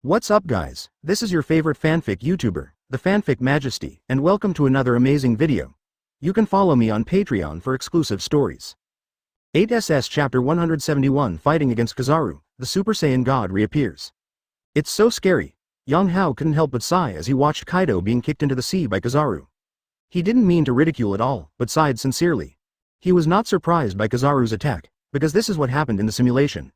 What's up guys, this is your favorite fanfic YouTuber, the Fanfic Majesty, and welcome to another amazing video. You can follow me on Patreon for exclusive stories. 8SS Chapter 171 Fighting against Kizaru, the Super Saiyan God reappears. It's so scary. Yang Hao couldn't help but sigh as he watched Kaido being kicked into the sea by Kizaru. He didn't mean to ridicule at all, but sighed sincerely. He was not surprised by Kizaru's attack, because this is what happened in the simulation.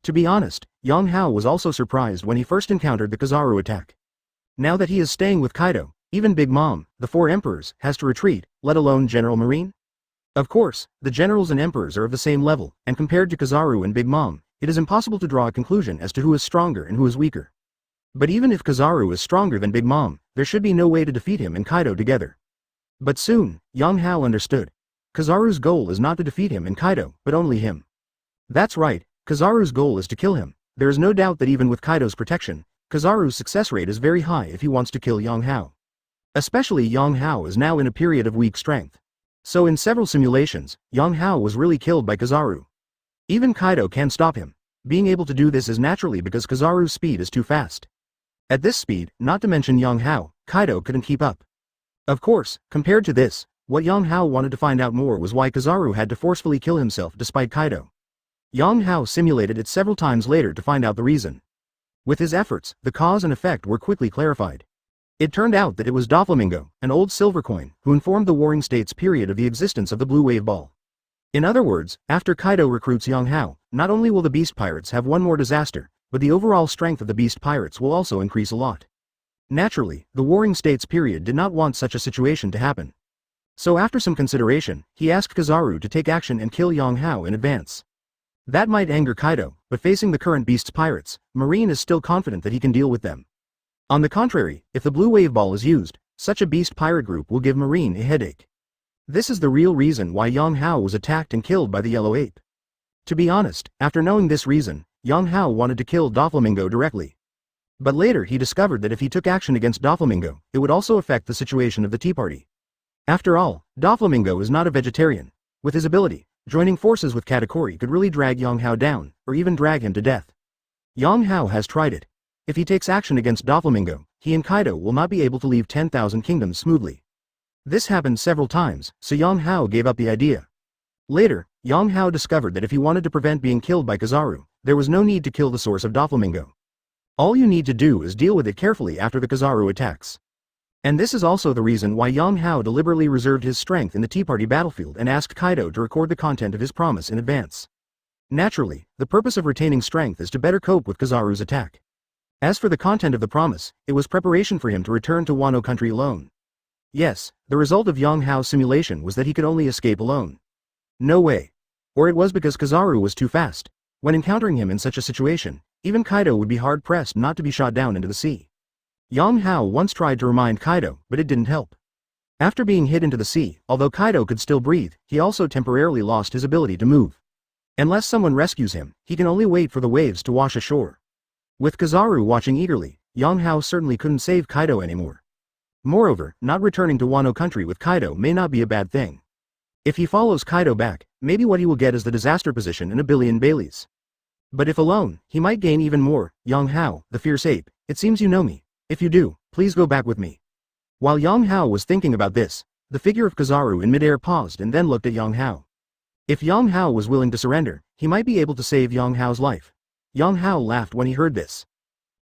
To be honest, Yang Hao was also surprised when he first encountered the Kizaru attack. Now that he is staying with Kaido, even Big Mom, the four emperors, has to retreat, let alone General Marine? Of course, the generals and emperors are of the same level, and compared to Kizaru and Big Mom, it is impossible to draw a conclusion as to who is stronger and who is weaker. But even if Kizaru is stronger than Big Mom, there should be no way to defeat him and Kaido together. But soon, Yang Hao understood. Kizaru's goal is not to defeat him and Kaido, but only him. That's right. Kizaru's goal is to kill him. There is no doubt that even with Kaido's protection, Kizaru's success rate is very high if he wants to kill Yang Hao. Especially Yang Hao is now in a period of weak strength. So in several simulations, Yang Hao was really killed by Kizaru. Even Kaido can stop him. Being able to do this is naturally because Kizaru's speed is too fast. At this speed, not to mention Yang Hao, Kaido couldn't keep up. Of course, compared to this, what Yang Hao wanted to find out more was why Kizaru had to forcefully kill himself despite Kaido. Yang Hao simulated it several times later to find out the reason. With his efforts, the cause and effect were quickly clarified. It turned out that it was Doflamingo, an old silver coin, who informed the Warring States period of the existence of the Blue Wave Ball. In other words, after Kaido recruits Yang Hao, not only will the Beast Pirates have one more disaster, but the overall strength of the Beast Pirates will also increase a lot. Naturally, the Warring States period did not want such a situation to happen. So after some consideration, he asked Kizaru to take action and kill Yang Hao in advance. That might anger Kaido, but facing the current Beast's pirates, Marine is still confident that he can deal with them. On the contrary, if the Blue Wave Ball is used, such a Beast pirate group will give Marine a headache. This is the real reason why Yang Hao was attacked and killed by the Yellow Ape. To be honest, after knowing this reason, Yang Hao wanted to kill Doflamingo directly. But later he discovered that if he took action against Doflamingo, it would also affect the situation of the Tea Party. After all, Doflamingo is not a vegetarian. With his ability, joining forces with Katakuri could really drag Yang Hao down, or even drag him to death. Yang Hao has tried it. If he takes action against Doflamingo, he and Kaido will not be able to leave 10,000 kingdoms smoothly. This happened several times, so Yang Hao gave up the idea. Later, Yang Hao discovered that if he wanted to prevent being killed by Kizaru, there was no need to kill the source of Doflamingo. All you need to do is deal with it carefully after the Kizaru attacks. And this is also the reason why Yang Hao deliberately reserved his strength in the Tea Party battlefield and asked Kaido to record the content of his promise in advance. Naturally, the purpose of retaining strength is to better cope with Kizaru's attack. As for the content of the promise, it was preparation for him to return to Wano country alone. Yes, the result of Yang Hao's simulation was that he could only escape alone. No way. Or it was because Kizaru was too fast. When encountering him in such a situation, even Kaido would be hard-pressed not to be shot down into the sea. Yang Hao once tried to remind Kaido, but it didn't help. After being hit into the sea, although Kaido could still breathe, he also temporarily lost his ability to move. Unless someone rescues him, he can only wait for the waves to wash ashore. With Kizaru watching eagerly, Yang Hao certainly couldn't save Kaido anymore. Moreover, not returning to Wano country with Kaido may not be a bad thing. If he follows Kaido back, maybe what he will get is the disaster position in a billion Baileys. But if alone, he might gain even more. Yang Hao, the fierce ape, it seems you know me. If you do, please go back with me. While Yang Hao was thinking about this, the figure of Kizaru in midair paused and then looked at Yang Hao. If Yang Hao was willing to surrender, he might be able to save Yang Hao's life. Yang Hao laughed when he heard this.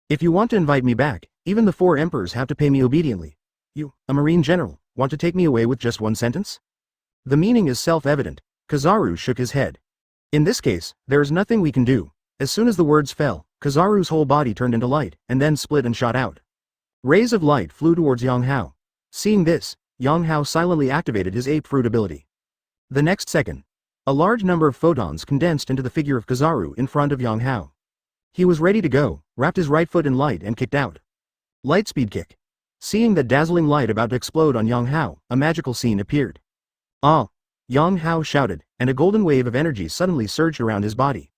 If you want to invite me back, even the four emperors have to pay me obediently. You, a marine general, want to take me away with just one sentence? The meaning is self-evident. Kizaru shook his head. In this case, there is nothing we can do. As soon as the words fell, Kizaru's whole body turned into light, and then split and shot out. Rays of light flew towards Yang Hao. Seeing this, Yang Hao silently activated his ape fruit ability. The next second, a large number of photons condensed into the figure of Kizaru in front of Yang Hao. He was ready to go, wrapped his right foot in light and kicked out. Lightspeed kick. Seeing the dazzling light about to explode on Yang Hao, a magical scene appeared. Ah! Yang Hao shouted, and a golden wave of energy suddenly surged around his body.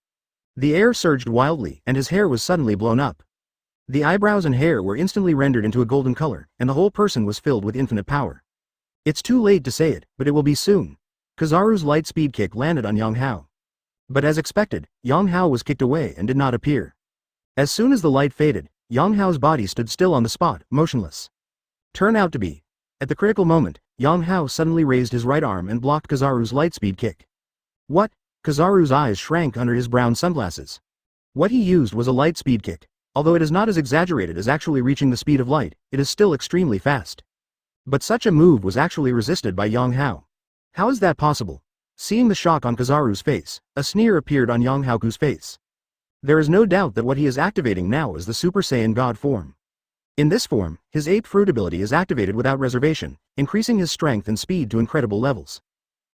The air surged wildly, and his hair was suddenly blown up. The eyebrows and hair were instantly rendered into a golden color, and the whole person was filled with infinite power. It's too late to say it, but it will be soon. Kizaru's light speed kick landed on Yang Hao. But as expected, Yang Hao was kicked away and did not appear. As soon as the light faded, Yang Hao's body stood still on the spot, motionless. Turn out to be. At the critical moment, Yang Hao suddenly raised his right arm and blocked Kizaru's lightspeed kick. What? Kizaru's eyes shrank under his brown sunglasses. What he used was a lightspeed kick. Although it is not as exaggerated as actually reaching the speed of light, it is still extremely fast. But such a move was actually resisted by Yang Hao. How is that possible? Seeing the shock on Kizaru's face, a sneer appeared on Yang Hao's face. There is no doubt that what he is activating now is the Super Saiyan God form. In this form, his ape fruit ability is activated without reservation, increasing his strength and speed to incredible levels.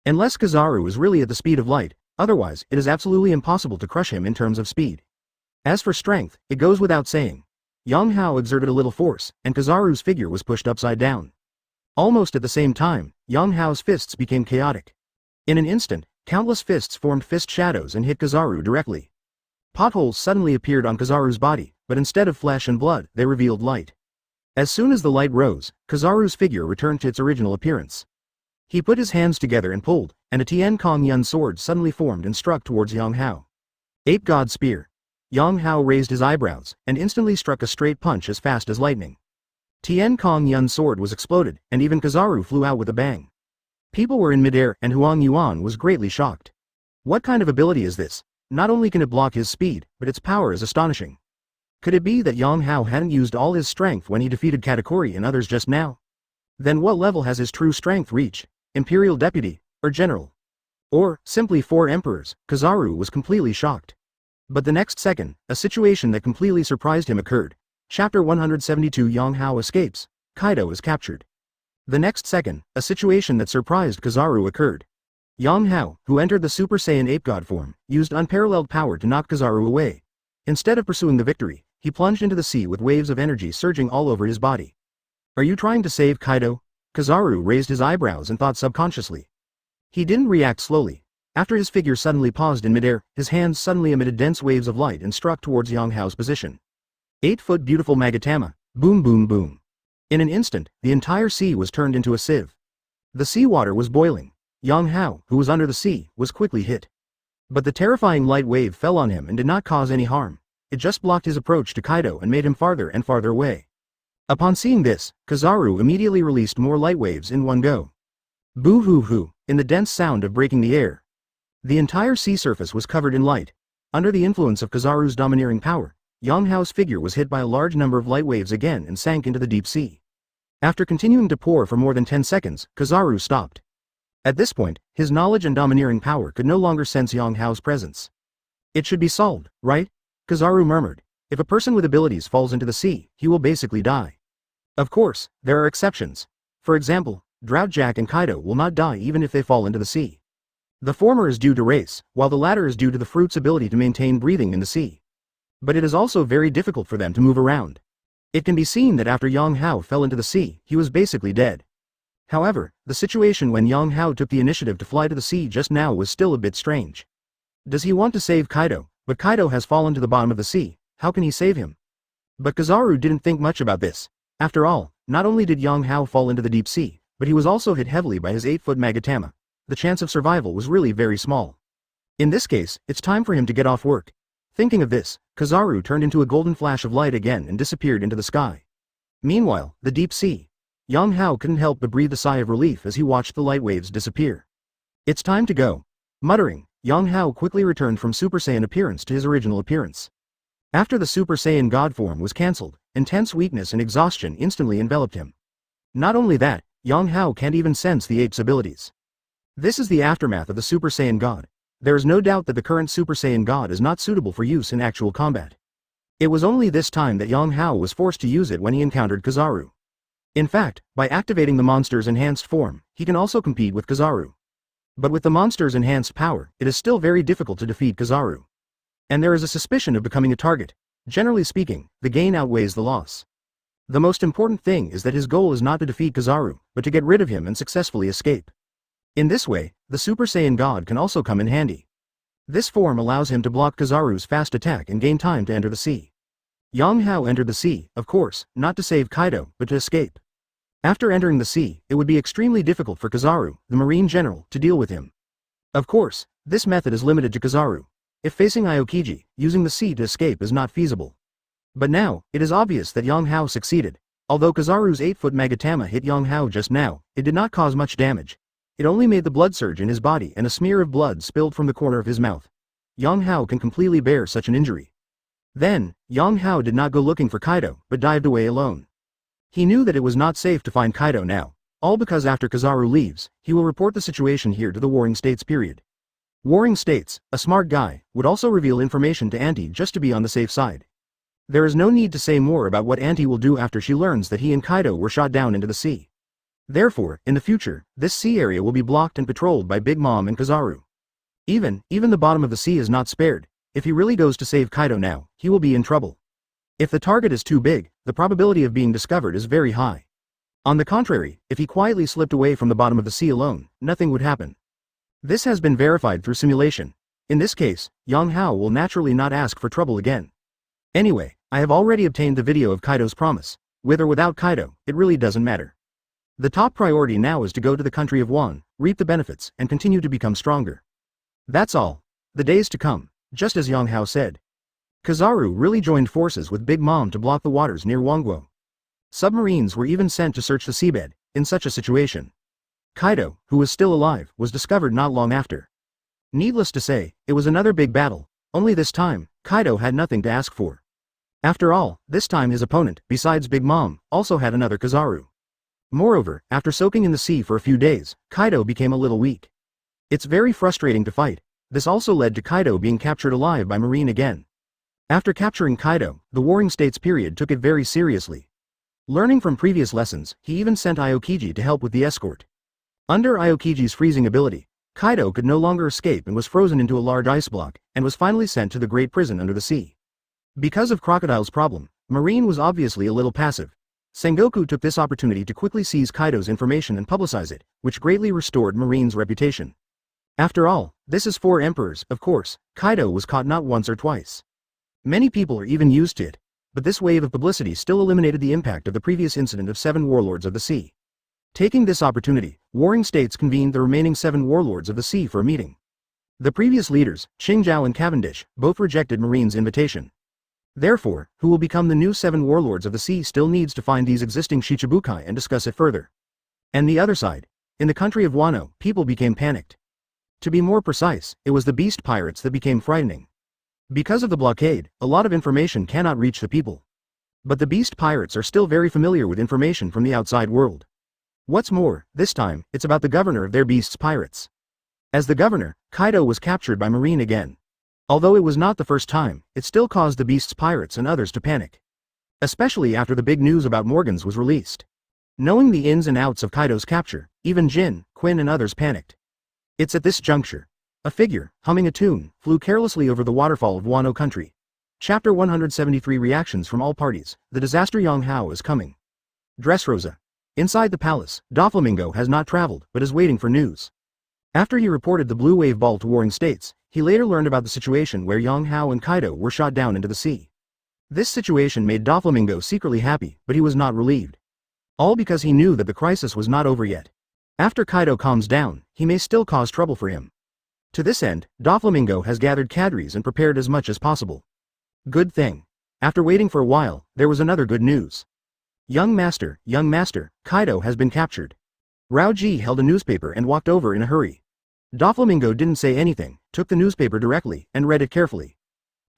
Unless Kizaru is really at the speed of light, otherwise it is absolutely impossible to crush him in terms of speed. As for strength, it goes without saying. Yang Hao exerted a little force, and Kizaru's figure was pushed upside down. Almost at the same time, Yang Hao's fists became chaotic. In an instant, countless fists formed fist shadows and hit Kizaru directly. Potholes suddenly appeared on Kizaru's body, but instead of flesh and blood, they revealed light. As soon as the light rose, Kizaru's figure returned to its original appearance. He put his hands together and pulled, and a Tian Kong Yun sword suddenly formed and struck towards Yang Hao. Ape God Spear. Yang Hao raised his eyebrows, and instantly struck a straight punch as fast as lightning. Tian Kong Yun's sword was exploded, and even Kizaru flew out with a bang. People were in midair, and Huang Yuan was greatly shocked. What kind of ability is this? Not only can it block his speed, but its power is astonishing. Could it be that Yang Hao hadn't used all his strength when he defeated Katakuri and others just now? Then what level has his true strength reached? Imperial Deputy, or General? Or, simply 4 Emperors? Kizaru was completely shocked. But the next second, a situation that completely surprised him occurred. Chapter 172 Yang Hao escapes. Kaido is captured. The next second, a situation that surprised Kizaru occurred. Yang Hao, who entered the Super Saiyan Ape God form, used unparalleled power to knock Kizaru away. Instead of pursuing the victory, he plunged into the sea with waves of energy surging all over his body. Are you trying to save Kaido? Kizaru raised his eyebrows and thought subconsciously. He didn't react slowly. After his figure suddenly paused in midair, his hands suddenly emitted dense waves of light and struck towards Yang Hao's position. 8-foot beautiful Magatama, boom boom boom. In an instant, the entire sea was turned into a sieve. The seawater was boiling. Yang Hao, who was under the sea, was quickly hit. But the terrifying light wave fell on him and did not cause any harm. It just blocked his approach to Kaido and made him farther and farther away. Upon seeing this, Kizaru immediately released more light waves in one go. Boo hoo hoo, in the dense sound of breaking the air. The entire sea surface was covered in light. Under the influence of Kizaru's domineering power, Yang Hao's figure was hit by a large number of light waves again and sank into the deep sea. After continuing to pour for more than 10 seconds, Kizaru stopped. At this point, his knowledge and domineering power could no longer sense Yang Hao's presence. It should be solved, right? Kizaru murmured. If a person with abilities falls into the sea, he will basically die. Of course, there are exceptions. For example, Droughtjack and Kaido will not die even if they fall into the sea. The former is due to race, while the latter is due to the fruit's ability to maintain breathing in the sea. But it is also very difficult for them to move around. It can be seen that after Yang Hao fell into the sea, he was basically dead. However, the situation when Yang Hao took the initiative to fly to the sea just now was still a bit strange. Does he want to save Kaido? But Kaido has fallen to the bottom of the sea, how can he save him? But Kizaru didn't think much about this. After all, not only did Yang Hao fall into the deep sea, but he was also hit heavily by his 8-foot Magatama. The chance of survival was really very small. In this case, it's time for him to get off work. Thinking of this, Kizaru turned into a golden flash of light again and disappeared into the sky. Meanwhile, the deep sea. Yang Hao couldn't help but breathe a sigh of relief as he watched the light waves disappear. It's time to go. Muttering, Yang Hao quickly returned from Super Saiyan appearance to his original appearance. After the Super Saiyan God form was cancelled, intense weakness and exhaustion instantly enveloped him. Not only that, Yang Hao can't even sense the ape's abilities. This is the aftermath of the Super Saiyan God. There is no doubt that the current Super Saiyan God is not suitable for use in actual combat. It was only this time that Yang Hao was forced to use it when he encountered Kizaru. In fact, by activating the monster's enhanced form, he can also compete with Kizaru. But with the monster's enhanced power, it is still very difficult to defeat Kizaru. And there is a suspicion of becoming a target. Generally speaking, the gain outweighs the loss. The most important thing is that his goal is not to defeat Kizaru, but to get rid of him and successfully escape. In this way, the Super Saiyan God can also come in handy. This form allows him to block Kizaru's fast attack and gain time to enter the sea. Yang Hao entered the sea, of course, not to save Kaido, but to escape. After entering the sea, it would be extremely difficult for Kizaru, the Marine General, to deal with him. Of course, this method is limited to Kizaru. If facing Aokiji, using the sea to escape is not feasible. But now, it is obvious that Yang Hao succeeded. Although Kizaru's 8-foot Magatama hit Yang Hao just now, it did not cause much damage. It only made the blood surge in his body and a smear of blood spilled from the corner of his mouth. Yang Hao can completely bear such an injury. Then, Yang Hao did not go looking for Kaido, but dived away alone. He knew that it was not safe to find Kaido now, all because after Kizaru leaves, he will report the situation here to the Warring States period. Warring States, a smart guy, would also reveal information to Auntie just to be on the safe side. There is no need to say more about what Auntie will do after she learns that he and Kaido were shot down into the sea. Therefore, in the future, this sea area will be blocked and patrolled by Big Mom and Kizaru. Even the bottom of the sea is not spared. If he really goes to save Kaido now, he will be in trouble. If the target is too big, the probability of being discovered is very high. On the contrary, if he quietly slipped away from the bottom of the sea alone, nothing would happen. This has been verified through simulation. In this case, Yang Hao will naturally not ask for trouble again. Anyway, I have already obtained the video of Kaido's promise. With or without Kaido, it really doesn't matter. The top priority now is to go to the country of Wan, reap the benefits, and continue to become stronger. That's all. The days to come, just as Yang Hao said. Kizaru really joined forces with Big Mom to block the waters near Wangguo. Submarines were even sent to search the seabed. In such a situation, Kaido, who was still alive, was discovered not long after. Needless to say, it was another big battle, only this time, Kaido had nothing to ask for. After all, this time his opponent, besides Big Mom, also had another Kizaru. Moreover, after soaking in the sea for a few days, Kaido became a little weak. It's very frustrating to fight. This also led to Kaido being captured alive by Marine again. After capturing Kaido, the Warring States period took it very seriously. Learning from previous lessons, he even sent Aokiji to help with the escort. Under Aokiji's freezing ability, Kaido could no longer escape and was frozen into a large ice block, and was finally sent to the Great Prison under the sea. Because of Crocodile's problem, Marine was obviously a little passive. Sengoku took this opportunity to quickly seize Kaido's information and publicize it, which greatly restored Marine's reputation. After all, this is 4 emperors, of course. Kaido was caught not once or twice. Many people are even used to it, but this wave of publicity still eliminated the impact of the previous incident of 7 warlords of the sea. Taking this opportunity, Warring States convened the remaining 7 warlords of the sea for a meeting. The previous leaders, Qingzhou and Cavendish, both rejected Marine's invitation. Therefore, who will become the new 7 warlords of the sea still needs to find these existing Shichibukai and discuss it further. And the other side, in the country of Wano, people became panicked. To be more precise, it was the beast pirates that became frightening. Because of the blockade, a lot of information cannot reach the people. But the beast pirates are still very familiar with information from the outside world. What's more, this time, it's about the governor of their beasts pirates. As the governor, Kaido was captured by Marine again. Although it was not the first time, it still caused the beasts pirates and others to panic. Especially after the big news about Morgans was released. Knowing the ins and outs of Kaido's capture, even Jin, Quinn and others panicked. It's at this juncture. A figure, humming a tune, flew carelessly over the waterfall of Wano country. Chapter 173 Reactions from all parties. The disaster Yang Hao is coming. Dressrosa. Inside the palace, Doflamingo has not traveled, but is waiting for news. After he reported the Blue Wave Ball to Warring States, he later learned about the situation where Yang Hao and Kaido were shot down into the sea. This situation made Doflamingo secretly happy, but he was not relieved. All because he knew that the crisis was not over yet. After Kaido calms down, he may still cause trouble for him. To this end, Doflamingo has gathered cadres and prepared as much as possible. Good thing. After waiting for a while, there was another good news. Young master, Kaido has been captured. Raoji held a newspaper and walked over in a hurry. Doflamingo didn't say anything, took the newspaper directly, and read it carefully.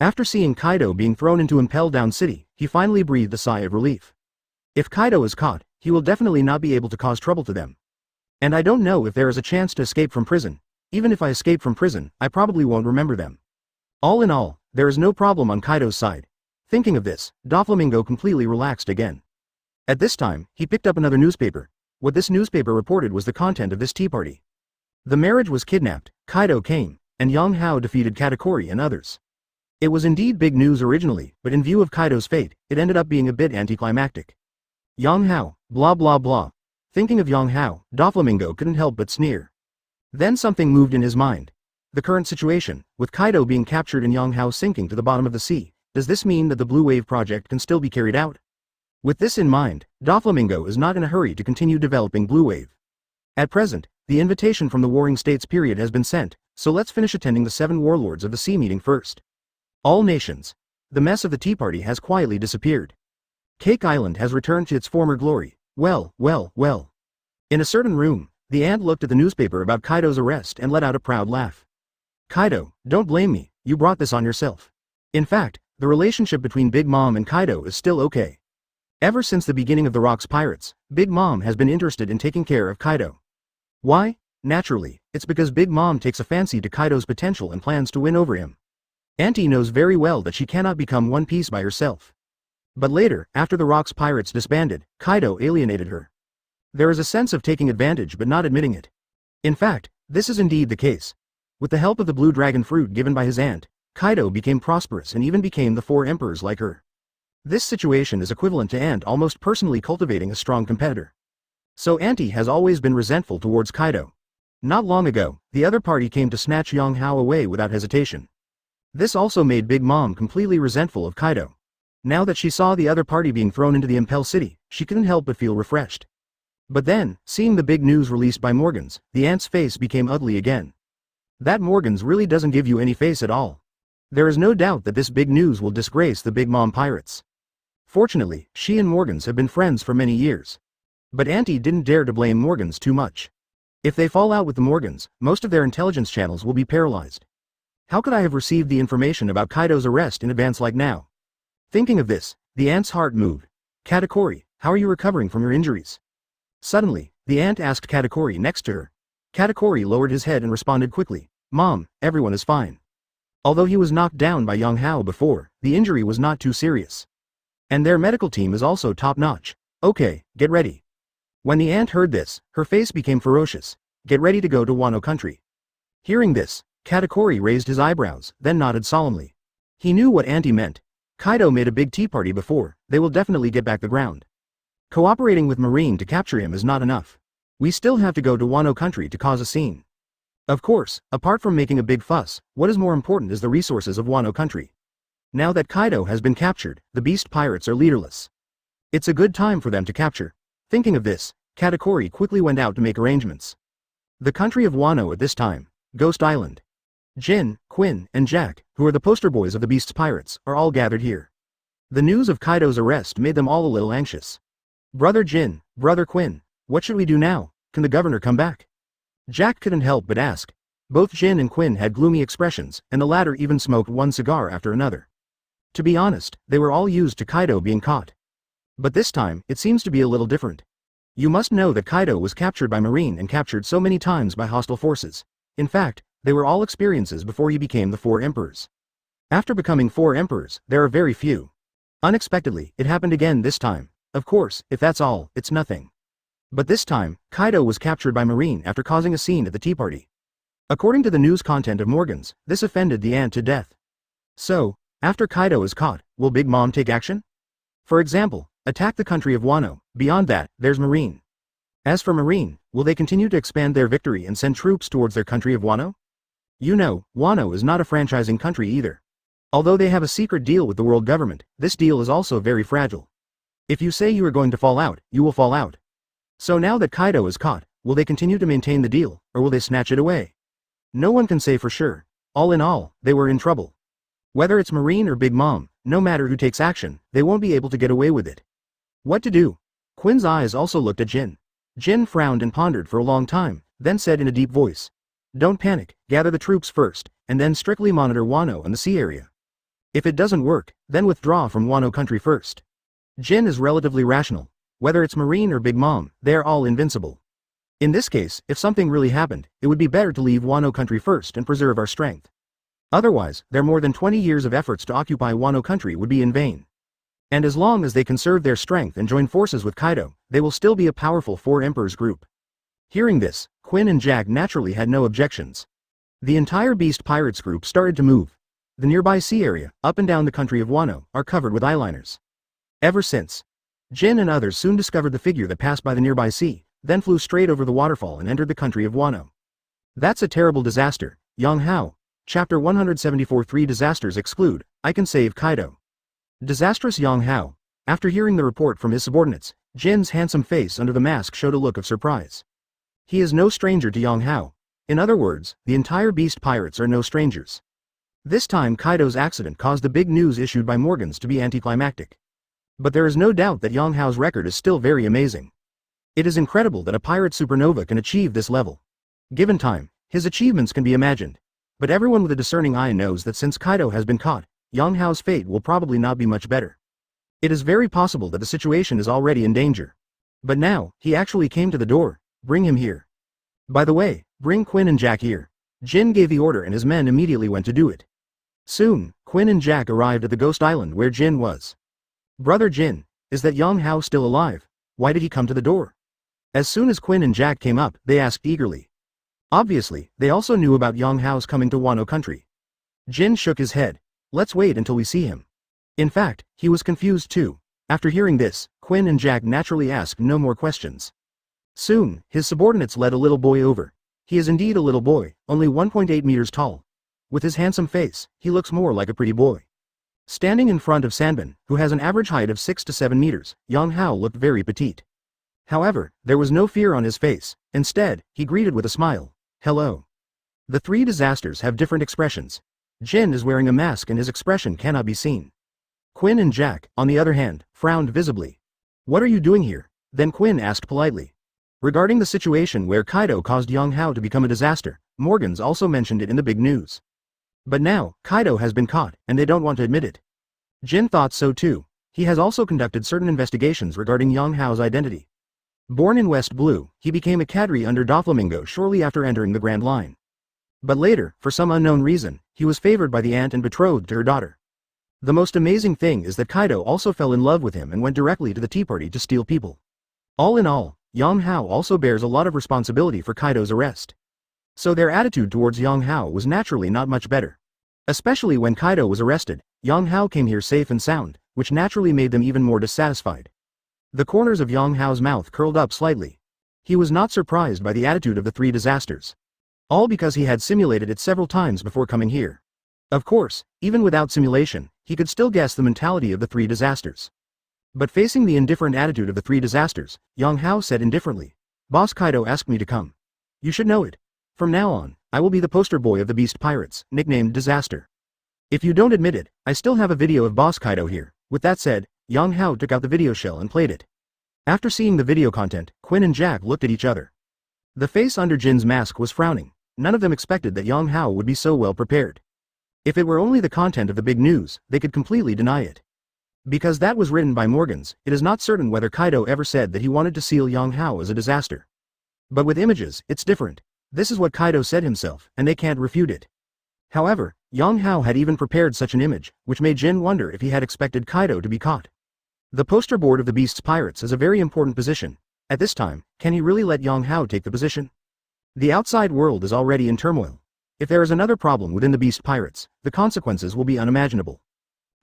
After seeing Kaido being thrown into Impel Down City, he finally breathed a sigh of relief. If Kaido is caught, he will definitely not be able to cause trouble to them. And I don't know if there is a chance to escape from prison. Even if I escape from prison, I probably won't remember them. All in all, there is no problem on Kaido's side. Thinking of this, Doflamingo completely relaxed again. At this time, he picked up another newspaper. What this newspaper reported was the content of this tea party. The marriage was kidnapped, Kaido came, and Yang Hao defeated Katakuri and others. It was indeed big news originally, but in view of Kaido's fate, it ended up being a bit anticlimactic. Yang Hao, blah blah blah. Thinking of Yang Hao, Doflamingo couldn't help but sneer. Then something moved in his mind. The current situation, with Kaido being captured and Yang Hao sinking to the bottom of the sea, does this mean that the Blue Wave project can still be carried out? With this in mind, Doflamingo is not in a hurry to continue developing Blue Wave. At present, the invitation from the Warring States period has been sent, so let's finish attending the 7 warlords of the sea meeting first. All nations. The mess of the tea party has quietly disappeared. Cake Island has returned to its former glory. Well, well, well. In a certain room, the ant looked at the newspaper about Kaido's arrest and let out a proud laugh. Kaido, don't blame me, you brought this on yourself. In fact, the relationship between Big Mom and Kaido is still okay. Ever since the beginning of the Rocks Pirates, Big Mom has been interested in taking care of Kaido. Why? Naturally, it's because Big Mom takes a fancy to Kaido's potential and plans to win over him. Auntie knows very well that she cannot become One Piece by herself. But later, after the Rocks Pirates disbanded, Kaido alienated her. There is a sense of taking advantage but not admitting it. In fact, this is indeed the case. With the help of the blue dragon fruit given by his aunt, Kaido became prosperous and even became the 4 emperors like her. This situation is equivalent to Ant almost personally cultivating a strong competitor. So Auntie has always been resentful towards Kaido. Not long ago, the other party came to snatch Yang Hao away without hesitation. This also made Big Mom completely resentful of Kaido. Now that she saw the other party being thrown into the Impel City, she couldn't help but feel refreshed. But then, seeing the big news released by Morgans, the ant's face became ugly again. That Morgans really doesn't give you any face at all. There is no doubt that this big news will disgrace the Big Mom Pirates. Fortunately, she and Morgans have been friends for many years. But Auntie didn't dare to blame Morgans too much. If they fall out with the Morgans, most of their intelligence channels will be paralyzed. How could I have received the information about Kaido's arrest in advance like now? Thinking of this, the ant's heart moved. Katakuri, how are you recovering from your injuries? Suddenly, the ant asked Katakuri next to her. Katakuri lowered his head and responded quickly, Mom, everyone is fine. Although he was knocked down by Yang Hao before, the injury was not too serious. And their medical team is also top-notch. Okay, get ready. When the ant heard this, her face became ferocious. Get ready to go to Wano country. Hearing this, Katakuri raised his eyebrows, then nodded solemnly. He knew what Auntie meant. Kaido made a big tea party before, they will definitely get back the ground. Cooperating with Marine to capture him is not enough. We still have to go to Wano country to cause a scene. Of course, apart from making a big fuss, what is more important is the resources of Wano country. Now that Kaido has been captured, the beast pirates are leaderless. It's a good time for them to capture. Thinking of this, Katakuri quickly went out to make arrangements. The country of Wano at this time, Ghost Island. Jin, Quinn, and Jack, who are the poster boys of the beast's pirates, are all gathered here. The news of Kaido's arrest made them all a little anxious. Brother Jin, Brother Quinn, what should we do now? Can the governor come back? Jack couldn't help but ask. Both Jin and Quinn had gloomy expressions, and the latter even smoked one cigar after another. To be honest, they were all used to Kaido being caught. But this time, it seems to be a little different. You must know that Kaido was captured by Marine and captured so many times by hostile forces. In fact, they were all experiences before he became the 4 emperors. After becoming 4 emperors, there are very few. Unexpectedly, it happened again this time. Of course, if that's all, it's nothing. But this time, Kaido was captured by Marine after causing a scene at the tea party. According to the news content of Morgans, this offended the ant to death. So, after Kaido is caught, will Big Mom take action? For example, attack the country of Wano. Beyond that, there's Marine. As for Marine, will they continue to expand their victory and send troops towards their country of Wano? You know, Wano is not a franchising country either. Although they have a secret deal with the world government, this deal is also very fragile. If you say you are going to fall out, you will fall out. So now that Kaido is caught, will they continue to maintain the deal, or will they snatch it away? No one can say for sure. All in all, they were in trouble. Whether it's Marine or Big Mom, no matter who takes action, they won't be able to get away with it. What to do? Quinn's eyes also looked at Jin. Jin frowned and pondered for a long time, then said in a deep voice. Don't panic, gather the troops first, and then strictly monitor Wano and the sea area. If it doesn't work, then withdraw from Wano country first. Jin is relatively rational. Whether it's Marine or Big Mom, they're all invincible. In this case, if something really happened, it would be better to leave Wano country first and preserve our strength. Otherwise, their more than 20 years of efforts to occupy Wano country would be in vain. And as long as they conserve their strength and join forces with Kaido, they will still be a powerful 4 emperors group. Hearing this, Quinn and Jack naturally had no objections. The entire Beast Pirates group started to move. The nearby sea area, up and down the country of Wano, are covered with eyeliners. Ever since, Jin and others soon discovered the figure that passed by the nearby sea, then flew straight over the waterfall and entered the country of Wano. That's a terrible disaster. Yang Hao. Chapter 174. 3 Disasters exclude. I can save Kaido. Disastrous Yang Hao. After hearing the report from his subordinates, Jin's handsome face under the mask showed a look of surprise. He is no stranger to Yang Hao. In other words, the entire Beast Pirates are no strangers. This time Kaido's accident caused the big news issued by Morgans to be anticlimactic. But there is no doubt that Yang Hao's record is still very amazing. It is incredible that a pirate supernova can achieve this level. Given time, his achievements can be imagined. But everyone with a discerning eye knows that since Kaido has been caught, Yang Hao's fate will probably not be much better. It is very possible that the situation is already in danger. But now, he actually came to the door. Bring him here. By the way, bring Quinn and Jack here. Jin gave the order and his men immediately went to do it. Soon, Quinn and Jack arrived at the ghost island where Jin was. Brother Jin, is that Yang Hao still alive? Why did he come to the door? As soon as Quinn and Jack came up, they asked eagerly. Obviously, they also knew about Yang Hao's coming to Wano country. Jin shook his head. Let's wait until we see him. In fact, he was confused too. After hearing this, Quinn and Jack naturally asked no more questions. Soon, his subordinates led a little boy over. He is indeed a little boy, only 1.8 meters tall. With his handsome face, he looks more like a pretty boy. Standing in front of Sanbin, who has an average height of 6 to 7 meters, Yang Hao looked very petite. However, there was no fear on his face. Instead, he greeted with a smile. Hello. The three disasters have different expressions. Jin is wearing a mask and his expression cannot be seen. Quinn and Jack, on the other hand, frowned visibly. What are you doing here? Then Quinn asked politely. Regarding the situation where Kaido caused Yang Hao to become a disaster, Morgans also mentioned it in the big news. But now, Kaido has been caught, and they don't want to admit it. Jin thought so too. He has also conducted certain investigations regarding Yang Hao's identity. Born in West Blue, he became a cadre under Doflamingo shortly after entering the Grand Line. But later, for some unknown reason, he was favored by the aunt and betrothed to her daughter. The most amazing thing is that Kaido also fell in love with him and went directly to the tea party to steal people. All in all, Yang Hao also bears a lot of responsibility for Kaido's arrest. So their attitude towards Yang Hao was naturally not much better. Especially when Kaido was arrested, Yang Hao came here safe and sound, which naturally made them even more dissatisfied. The corners of Yang Hao's mouth curled up slightly. He was not surprised by the attitude of the three disasters. All because he had simulated it several times before coming here. Of course, even without simulation, he could still guess the mentality of the three disasters. But facing the indifferent attitude of the three disasters, Yang Hao said indifferently, Boss Kaido asked me to come. You should know it. From now on, I will be the poster boy of the Beast Pirates, nicknamed Disaster. If you don't admit it, I still have a video of Boss Kaido here. With that said, Yang Hao took out the video shell and played it. After seeing the video content, Quinn and Jack looked at each other. The face under Jin's mask was frowning. None of them expected that Yang Hao would be so well prepared. If it were only the content of the big news, they could completely deny it. Because that was written by Morgans, it is not certain whether Kaido ever said that he wanted to seal Yang Hao as a disaster. But with images, it's different. This is what Kaido said himself, and they can't refute it. However, Yang Hao had even prepared such an image, which made Jin wonder if he had expected Kaido to be caught. The poster board of the Beast's Pirates is a very important position. At this time, can he really let Yang Hao take the position? The outside world is already in turmoil. If there is another problem within the Beast Pirates, the consequences will be unimaginable.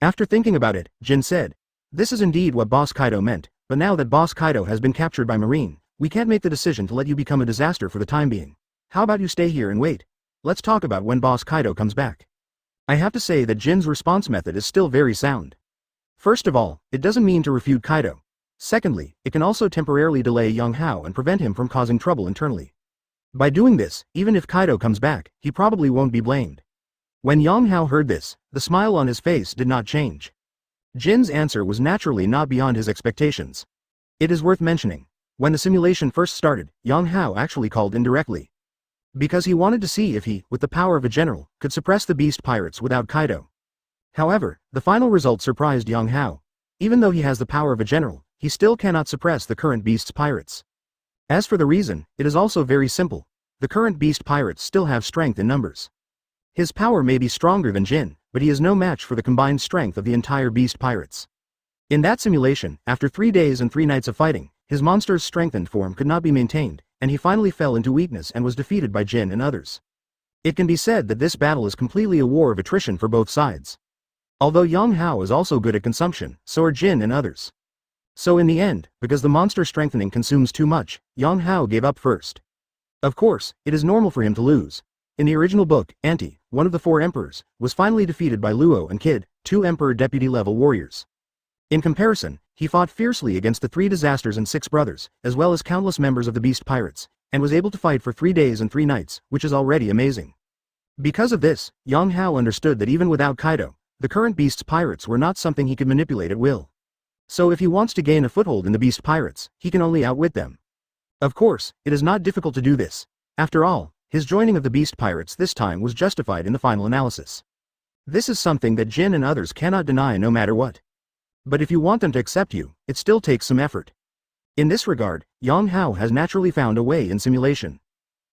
After thinking about it, Jin said, this is indeed what Boss Kaido meant, but now that Boss Kaido has been captured by Marine, we can't make the decision to let you become a disaster for the time being. How about you stay here and wait? Let's talk about when Boss Kaido comes back. I have to say that Jin's response method is still very sound. First of all, it doesn't mean to refute Kaido. Secondly, it can also temporarily delay Yang Hao and prevent him from causing trouble internally. By doing this, even if Kaido comes back, he probably won't be blamed. When Yang Hao heard this, the smile on his face did not change. Jin's answer was naturally not beyond his expectations. It is worth mentioning. When the simulation first started, Yang Hao actually called in directly. Because he wanted to see if he, with the power of a general, could suppress the Beast Pirates without Kaido. However, the final result surprised Yang Hao. Even though he has the power of a general, he still cannot suppress the current Beast's Pirates. As for the reason, it is also very simple. The current Beast Pirates still have strength in numbers. His power may be stronger than Jin, but he is no match for the combined strength of the entire Beast Pirates. In that simulation, after 3 days and 3 nights of fighting, his monster's strengthened form could not be maintained, and he finally fell into weakness and was defeated by Jin and others. It can be said that this battle is completely a war of attrition for both sides. Although Yang Hao is also good at consumption, so are Jin and others. So in the end, because the monster strengthening consumes too much, Yang Hao gave up first. Of course, it is normal for him to lose. In the original book, Anti, one of the 4 emperors, was finally defeated by Luo and Kid, 2 emperor deputy-level warriors. In comparison, he fought fiercely against the 3 disasters and 6 brothers, as well as countless members of the Beast Pirates, and was able to fight for 3 days and 3 nights, which is already amazing. Because of this, Yang Hao understood that even without Kaido, the current Beast's pirates were not something he could manipulate at will. So if he wants to gain a foothold in the Beast pirates, he can only outwit them. Of course, it is not difficult to do this. After all, his joining of the Beast pirates this time was justified in the final analysis. This is something that Jin and others cannot deny no matter what. But if you want them to accept you, it still takes some effort. In this regard, Yang Hao has naturally found a way in simulation.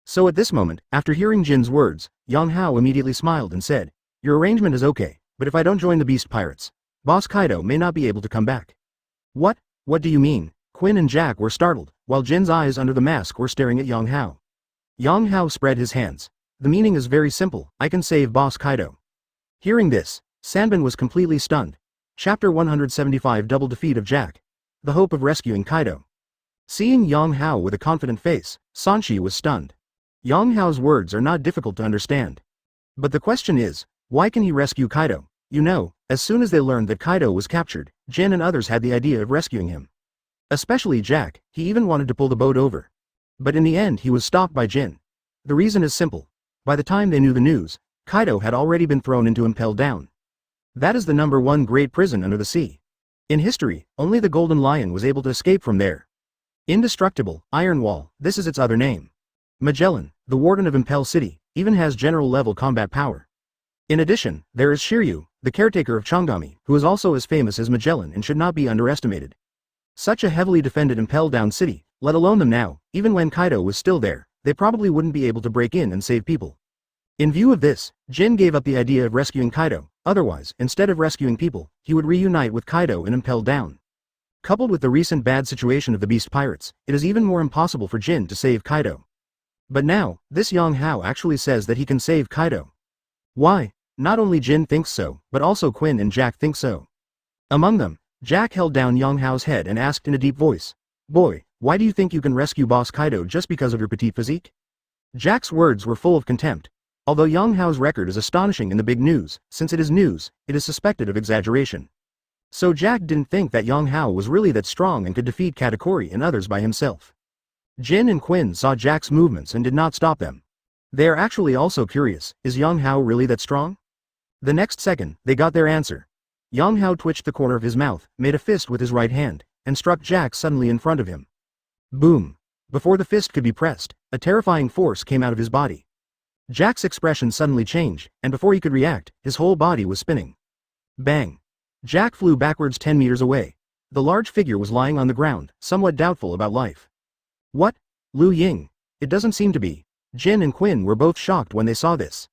So at this moment, after hearing Jin's words, Yang Hao immediately smiled and said, "Your arrangement is okay, but if I don't join the Beast pirates, Boss Kaido may not be able to come back." "What? What do you mean?" Quinn and Jack were startled, while Jin's eyes under the mask were staring at Yang Hao. Yang Hao spread his hands. "The meaning is very simple, I can save Boss Kaido." Hearing this, Sanbin was completely stunned. Chapter 175 Double Defeat of Jack. The Hope of Rescuing Kaido. Seeing Yang Hao with a confident face, Sanshi was stunned. Yang Hao's words are not difficult to understand. But the question is, why can he rescue Kaido? You know, as soon as they learned that Kaido was captured, Jin and others had the idea of rescuing him. Especially Jack, he even wanted to pull the boat over. But in the end he was stopped by Jin. The reason is simple. By the time they knew the news, Kaido had already been thrown into Impel Down. That is the #1 great prison under the sea. In history, only the Golden Lion was able to escape from there. Indestructible, Iron Wall, this is its other name. Magellan, the warden of Impel City, even has general-level combat power. In addition, there is Shiryu, the caretaker of Changami, who is also as famous as Magellan and should not be underestimated. Such a heavily defended Impel Down city, let alone them now, even when Kaido was still there, they probably wouldn't be able to break in and save people. In view of this, Jin gave up the idea of rescuing Kaido, otherwise, instead of rescuing people, he would reunite with Kaido and Impel Down. Coupled with the recent bad situation of the Beast Pirates, it is even more impossible for Jin to save Kaido. But now, this Yang Hao actually says that he can save Kaido. Why? Not only Jin thinks so, but also Quinn and Jack think so. Among them, Jack held down Yang Hao's head and asked in a deep voice, "Boy, why do you think you can rescue Boss Kaido just because of your petite physique?" Jack's words were full of contempt. Although Yang Hao's record is astonishing in the big news, since it is news, it is suspected of exaggeration. So Jack didn't think that Yang Hao was really that strong and could defeat Katakuri and others by himself. Jin and Quinn saw Jack's movements and did not stop them. They are actually also curious, is Yang Hao really that strong? The next second, they got their answer. Yang Hao twitched the corner of his mouth, made a fist with his right hand, and struck Jack suddenly in front of him. Boom! Before the fist could be pressed, a terrifying force came out of his body. Jack's expression suddenly changed, and before he could react, his whole body was spinning. Bang! Jack flew backwards 10 meters away. The large figure was lying on the ground, somewhat doubtful about life. What? Liu Ying? It doesn't seem to be. Jin and Quinn were both shocked when they saw this.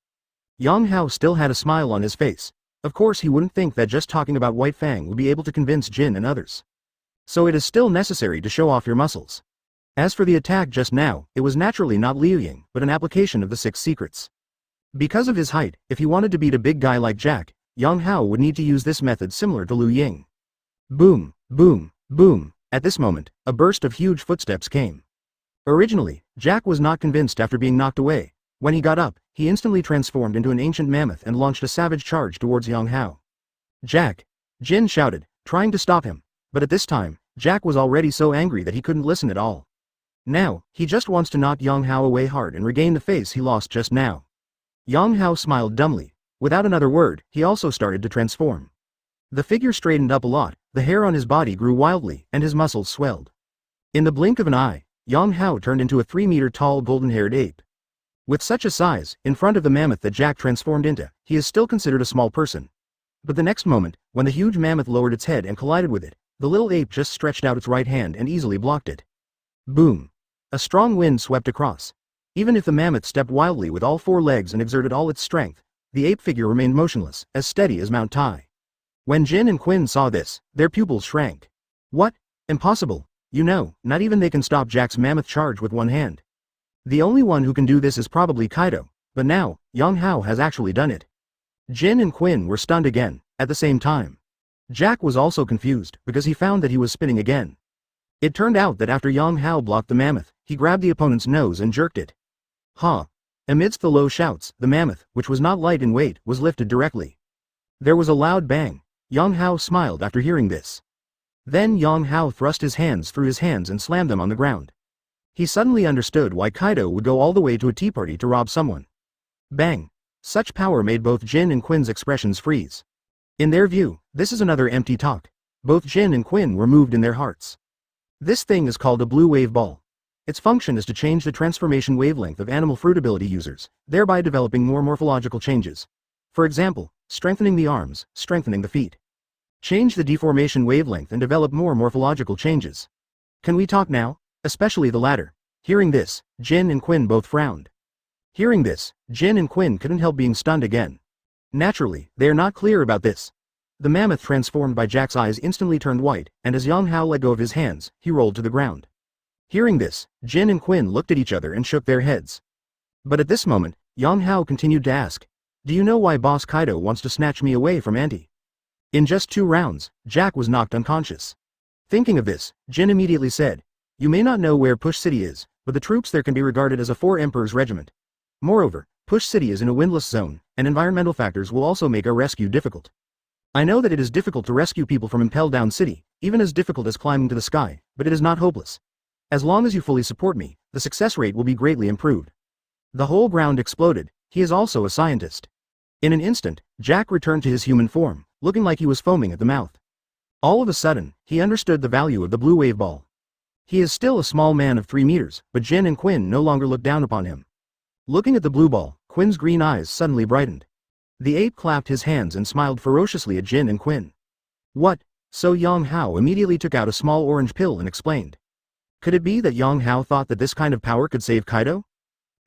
Yang Hao still had a smile on his face. Of course he wouldn't think that just talking about White Fang would be able to convince Jin and others. So it is still necessary to show off your muscles. As for the attack just now, it was naturally not Liu Ying, but an application of the 6 secrets. Because of his height, if he wanted to beat a big guy like Jack, Yang Hao would need to use this method similar to Liu Ying. Boom, boom, boom. At this moment, a burst of huge footsteps came. Originally, Jack was not convinced after being knocked away. When he got up, he instantly transformed into an ancient mammoth and launched a savage charge towards Yang Hao. Jack! Jin shouted, trying to stop him. But at this time, Jack was already so angry that he couldn't listen at all. Now, he just wants to knock Yang Hao away hard and regain the face he lost just now. Yang Hao smiled dumbly. Without another word, he also started to transform. The figure straightened up a lot, the hair on his body grew wildly, and his muscles swelled. In the blink of an eye, Yang Hao turned into a 3-meter-tall golden-haired ape. With such a size, in front of the mammoth that Jack transformed into, he is still considered a small person. But the next moment, when the huge mammoth lowered its head and collided with it, the little ape just stretched out its right hand and easily blocked it. Boom! A strong wind swept across. Even if the mammoth stepped wildly with all 4 legs and exerted all its strength, the ape figure remained motionless, as steady as Mount Tai. When Jin and Quinn saw this, their pupils shrank. What? Impossible! You know, not even they can stop Jack's mammoth charge with one hand. The only one who can do this is probably Kaido, but now, Yang Hao has actually done it. Jin and Quinn were stunned again, at the same time. Jack was also confused, because he found that he was spinning again. It turned out that after Yang Hao blocked the mammoth, he grabbed the opponent's nose and jerked it. Ha! Amidst the low shouts, the mammoth, which was not light in weight, was lifted directly. There was a loud bang. Yang Hao smiled after hearing this. Then Yang Hao thrust his hands through his hands and slammed them on the ground. He suddenly understood why Kaido would go all the way to a tea party to rob someone. Bang! Such power made both Jin and Quinn's expressions freeze. In their view, this is another empty talk. Both Jin and Quinn were moved in their hearts. This thing is called a blue wave ball. Its function is to change the transformation wavelength of animal fruit ability users, thereby developing more morphological changes. For example, strengthening the arms, strengthening the feet. Change the deformation wavelength and develop more morphological changes. Can we talk now? Especially the latter. Hearing this, Jin and Quinn both frowned. Hearing this, Jin and Quinn couldn't help being stunned again. Naturally, they are not clear about this. The mammoth transformed by Jack's eyes instantly turned white, and as Yang Hao let go of his hands, he rolled to the ground. Hearing this, Jin and Quinn looked at each other and shook their heads. But at this moment, Yang Hao continued to ask, "Do you know why Boss Kaido wants to snatch me away from Auntie?" In just 2 rounds, Jack was knocked unconscious. Thinking of this, Jin immediately said, "You may not know where Push City is, but the troops there can be regarded as a 4 Emperors regiment. Moreover, Push City is in a windless zone, and environmental factors will also make our rescue difficult. I know that it is difficult to rescue people from Impel Down City, even as difficult as climbing to the sky, but it is not hopeless. As long as you fully support me, the success rate will be greatly improved." The whole ground exploded. He is also a scientist. In an instant, Jack returned to his human form, looking like he was foaming at the mouth. All of a sudden, he understood the value of the blue wave ball. He is still a small man of 3 meters, but Jin and Quinn no longer look down upon him. Looking at the blue ball, Quinn's green eyes suddenly brightened. The ape clapped his hands and smiled ferociously at Jin and Quinn. "What?" So Yang Hao immediately took out a small orange pill and explained. Could it be that Yang Hao thought that this kind of power could save Kaido?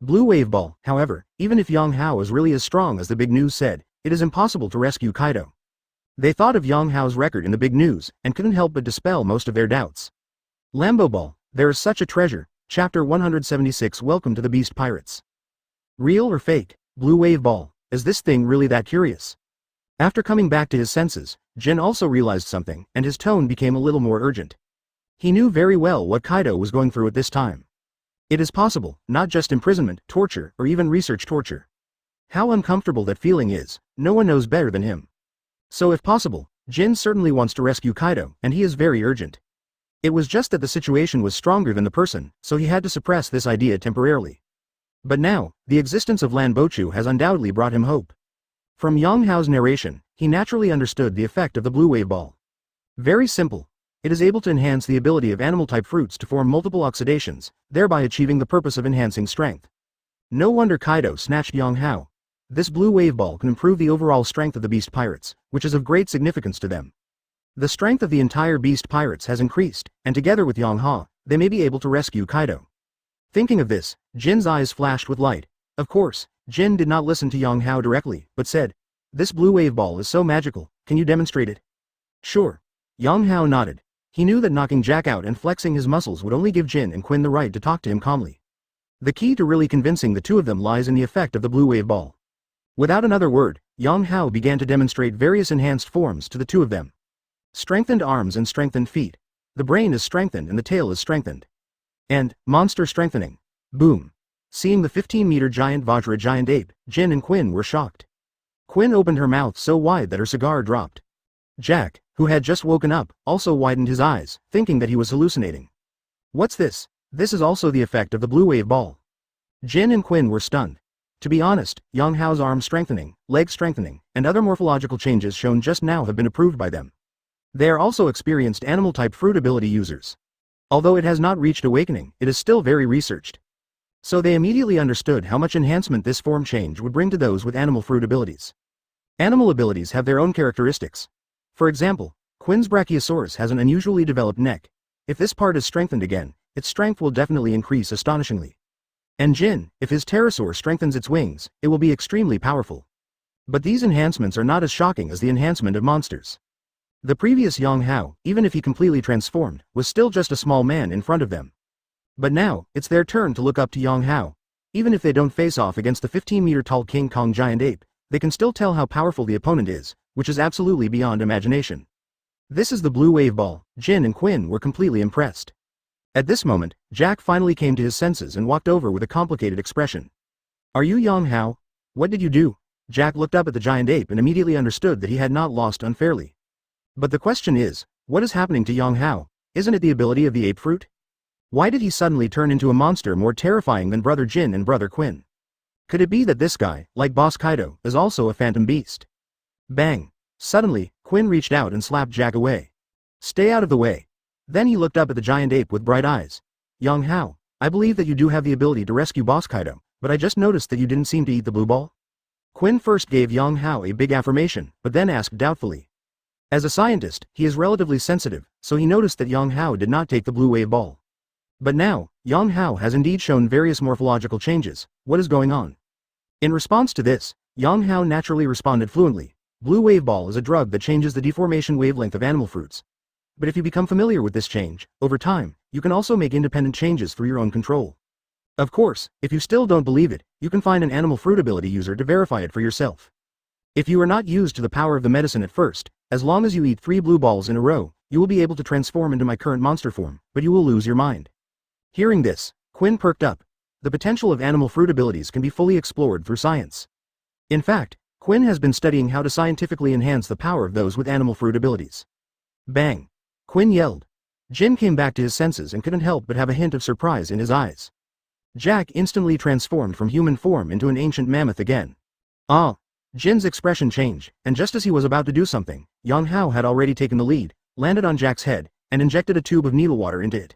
Blue wave ball, however, even if Yang Hao is really as strong as the big news said, it is impossible to rescue Kaido. They thought of Yang Hao's record in the big news, and couldn't help but dispel most of their doubts. Lambo Ball, there is such a treasure. Chapter 176. Welcome to the Beast Pirates. Real or fake? Blue wave ball. Is this thing really that curious? After coming back to his senses, Jin also realized something, and his tone became a little more urgent. He knew very well what Kaido was going through at this time. It is possible, not just imprisonment, torture, or even research torture. How uncomfortable that feeling is, no one knows better than him. So if possible, Jin certainly wants to rescue Kaido, and he is very urgent. It was just that the situation was stronger than the person, so he had to suppress this idea temporarily. But now, the existence of Lan Bochu has undoubtedly brought him hope. From Yang Hao's narration, he naturally understood the effect of the blue wave ball. Very simple. It is able to enhance the ability of animal-type fruits to form multiple oxidations, thereby achieving the purpose of enhancing strength. No wonder Kaido snatched Yang Hao. This blue wave ball can improve the overall strength of the Beast Pirates, which is of great significance to them. The strength of the entire Beast Pirates has increased, and together with Yang Hao, they may be able to rescue Kaido. Thinking of this, Jin's eyes flashed with light. Of course, Jin did not listen to Yang Hao directly, but said, "This blue wave ball is so magical, can you demonstrate it?" "Sure." Yang Hao nodded. He knew that knocking Jack out and flexing his muscles would only give Jin and Quinn the right to talk to him calmly. The key to really convincing the two of them lies in the effect of the blue wave ball. Without another word, Yang Hao began to demonstrate various enhanced forms to the two of them. Strengthened arms and strengthened feet. The brain is strengthened and the tail is strengthened. And, monster strengthening. Boom. Seeing the 15-meter giant Vajra giant ape, Jin and Quinn were shocked. Quinn opened her mouth so wide that her cigar dropped. Jack, who had just woken up, also widened his eyes, thinking that he was hallucinating. What's this? This is also the effect of the blue wave ball. Jin and Quinn were stunned. To be honest, Yang Hao's arm strengthening, leg strengthening, and other morphological changes shown just now have been approved by them. They are also experienced animal-type fruit ability users. Although it has not reached awakening, it is still very researched. So they immediately understood how much enhancement this form change would bring to those with animal fruit abilities. Animal abilities have their own characteristics. For example, Quinn's Brachiosaurus has an unusually developed neck. If this part is strengthened again, its strength will definitely increase astonishingly. And Jin, if his pterosaur strengthens its wings, it will be extremely powerful. But these enhancements are not as shocking as the enhancement of monsters. The previous Yang Hao, even if he completely transformed, was still just a small man in front of them. But now, it's their turn to look up to Yang Hao. Even if they don't face off against the 15-meter-tall King Kong giant ape, they can still tell how powerful the opponent is, which is absolutely beyond imagination. This is the blue wave ball. Jin and Quinn were completely impressed. At this moment, Jack finally came to his senses and walked over with a complicated expression. "Are you Yang Hao? What did you do?" Jack looked up at the giant ape and immediately understood that he had not lost unfairly. But the question is, what is happening to Yang Hao? Isn't it the ability of the ape fruit? Why did he suddenly turn into a monster more terrifying than Brother Jin and Brother Quinn? Could it be that this guy, like Boss Kaido, is also a phantom beast? Bang! Suddenly, Quinn reached out and slapped Jack away. Stay out of the way. Then he looked up at the giant ape with bright eyes. Yang Hao, I believe that you do have the ability to rescue Boss Kaido, but I just noticed that you didn't seem to eat the blue ball. Quinn first gave Yang Hao a big affirmation, but then asked doubtfully. As a scientist, he is relatively sensitive, so he noticed that Yang Hao did not take the blue wave ball. But now, Yang Hao has indeed shown various morphological changes. What is going on? In response to this, Yang Hao naturally responded fluently. Blue wave ball is a drug that changes the deformation wavelength of animal fruits. But if you become familiar with this change, over time, you can also make independent changes through your own control. Of course, if you still don't believe it, you can find an animal fruit ability user to verify it for yourself. If you are not used to the power of the medicine at first, as long as you eat 3 blue balls in a row, you will be able to transform into my current monster form, but you will lose your mind. Hearing this, Quinn perked up. The potential of animal fruit abilities can be fully explored through science. In fact, Quinn has been studying how to scientifically enhance the power of those with animal fruit abilities. Bang! Quinn yelled. Jin came back to his senses and couldn't help but have a hint of surprise in his eyes. Jack instantly transformed from human form into an ancient mammoth again. Ah! Jin's expression changed, and just as he was about to do something, Yang Hao had already taken the lead, landed on Jack's head, and injected a tube of needle water into it.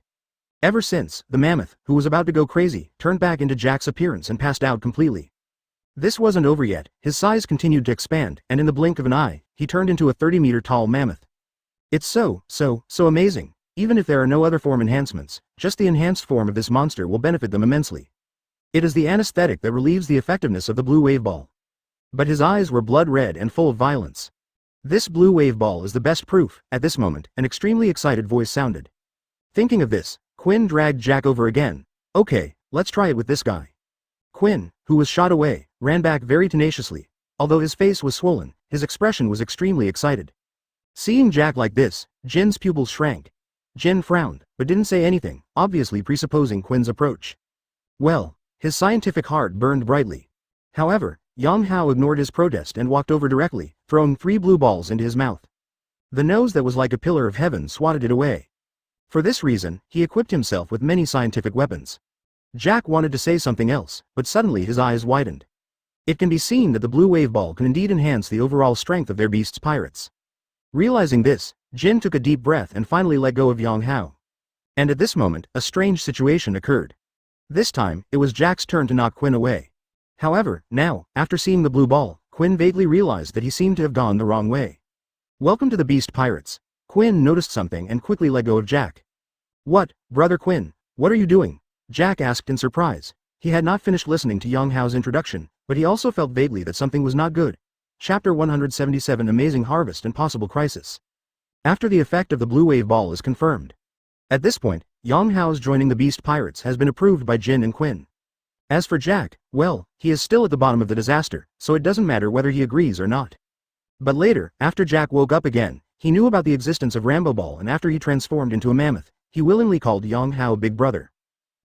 Ever since, the mammoth, who was about to go crazy, turned back into Jack's appearance and passed out completely. This wasn't over yet, his size continued to expand, and in the blink of an eye, he turned into a 30-meter tall mammoth. It's so amazing. Even if there are no other form enhancements, just the enhanced form of this monster will benefit them immensely. It is the anesthetic that relieves the effectiveness of the blue wave ball. But his eyes were blood red and full of violence. This blue wave ball is the best proof. At this moment, an extremely excited voice sounded. Thinking of this, Quinn dragged Jack over again. Okay, let's try it with this guy. Quinn, who was shot away, ran back very tenaciously. Although his face was swollen, his expression was extremely excited. Seeing Jack like this, Jin's pupils shrank. Jin frowned, but didn't say anything, obviously presupposing Quinn's approach. Well, his scientific heart burned brightly. However, Yang Hao ignored his protest and walked over directly, throwing 3 blue balls into his mouth. The nose that was like a pillar of heaven swatted it away. For this reason, he equipped himself with many scientific weapons. Jack wanted to say something else, but suddenly his eyes widened. It can be seen that the blue wave ball can indeed enhance the overall strength of their beast's pirates. Realizing this, Jin took a deep breath and finally let go of Yang Hao. And at this moment, a strange situation occurred. This time, it was Jack's turn to knock Quinn away. However, now, after seeing the blue ball, Quinn vaguely realized that he seemed to have gone the wrong way. Welcome to the Beast Pirates. Quinn noticed something and quickly let go of Jack. What, Brother Quinn, what are you doing? Jack asked in surprise. He had not finished listening to Yang Hao's introduction, but he also felt vaguely that something was not good. Chapter 177 Amazing Harvest and Possible Crisis. After the effect of the blue wave ball is confirmed. At this point, Yang Hao's joining the Beast Pirates has been approved by Jin and Quinn. As for Jack, well, he is still at the bottom of the disaster, so it doesn't matter whether he agrees or not. But later, after Jack woke up again, he knew about the existence of Rambo Ball, and after he transformed into a mammoth, he willingly called Yang Hao Big Brother.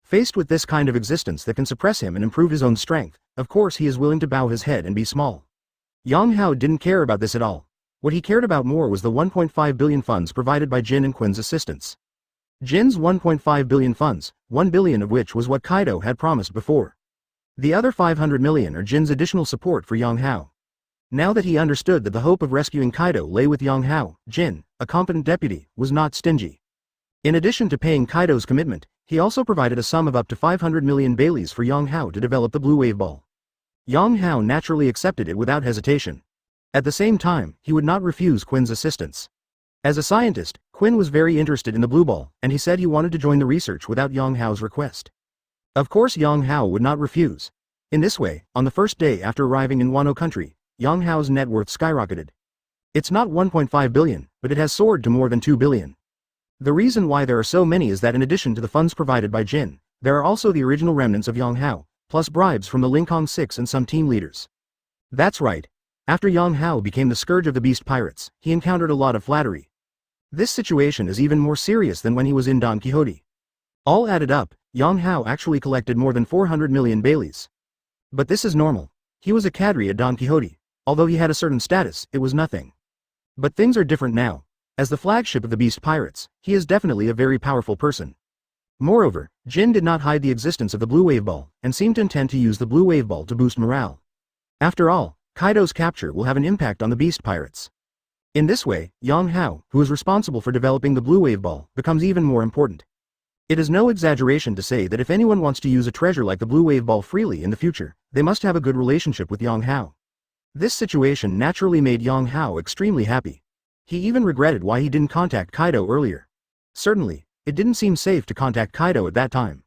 Faced with this kind of existence that can suppress him and improve his own strength, of course he is willing to bow his head and be small. Yang Hao didn't care about this at all. What he cared about more was the 1.5 billion funds provided by Jin and Quinn's assistance. Jin's 1.5 billion funds, 1 billion of which was what Kaido had promised before. The other 500 million are Jin's additional support for Yang Hao. Now that he understood that the hope of rescuing Kaido lay with Yang Hao, Jin, a competent deputy, was not stingy. In addition to paying Kaido's commitment, he also provided a sum of up to 500 million Baileys for Yang Hao to develop the blue wave ball. Yang Hao naturally accepted it without hesitation. At the same time, he would not refuse Quinn's assistance. As a scientist, Quinn was very interested in the blue ball, and he said he wanted to join the research without Yang Hao's request. Of course Yang Hao would not refuse. In this way, on the first day after arriving in Wano country, Yang Hao's net worth skyrocketed. It's not 1.5 billion, but it has soared to more than 2 billion. The reason why there are so many is that in addition to the funds provided by Jin, there are also the original remnants of Yang Hao, plus bribes from the Lincoln Six and some team leaders. That's right. After Yang Hao became the scourge of the Beast Pirates, he encountered a lot of flattery. This situation is even more serious than when he was in Don Quixote. All added up, Yang Hao actually collected more than 400 million Baileys. But this is normal. He was a cadre at Don Quixote. Although he had a certain status, it was nothing. But things are different now. As the flagship of the Beast Pirates, he is definitely a very powerful person. Moreover, Jin did not hide the existence of the blue wave ball, and seemed to intend to use the blue wave ball to boost morale. After all, Kaido's capture will have an impact on the beast pirates. In this way, Yang Hao, who is responsible for developing the blue wave ball, becomes even more important. It is no exaggeration to say that if anyone wants to use a treasure like the blue wave ball freely in the future, they must have a good relationship with Yang Hao. This situation naturally made Yang Hao extremely happy. He even regretted why he didn't contact Kaido earlier. Certainly, it didn't seem safe to contact Kaido at that time.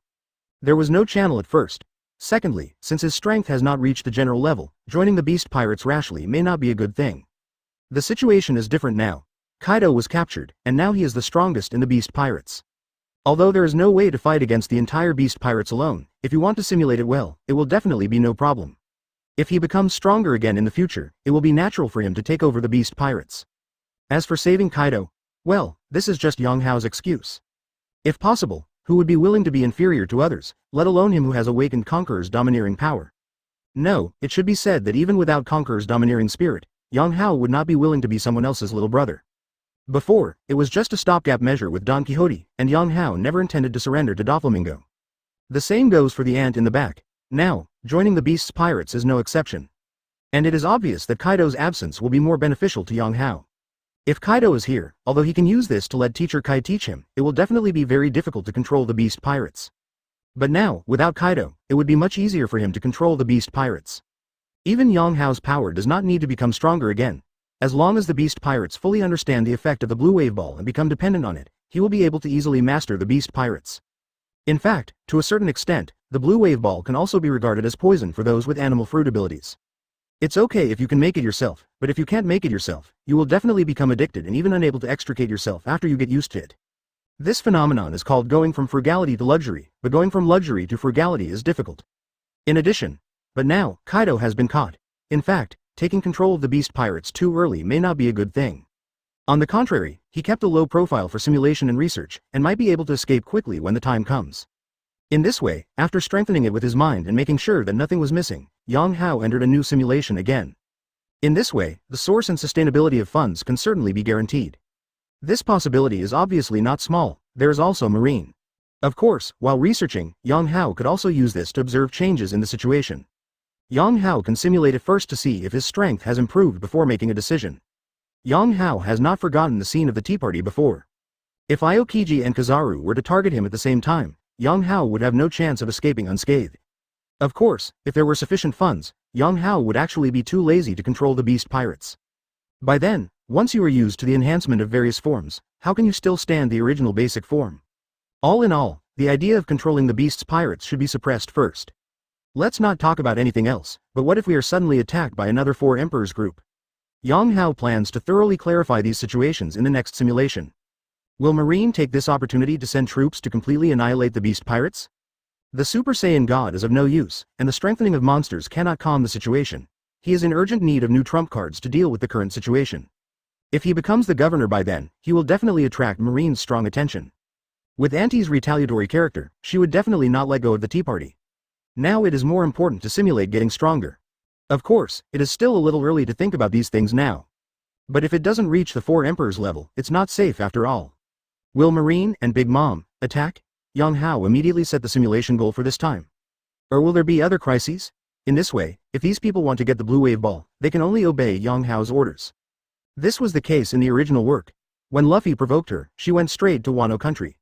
There was no channel at first. Secondly, since his strength has not reached the general level, joining the beast pirates rashly may not be a good thing. The situation is different now. Kaido was captured, and now he is the strongest in the beast pirates. Although there is no way to fight against the entire beast pirates alone, if you want to simulate it well, it will definitely be no problem. If he becomes stronger again in the future, it will be natural for him to take over the beast pirates. As for saving Kaido, well, this is just Yang Hao's excuse. If possible, who would be willing to be inferior to others, let alone him who has awakened Conqueror's domineering power? No, it should be said that even without Conqueror's domineering spirit, Yang Hao would not be willing to be someone else's little brother. Before, it was just a stopgap measure with Don Quixote, and Yang Hao never intended to surrender to Doflamingo. The same goes for the ant in the back. Now, joining the beast's pirates is no exception. And it is obvious that Kaido's absence will be more beneficial to Yang Hao. If Kaido is here, although he can use this to let Teacher Kai teach him, it will definitely be very difficult to control the beast pirates. But now, without Kaido, it would be much easier for him to control the beast pirates. Even Yang Hao's power does not need to become stronger again. As long as the beast pirates fully understand the effect of the blue wave ball and become dependent on it, he will be able to easily master the beast pirates. In fact, to a certain extent, the blue wave ball can also be regarded as poison for those with animal fruit abilities. It's okay if you can make it yourself, but if you can't make it yourself, you will definitely become addicted and even unable to extricate yourself after you get used to it. This phenomenon is called going from frugality to luxury, but going from luxury to frugality is difficult. In addition, but now, Kaido has been caught. In fact, taking control of the beast pirates too early may not be a good thing. On the contrary, he kept a low profile for simulation and research, and might be able to escape quickly when the time comes. In this way, after strengthening it with his mind and making sure that nothing was missing, Yang Hao entered a new simulation again. In this way, the source and sustainability of funds can certainly be guaranteed. This possibility is obviously not small. There is also marine. Of course, while researching, Yang Hao could also use this to observe changes in the situation. Yang Hao can simulate it first to see if his strength has improved before making a decision. Yang Hao has not forgotten the scene of the tea party before. If Aokiji and Kizaru were to target him at the same time, Yang Hao would have no chance of escaping unscathed. Of course, if there were sufficient funds, Yang Hao would actually be too lazy to control the beast pirates. By then, once you are used to the enhancement of various forms, how can you still stand the original basic form? All in all, the idea of controlling the beast's pirates should be suppressed first. Let's not talk about anything else, but what if we are suddenly attacked by another four emperors group? Yang Hao plans to thoroughly clarify these situations in the next simulation. Will Marine take this opportunity to send troops to completely annihilate the beast pirates? The Super Saiyan God is of no use, and the strengthening of monsters cannot calm the situation. He is in urgent need of new trump cards to deal with the current situation. If he becomes the governor by then, he will definitely attract Marine's strong attention. With Auntie's retaliatory character, she would definitely not let go of the tea party. Now it is more important to simulate getting stronger. Of course, it is still a little early to think about these things now. But if it doesn't reach the four emperors level, it's not safe after all. Will Marine and Big Mom attack? Yang Hao immediately set the simulation goal for this time. Or will there be other crises? In this way, if these people want to get the blue wave ball, they can only obey Yang Hao's orders. This was the case in the original work. When Luffy provoked her, she went straight to Wano country.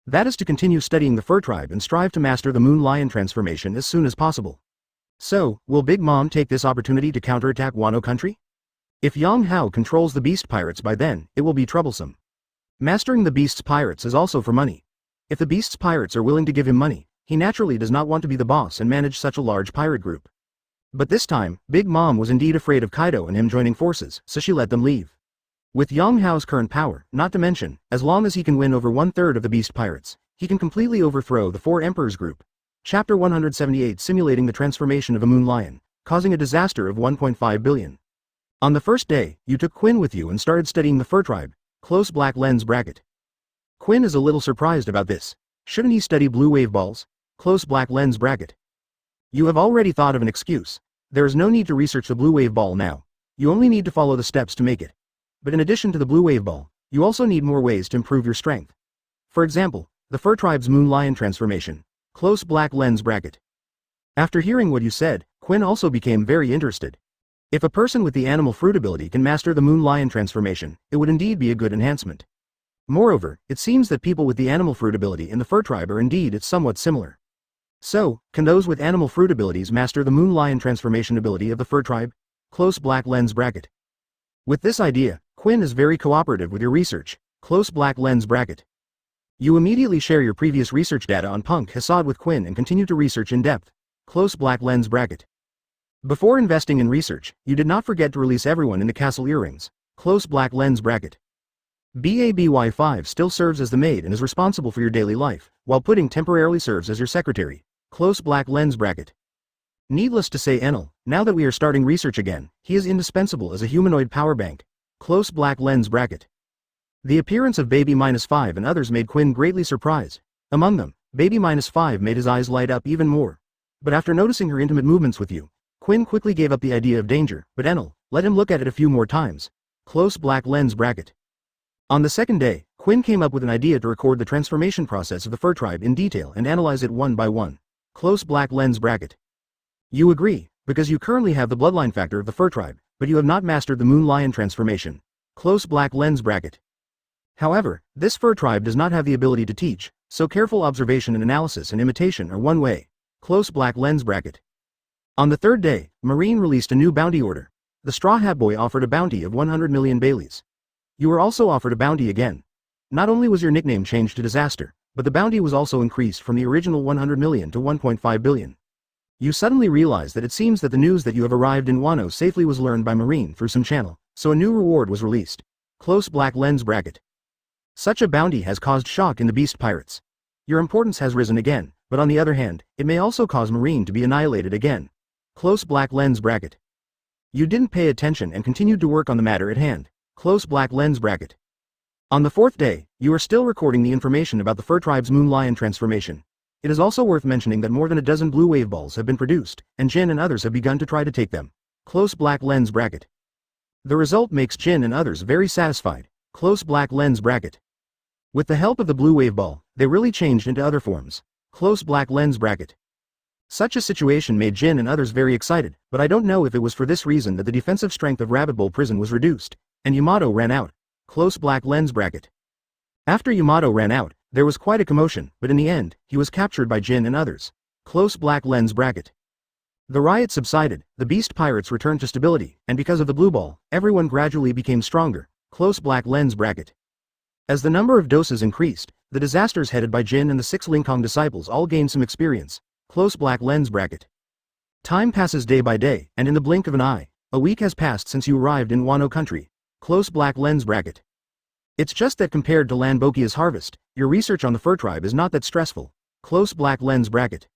That is to continue studying the fur tribe and strive to master the moon lion transformation as soon as possible. So, will Big Mom take this opportunity to counterattack Wano country? If Yang Hao controls the beast pirates by then, it will be troublesome. Mastering the beast's pirates is also for money. If the beast's pirates are willing to give him money, he naturally does not want to be the boss and manage such a large pirate group. But this time, Big Mom was indeed afraid of Kaido and him joining forces, so she let them leave. With Yang Hao's current power, not to mention, as long as he can win over 1/3 of the beast pirates, he can completely overthrow the four emperors group. Chapter 178 Simulating the transformation of a moon lion, causing a disaster of 1.5 billion. On the first day, you took Quinn with you and started studying the fur tribe. Close black lens bracket. Quinn is a little surprised about this. Shouldn't he study blue wave balls? Close black lens bracket. You have already thought of an excuse. There is no need to research the blue wave ball now. You only need to follow the steps to make it. But in addition to the blue wave ball, you also need more ways to improve your strength. For example, the fur tribe's moon lion transformation. Close black lens bracket. After hearing what you said, Quinn also became very interested. If a person with the animal fruit ability can master the moon lion transformation, it would indeed be a good enhancement. Moreover, it seems that people with the animal fruit ability in the fur tribe are indeed somewhat similar. So, can those with animal fruit abilities master the moon lion transformation ability of the fur tribe? Close black lens bracket. With this idea, Quinn is very cooperative with your research. Close black lens bracket. You immediately share your previous research data on Punk Hassad with Quinn and continue to research in depth. Close black lens bracket. Before investing in research, you did not forget to release everyone in the castle earrings. Close black lens bracket. BABY5 still serves as the maid and is responsible for your daily life, while Pudding temporarily serves as your secretary. Close black lens bracket. Needless to say, Enel, now that we are starting research again, he is indispensable as a humanoid power bank. Close black lens bracket. The appearance of Baby-5 and others made Quinn greatly surprised. Among them, Baby-5 made his eyes light up even more. But after noticing her intimate movements with you, Quinn quickly gave up the idea of danger, but Enel, let him look at it a few more times. Close black lens bracket. On the second day, Quinn came up with an idea to record the transformation process of the fur tribe in detail and analyze it one by one. Close black lens bracket. You agree, because you currently have the bloodline factor of the fur tribe, but you have not mastered the moon lion transformation. Close black lens bracket. However, this fur tribe does not have the ability to teach, so careful observation and analysis and imitation are one way. Close black lens bracket. On the third day, Marine released a new bounty order. The Straw Hat Boy offered a bounty of 100 million Baileys. You were also offered a bounty again. Not only was your nickname changed to Disaster, but the bounty was also increased from the original 100 million to 1.5 billion. You suddenly realize that it seems that the news that you have arrived in Wano safely was learned by Marine through some channel, so a new reward was released. Close black lens bracket. Such a bounty has caused shock in the beast pirates. Your importance has risen again, but on the other hand, it may also cause Marine to be annihilated again. Close black lens bracket. You didn't pay attention and continued to work on the matter at hand. Close black lens bracket. On the fourth day, you are still recording the information about the fur tribe's moon lion transformation. It is also worth mentioning that more than a dozen blue wave balls have been produced, and Jin and others have begun to try to take them. Close black lens bracket. The result makes Jin and others very satisfied. Close black lens bracket. With the help of the blue wave ball, they really changed into other forms. Close black lens bracket. Such a situation made Jin and others very excited, but I don't know if it was for this reason that the defensive strength of Rabbit Bowl Prison was reduced, and Yamato ran out. Close black lens bracket. After Yamato ran out, there was quite a commotion, but in the end, he was captured by Jin and others. Close black lens bracket. The riot subsided, the beast pirates returned to stability, and because of the blue ball, everyone gradually became stronger. Close black lens bracket. As the number of doses increased, the disasters headed by Jin and the 6 Lingkong disciples all gained some experience. Close black lens bracket. Time passes day by day, and in the blink of an eye, a week has passed since you arrived in Wano country. Close black lens bracket. It's just that compared to Lanbokia's harvest, your research on the fur tribe is not that stressful. Close black lens bracket.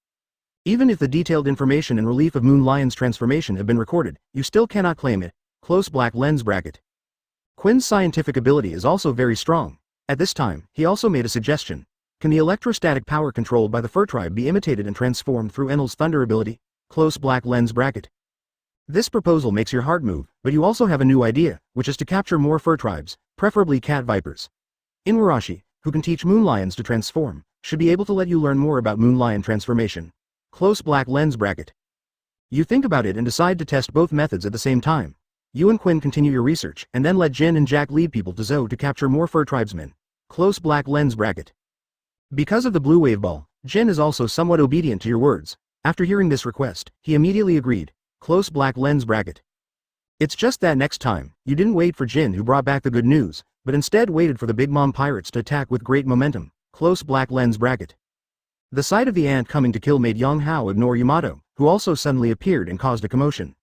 Even if the detailed information and relief of Moon Lion's transformation have been recorded, you still cannot claim it. Close black lens bracket. Quinn's scientific ability is also very strong. At this time, he also made a suggestion. Can the electrostatic power controlled by the fur tribe be imitated and transformed through Enel's thunder ability? Close black lens bracket. This proposal makes your heart move, but you also have a new idea, which is to capture more fur tribes, preferably cat vipers. Inuarashi, who can teach moon lions to transform, should be able to let you learn more about moon lion transformation. Close black lens bracket. You think about it and decide to test both methods at the same time. You and Quinn continue your research, and then let Jin and Jack lead people to Zou to capture more fur tribesmen. Close black lens bracket. Because of the blue wave ball, Jin is also somewhat obedient to your words. After hearing this request, he immediately agreed. Close black lens bracket. It's just that next time, you didn't wait for Jin who brought back the good news, but instead waited for the Big Mom pirates to attack with great momentum. Close black lens bracket. The sight of the ant coming to kill made Yang Hao ignore Yamato, who also suddenly appeared and caused a commotion.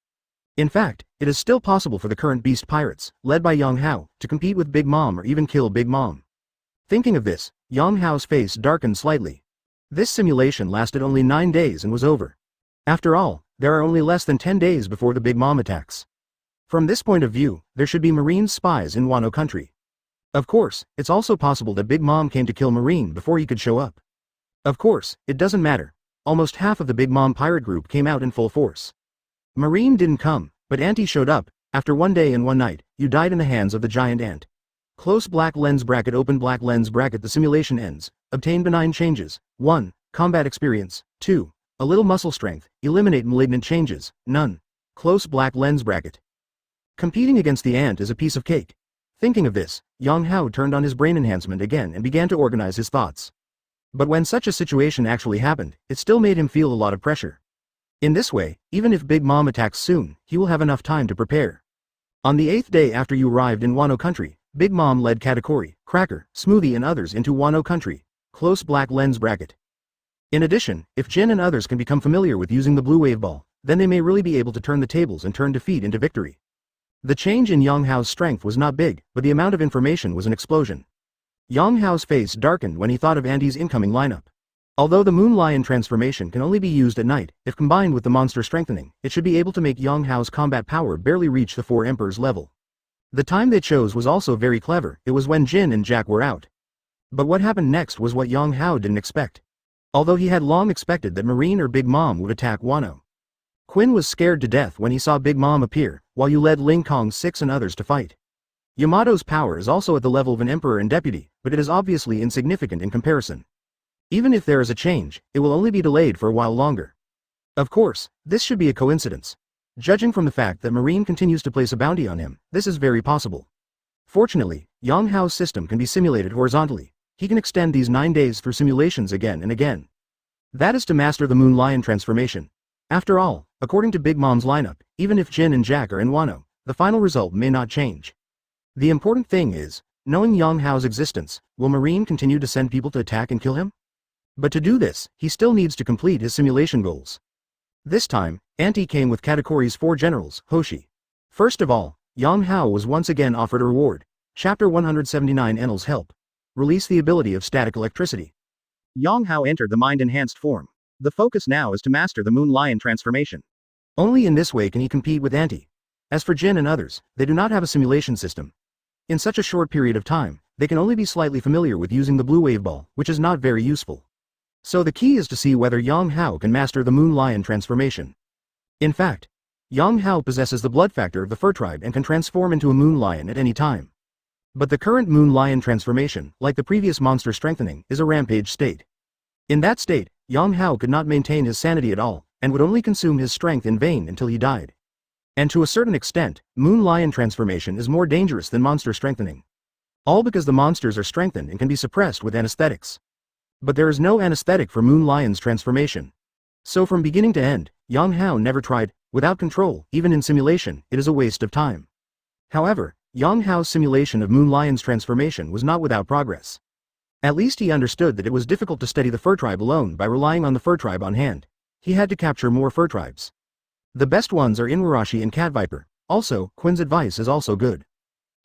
In fact, it is still possible for the current beast pirates, led by Yang Hao, to compete with Big Mom or even kill Big Mom. Thinking of this, Yang Hao's face darkened slightly. This simulation lasted only 9 days and was over. After all, there are only less than 10 days before the Big Mom attacks. From this point of view, there should be Marine spies in Wano country. Of course, it's also possible that Big Mom came to kill Marine before he could show up. Of course, it doesn't matter. Almost half of the Big Mom pirate group came out in full force. Marine didn't come, but Auntie showed up. After 1 day and 1 night, you died in the hands of the giant ant. Close black lens bracket, open black lens bracket. The simulation ends. obtain benign changes, 1. Combat experience, 2. A little muscle strength, eliminate malignant changes, none. Close black lens bracket. Competing against the ant is a piece of cake. Thinking of this, Yang Hao turned on his brain enhancement again and began to organize his thoughts. But when such a situation actually happened, it still made him feel a lot of pressure. In this way, even if Big Mom attacks soon, he will have enough time to prepare. On the 8th day after you arrived in Wano country, Big Mom led Katakuri, Cracker, Smoothie and others into Wano country. Close black lens bracket. In addition, if Jin and others can become familiar with using the blue wave ball, then they may really be able to turn the tables and turn defeat into victory. The change in Yang Hao's strength was not big, but the amount of information was an explosion. Yang Hao's face darkened when he thought of Andy's incoming lineup. Although the Moon Lion transformation can only be used at night, if combined with the monster strengthening, it should be able to make Yang Hao's combat power barely reach the 4 Emperors level. The time they chose was also very clever, it was when Jin and Jack were out. But what happened next was what Yang Hao didn't expect. Although he had long expected that Marine or Big Mom would attack Wano. Quinn was scared to death when he saw Big Mom appear, while you led Ling Kong 6 and others to fight. Yamato's power is also at the level of an emperor and deputy, but it is obviously insignificant in comparison. Even if there is a change, it will only be delayed for a while longer. Of course, this should be a coincidence. Judging from the fact that Marine continues to place a bounty on him, this is very possible. Fortunately, Yang Hao's system can be simulated horizontally. He can extend these 9 days through simulations again and again. That is to master the Moon Lion transformation. After all, according to Big Mom's lineup, even if Jin and Jack are in Wano, the final result may not change. The important thing is, knowing Yang Hao's existence, will Marine continue to send people to attack and kill him? But to do this, he still needs to complete his simulation goals. This time, Auntie came with Katakuri's 4 generals, Hoshi. First of all, Yang Hao was once again offered a reward. Chapter 179 Enel's Help. Release the ability of static electricity. Yang Hao entered the mind-enhanced form. The focus now is to master the Moon Lion transformation. Only in this way can he compete with Auntie. As for Jin and others, they do not have a simulation system. In such a short period of time, they can only be slightly familiar with using the blue wave ball, which is not very useful. So the key is to see whether Yang Hao can master the Moon Lion transformation. In fact, Yang Hao possesses the blood factor of the fur tribe and can transform into a Moon Lion at any time. But the current Moon Lion transformation, like the previous monster strengthening, is a rampage state. In that state, Yang Hao could not maintain his sanity at all, and would only consume his strength in vain until he died. And to a certain extent, Moon Lion transformation is more dangerous than monster strengthening. All because the monsters are strengthened and can be suppressed with anesthetics. But there is no anesthetic for Moon Lion's transformation. So from beginning to end, Yang Hao never tried, without control, even in simulation, it is a waste of time. However, Yang Hao's simulation of Moon Lion's transformation was not without progress. At least he understood that it was difficult to steady the fur tribe alone by relying on the fur tribe on hand. He had to capture more fur tribes. The best ones are Inuarashi and Cat Viper. Also, Quinn's advice is also good.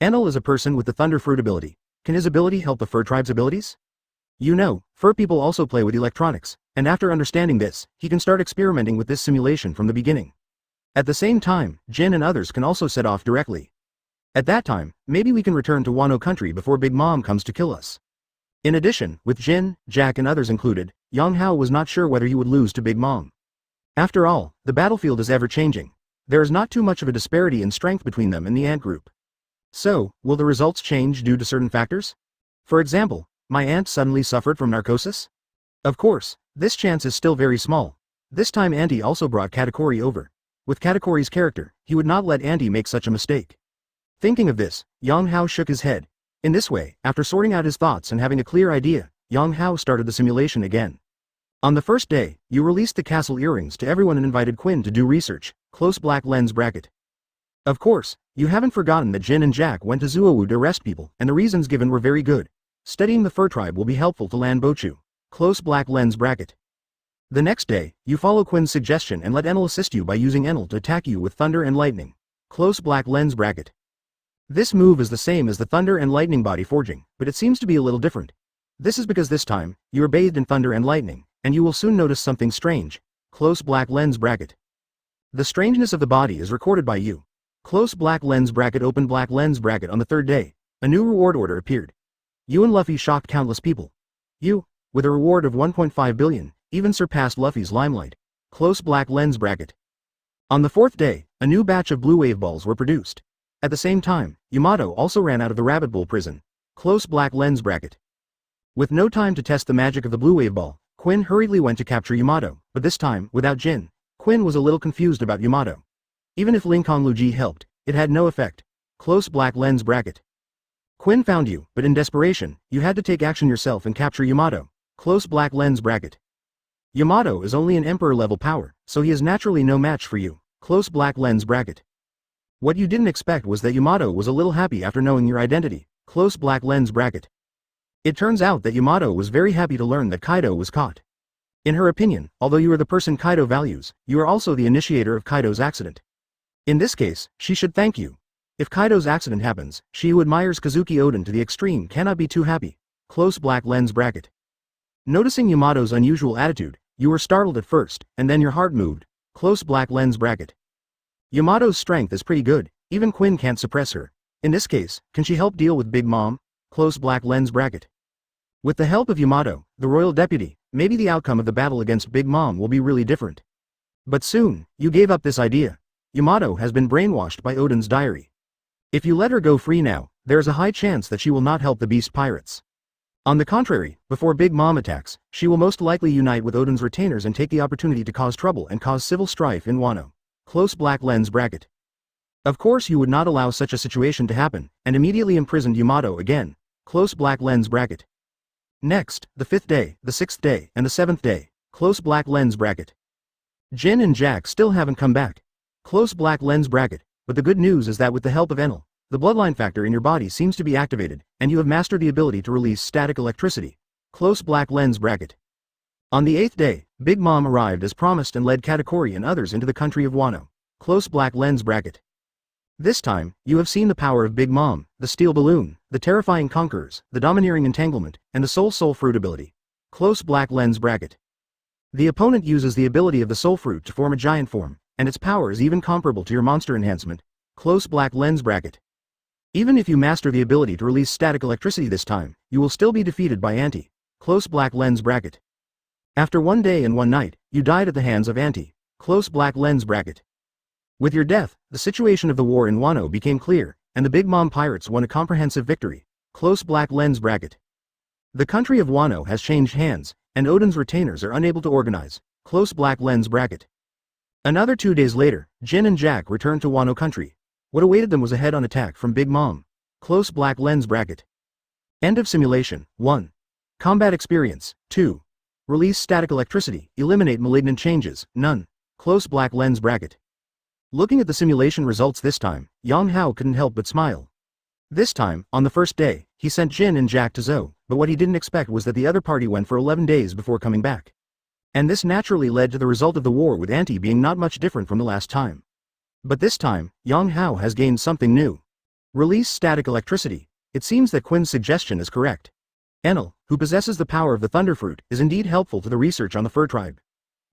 Enel is a person with the Thunder Fruit ability. Can his ability help the fur tribe's abilities? You know, fur people also play with electronics, and after understanding this, he can start experimenting with this simulation from the beginning. At the same time, Jin and others can also set off directly. At that time, maybe we can return to Wano country before Big Mom comes to kill us. In addition, with Jin, Jack and others included, Yang Hao was not sure whether he would lose to Big Mom. After all, the battlefield is ever-changing. There is not too much of a disparity in strength between them and the ant group. So, will the results change due to certain factors? For example, my aunt suddenly suffered from narcosis? Of course, this chance is still very small. This time Auntie also brought Katakuri over. With Katakuri's character, he would not let Auntie make such a mistake. Thinking of this, Yang Hao shook his head. In this way, after sorting out his thoughts and having a clear idea, Yang Hao started the simulation again. On the first day, you released the castle earrings to everyone and invited Quinn to do research, close black lens bracket. Of course, you haven't forgotten that Jin and Jack went to Zuowu to arrest people, and the reasons given were very good. Studying the fur tribe will be helpful to land Bochu, close black lens bracket. The next day, you follow Quinn's suggestion and let Enel assist you by using Enel to attack you with thunder and lightning, close black lens bracket. This move is the same as the thunder and lightning body forging, but it seems to be a little different. This is because this time, you are bathed in thunder and lightning, and you will soon notice something strange, close black lens bracket. The strangeness of the body is recorded by you. Close black lens bracket open black lens bracket on the third day, a new reward order appeared. You and Luffy shocked countless people. You, with a reward of 1.5 billion, even surpassed Luffy's limelight. Close black lens bracket. On the fourth day, a new batch of blue wave balls were produced. At the same time, Yamato also ran out of the rabbit bull prison. Close black lens bracket. With no time to test the magic of the blue wave ball, Quinn hurriedly went to capture Yamato, but this time, without Jin. Quinn was a little confused about Yamato. Even if Lincoln Luji helped, it had no effect. Close black lens bracket. Quinn found you, but in desperation, you had to take action yourself and capture Yamato. Close black lens bracket. Yamato is only an emperor-level power, so he is naturally no match for you. Close black lens bracket. What you didn't expect was that Yamato was a little happy after knowing your identity. Close black lens bracket. It turns out that Yamato was very happy to learn that Kaido was caught. In her opinion, although you are the person Kaido values, you are also the initiator of Kaido's accident. In this case, she should thank you. If Kaido's accident happens, she who admires Kazuki Oden to the extreme cannot be too happy. Close black lens bracket. Noticing Yamato's unusual attitude, you were startled at first, and then your heart moved. Close black lens bracket. Yamato's strength is pretty good, even Quinn can't suppress her. In this case, can she help deal with Big Mom? Close black lens bracket. With the help of Yamato, the royal deputy, maybe the outcome of the battle against Big Mom will be really different. But soon, you gave up this idea. Yamato has been brainwashed by Oden's diary. If you let her go free now, there is a high chance that she will not help the Beast Pirates. On the contrary, before Big Mom attacks, she will most likely unite with Oden's retainers and take the opportunity to cause trouble and cause civil strife in Wano. Close black lens bracket. Of course you would not allow such a situation to happen, and immediately imprisoned Yamato again. Close black lens bracket. Next, the 5th day, the 6th day, and the 7th day. Close black lens bracket. Jin and Jack still haven't come back. Close black lens bracket, but the good news is that with the help of Enel, the bloodline factor in your body seems to be activated, and you have mastered the ability to release static electricity. Close black lens bracket. On the 8th day, Big Mom arrived as promised and led Katakuri and others into the country of Wano. Close black lens bracket. This time, you have seen the power of Big Mom, the steel balloon, the terrifying conquerors, the domineering entanglement, and the soul fruit ability. Close black lens bracket. The opponent uses the ability of the soul fruit to form a giant form, and its power is even comparable to your monster enhancement. Close black lens bracket. Even if you master the ability to release static electricity this time, you will still be defeated by Anti. Close black lens bracket. After 1 day and 1 night, you died at the hands of Anti. Close black lens bracket. With your death, the situation of the war in Wano became clear, and the Big Mom pirates won a comprehensive victory. Close black lens bracket. The country of Wano has changed hands, and Oden's retainers are unable to organize. Close black lens bracket. Another 2 days later, Jin and Jack returned to Wano country. What awaited them was a head-on attack from Big Mom. Close black lens bracket. End of simulation. 1. Combat experience. 2. Release static electricity. Eliminate malignant changes. None. Close black lens bracket. Looking at the simulation results this time, Yang Hao couldn't help but smile. This time, on the first day, he sent Jin and Jack to Zou, but what he didn't expect was that the other party went for 11 days before coming back. And this naturally led to the result of the war with Anti being not much different from the last time. But this time, Yang Hao has gained something new. Release static electricity. It seems that Quinn's suggestion is correct. Enel, who possesses the power of the Thunder Fruit, is indeed helpful to the research on the Fur Tribe.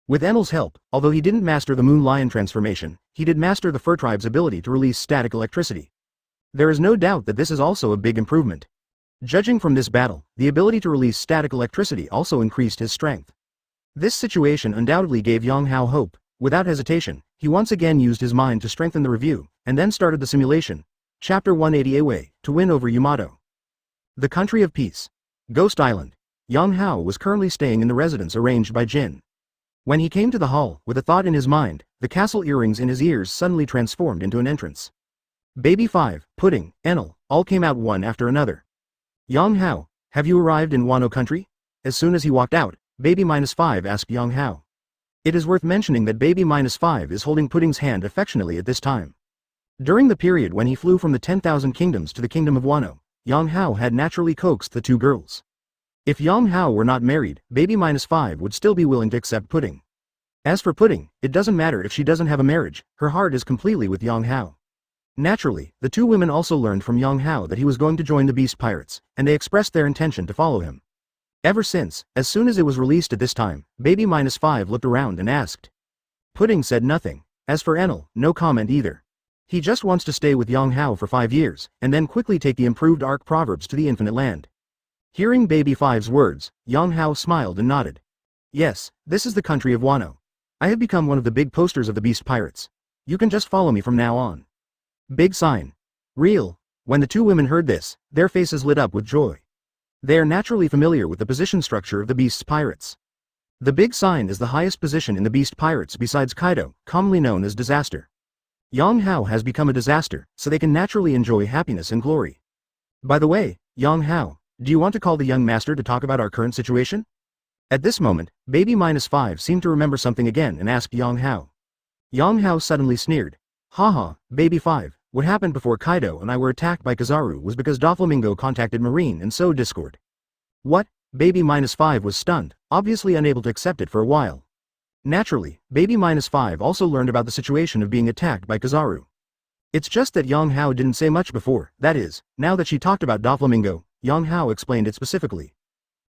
With Enel's help, although he didn't master the Moon Lion transformation, he did master the Fur Tribe's ability to release static electricity. There is no doubt that this is also a big improvement. Judging from this battle, the ability to release static electricity also increased his strength. This situation undoubtedly gave Yang Hao hope. Without hesitation, he once again used his mind to strengthen the review, and then started the simulation. Chapter 180 Away, to win over Yamato. The Country of Peace. Ghost Island. Yang Hao was currently staying in the residence arranged by Jin. When he came to the hall, with a thought in his mind, the castle earrings in his ears suddenly transformed into an entrance. Baby 5, Pudding, Enel, all came out one after another. Yang Hao, have you arrived in Wano country? As soon as he walked out, Baby -5 asked Yang Hao. It is worth mentioning that Baby -5 is holding Pudding's hand affectionately at this time. During the period when he flew from the 10,000 kingdoms to the kingdom of Wano, Yang Hao had naturally coaxed the 2 girls. If Yang Hao were not married, Baby -5 would still be willing to accept Pudding. As for Pudding, it doesn't matter if she doesn't have a marriage, her heart is completely with Yang Hao. Naturally, the 2 women also learned from Yang Hao that he was going to join the Beast Pirates, and they expressed their intention to follow him. Ever since, as soon as it was released at this time, Baby -5 looked around and asked. Pudding said nothing. As for Enel, no comment either. He just wants to stay with Yang Hao for 5 years, and then quickly take the improved Arc Proverbs to the Infinite Land. Hearing Baby 5's words, Yang Hao smiled and nodded. Yes, this is the country of Wano. I have become one of the big posters of the Beast Pirates. You can just follow me from now on. Big sign. Real. When the 2 women heard this, their faces lit up with joy. They are naturally familiar with the position structure of the beast's pirates. The big sign is the highest position in the beast pirates besides Kaido, commonly known as disaster. Yang Hao has become a disaster, so they can naturally enjoy happiness and glory. By the way, Yang Hao, do you want to call the young master to talk about our current situation? At this moment, Baby -5 seemed to remember something again and asked Yang Hao. Yang Hao suddenly sneered. Haha, Baby 5, what happened before Kaido and I were attacked by Kizaru was because Doflamingo contacted Marine and sowed discord. What? Baby -5 was stunned, obviously unable to accept it for a while. Naturally, Baby -5 also learned about the situation of being attacked by Kizaru. It's just that Yang Hao didn't say much before, that is, now that she talked about Doflamingo, Yang Hao explained it specifically.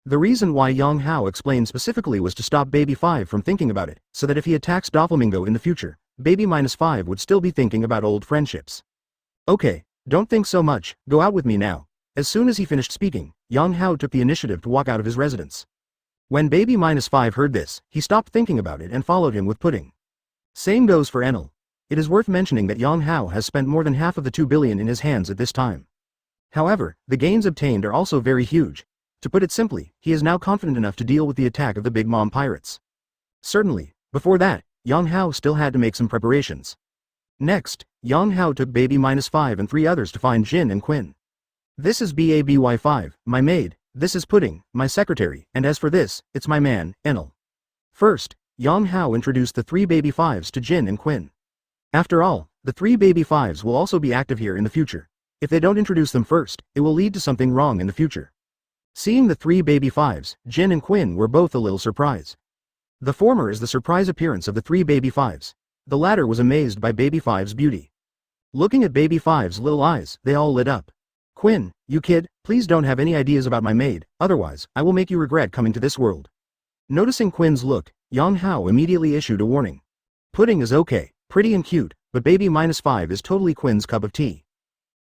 The reason why Yang Hao explained specifically was to stop Baby 5 from thinking about it, so that if he attacks Doflamingo in the future, Baby -5 would still be thinking about old friendships. Okay, don't think so much, go out with me now. As soon as he finished speaking, Yang Hao took the initiative to walk out of his residence. When Baby -5 heard this, he stopped thinking about it and followed him with pudding. Same goes for Enel. It is worth mentioning that Yang Hao has spent more than half of the 2 billion in his hands at this time. However, the gains obtained are also very huge. To put it simply, he is now confident enough to deal with the attack of the Big Mom pirates. Certainly, before that, Yang Hao still had to make some preparations. Next, Yang Hao took Baby -5 and 3 others to find Jin and Quinn. This is Baby5, my maid, this is Pudding, my secretary, and as for this, it's my man, Enel. First, Yang Hao introduced the 3 Baby 5s to Jin and Quinn. After all, the 3 Baby 5s will also be active here in the future. If they don't introduce them first, it will lead to something wrong in the future. Seeing the 3 Baby 5s, Jin and Quinn were both a little surprised. The former is the surprise appearance of the 3 Baby 5s. The latter was amazed by Baby 5's beauty. Looking at Baby 5's little eyes, they all lit up. Quinn, you kid, please don't have any ideas about my maid, otherwise, I will make you regret coming to this world. Noticing Quinn's look, Yang Hao immediately issued a warning. Pudding is okay, pretty and cute, but Baby -5 is totally Quinn's cup of tea.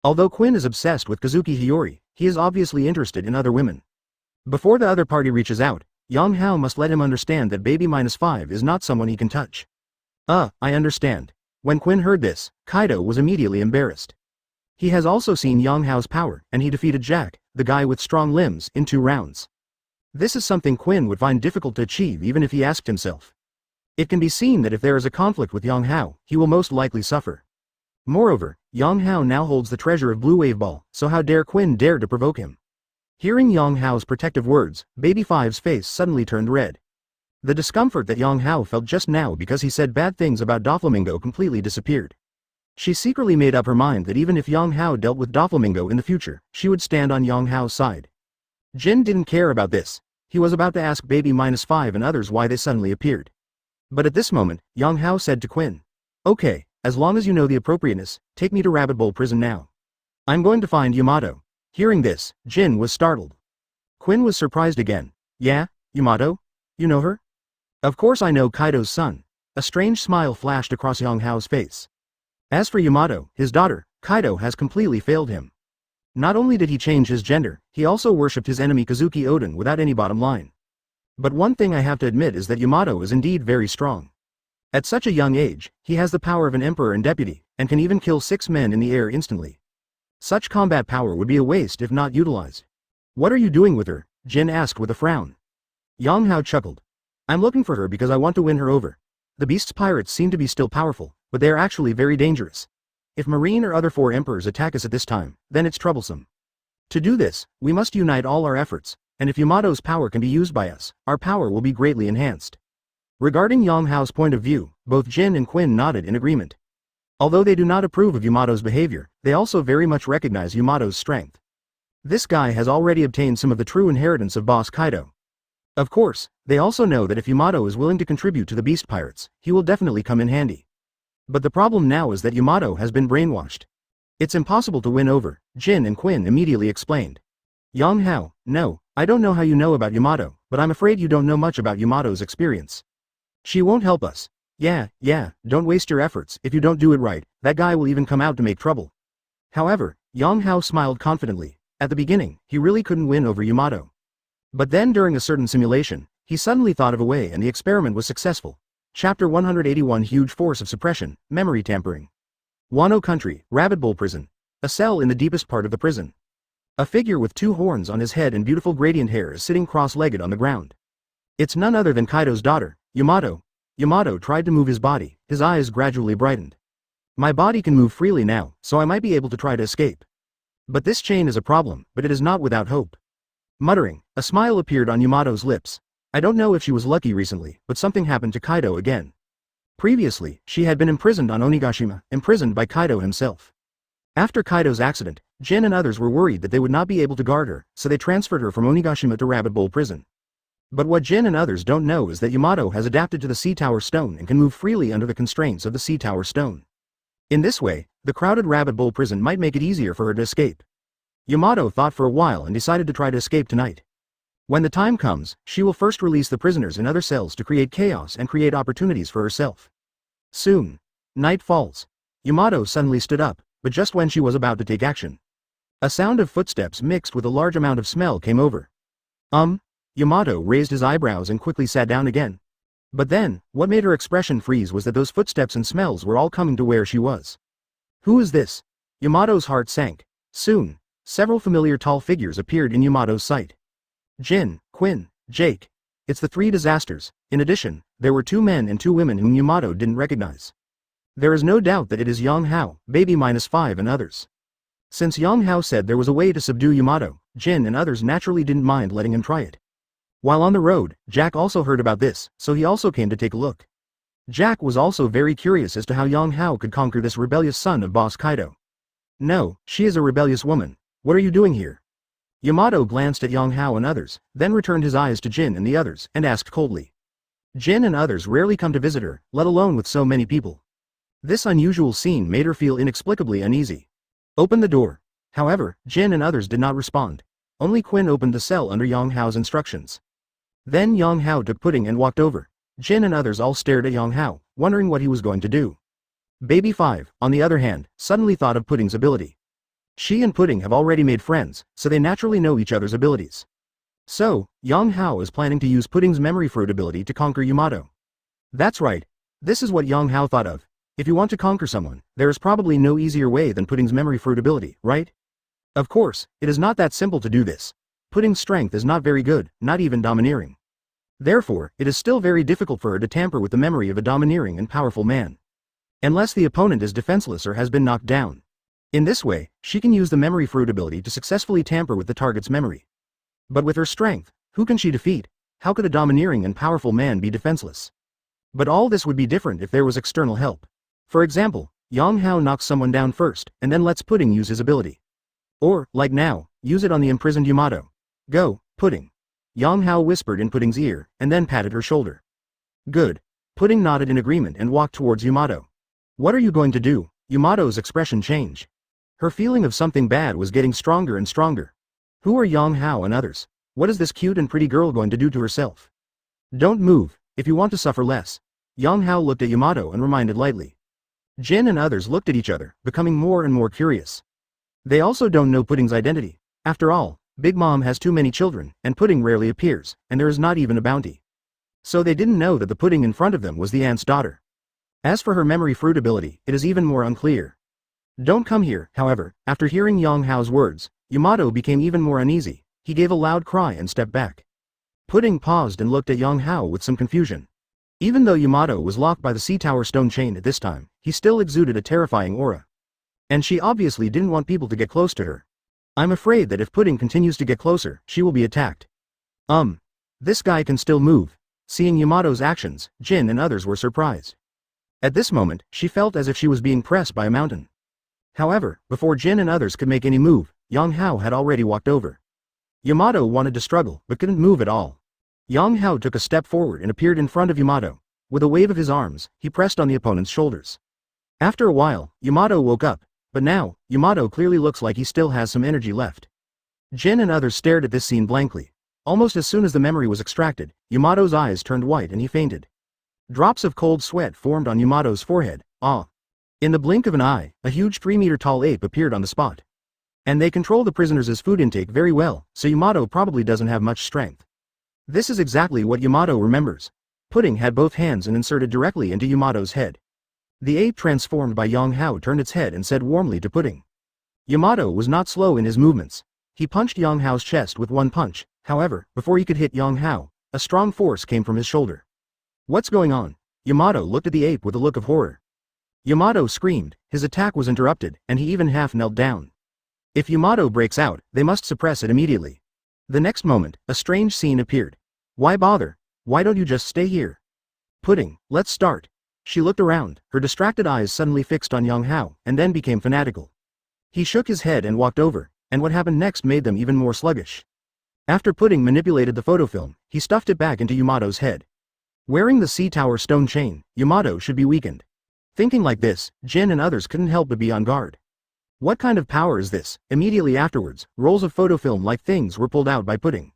Although Quinn is obsessed with Kazuki Hiyori, he is obviously interested in other women. Before the other party reaches out, Yang Hao must let him understand that Baby -5 is not someone he can touch. I understand. When Quinn heard this, Kaido was immediately embarrassed. He has also seen Yang Hao's power, and he defeated Jack, the guy with strong limbs, in 2 rounds. This is something Quinn would find difficult to achieve even if he asked himself. It can be seen that if there is a conflict with Yang Hao, he will most likely suffer. Moreover, Yang Hao now holds the treasure of Blue Wave Ball, so how dare Quinn dare to provoke him? Hearing Yang Hao's protective words, Baby 5's face suddenly turned red. The discomfort that Yang Hao felt just now because he said bad things about Doflamingo completely disappeared. She secretly made up her mind that even if Yang Hao dealt with Doflamingo in the future, she would stand on Yang Hao's side. Jin didn't care about this. He was about to ask Baby -5 and others why they suddenly appeared. But at this moment, Yang Hao said to Quinn. Okay, as long as you know the appropriateness, take me to Rabbit Bowl Prison now. I'm going to find Yamato. Hearing this, Jin was startled. Quinn was surprised again. Yeah, Yamato? You know her? Of course I know Kaido's son. A strange smile flashed across Yang Hao's face. As for Yamato, his daughter, Kaido has completely failed him. Not only did he change his gender, he also worshipped his enemy Kazuki Oden without any bottom line. But one thing I have to admit is that Yamato is indeed very strong. At such a young age, he has the power of an emperor and deputy, and can even kill 6 men in the air instantly. Such combat power would be a waste if not utilized. What are you doing with her? Jin asked with a frown. Yang Hao chuckled. I'm looking for her because I want to win her over. The beast's pirates seem to be still powerful, but they are actually very dangerous. If Marine or other 4 emperors attack us at this time, then it's troublesome. To do this, we must unite all our efforts, and if Yamato's power can be used by us, our power will be greatly enhanced. Regarding Yang Hao's point of view, both Jin and Quinn nodded in agreement. Although they do not approve of Yamato's behavior, they also very much recognize Yamato's strength. This guy has already obtained some of the true inheritance of Boss Kaido. Of course, they also know that if Yamato is willing to contribute to the beast pirates, he will definitely come in handy. But the problem now is that Yamato has been brainwashed. It's impossible to win over, Jin and Quinn immediately explained. Yang Hao, no, I don't know how you know about Yamato, but I'm afraid you don't know much about Yamato's experience. She won't help us. Yeah, don't waste your efforts. If you don't do it right, that guy will even come out to make trouble. However, Yang Hao smiled confidently. At the beginning, he really couldn't win over Yamato. But then during a certain simulation, he suddenly thought of a way and the experiment was successful. Chapter 181 Huge Force of Suppression, Memory Tampering. Wano Country, Rabbit Bowl Prison. A cell in the deepest part of the prison. A figure with two horns on his head and beautiful gradient hair is sitting cross-legged on the ground. It's none other than Kaido's daughter, Yamato. Yamato tried to move his body, his eyes gradually brightened. My body can move freely now, so I might be able to try to escape. But this chain is a problem, but it is not without hope. Muttering, a smile appeared on Yamato's lips. I don't know if she was lucky recently, but something happened to Kaido again. Previously, she had been imprisoned on Onigashima, imprisoned by Kaido himself. After Kaido's accident, Jin and others were worried that they would not be able to guard her, so they transferred her from Onigashima to Rabbit Bowl Prison. But what Jin and others don't know is that Yamato has adapted to the Sea Tower Stone and can move freely under the constraints of the Sea Tower Stone. In this way, the crowded Rabbit Bowl Prison might make it easier for her to escape. Yamato thought for a while and decided to try to escape tonight. When the time comes, she will first release the prisoners in other cells to create chaos and create opportunities for herself. Soon. Night falls. Yamato suddenly stood up, but just when she was about to take action. A sound of footsteps mixed with a large amount of smell came over. Yamato raised his eyebrows and quickly sat down again. But then, what made her expression freeze was that those footsteps and smells were all coming to where she was. Who is this? Yamato's heart sank. Soon, several familiar tall figures appeared in Yamato's sight. Jin, Quinn, Jake. It's the three disasters. In addition, there were two men and two women whom Yamato didn't recognize. There is no doubt that it is Yang Hao, Baby -5 and others. Since Yang Hao said there was a way to subdue Yamato, Jin and others naturally didn't mind letting him try it. While on the road, Jack also heard about this, so he also came to take a look. Jack was also very curious as to how Yang Hao could conquer this rebellious son of Boss Kaido. No, she is a rebellious woman. What are you doing here? Yamato glanced at Yang Hao and others, then returned his eyes to Jin and the others, and asked coldly. Jin and others rarely come to visit her, let alone with so many people. This unusual scene made her feel inexplicably uneasy. Open the door. However, Jin and others did not respond. Only Quinn opened the cell under Yang Hao's instructions. Then Yang Hao took Pudding and walked over. Jin and others all stared at Yang Hao, wondering what he was going to do. Baby 5, on the other hand, suddenly thought of Pudding's ability. She and Pudding have already made friends, so they naturally know each other's abilities. So, Yang Hao is planning to use Pudding's memory fruit ability to conquer Yamato. That's right. This is what Yang Hao thought of. If you want to conquer someone, there is probably no easier way than Pudding's memory fruit ability, right? Of course, it is not that simple to do this. Pudding's strength is not very good, not even domineering. Therefore, it is still very difficult for her to tamper with the memory of a domineering and powerful man. Unless the opponent is defenseless or has been knocked down. In this way, she can use the memory fruit ability to successfully tamper with the target's memory. But with her strength, who can she defeat? How could a domineering and powerful man be defenseless? But all this would be different if there was external help. For example, Yang Hao knocks someone down first, and then lets Pudding use his ability. Or, like now, use it on the imprisoned Yamato. Go, Pudding. Yang Hao whispered in Pudding's ear, and then patted her shoulder. Good. Pudding nodded in agreement and walked towards Yamato. What are you going to do? Yamato's expression changed. Her feeling of something bad was getting stronger and stronger. Who are Yang Hao and others? What is this cute and pretty girl going to do to herself? Don't move, if you want to suffer less. Yang Hao looked at Yamato and reminded lightly. Jin and others looked at each other, becoming more and more curious. They also don't know Pudding's identity. After all, Big Mom has too many children, and Pudding rarely appears, and there is not even a bounty. So they didn't know that the Pudding in front of them was the aunt's daughter. As for her memory fruit ability, it is even more unclear. Don't come here, however. After hearing Yang Hao's words, Yamato became even more uneasy. He gave a loud cry and stepped back. Pudding paused and looked at Yang Hao with some confusion. Even though Yamato was locked by the Sea Tower Stone chain at this time, he still exuded a terrifying aura. And she obviously didn't want people to get close to her. I'm afraid that if Pudding continues to get closer, she will be attacked. This guy can still move. Seeing Yamato's actions, Jin and others were surprised. At this moment, she felt as if she was being pressed by a mountain. However, before Jin and others could make any move, Yang Hao had already walked over. Yamato wanted to struggle, but couldn't move at all. Yang Hao took a step forward and appeared in front of Yamato. With a wave of his arms, he pressed on the opponent's shoulders. After a while, Yamato woke up, but now, Yamato clearly looks like he still has some energy left. Jin and others stared at this scene blankly. Almost as soon as the memory was extracted, Yamato's eyes turned white and he fainted. Drops of cold sweat formed on Yamato's forehead. In the blink of an eye, a huge 3-meter-tall ape appeared on the spot. And they control the prisoners' food intake very well, so Yamato probably doesn't have much strength. This is exactly what Yamato remembers. Pudding had both hands and inserted directly into Yamato's head. The ape transformed by Yang Hao turned its head and said warmly to Pudding. Yamato was not slow in his movements. He punched Yang Hao's chest with one punch. However, before he could hit Yang Hao, a strong force came from his shoulder. What's going on? Yamato looked at the ape with a look of horror. Yamato screamed, his attack was interrupted, and he even half knelt down. If Yamato breaks out, they must suppress it immediately. The next moment, a strange scene appeared. Why bother? Why don't you just stay here? Pudding, let's start. She looked around, her distracted eyes suddenly fixed on Yang Hao, and then became fanatical. He shook his head and walked over, and what happened next made them even more sluggish. After Pudding manipulated the photofilm, he stuffed it back into Yamato's head. Wearing the Sea Tower stone chain, Yamato should be weakened. Thinking like this, Jin and others couldn't help but be on guard. What kind of power is this? Immediately afterwards, rolls of photofilm-like things were pulled out by Pudding.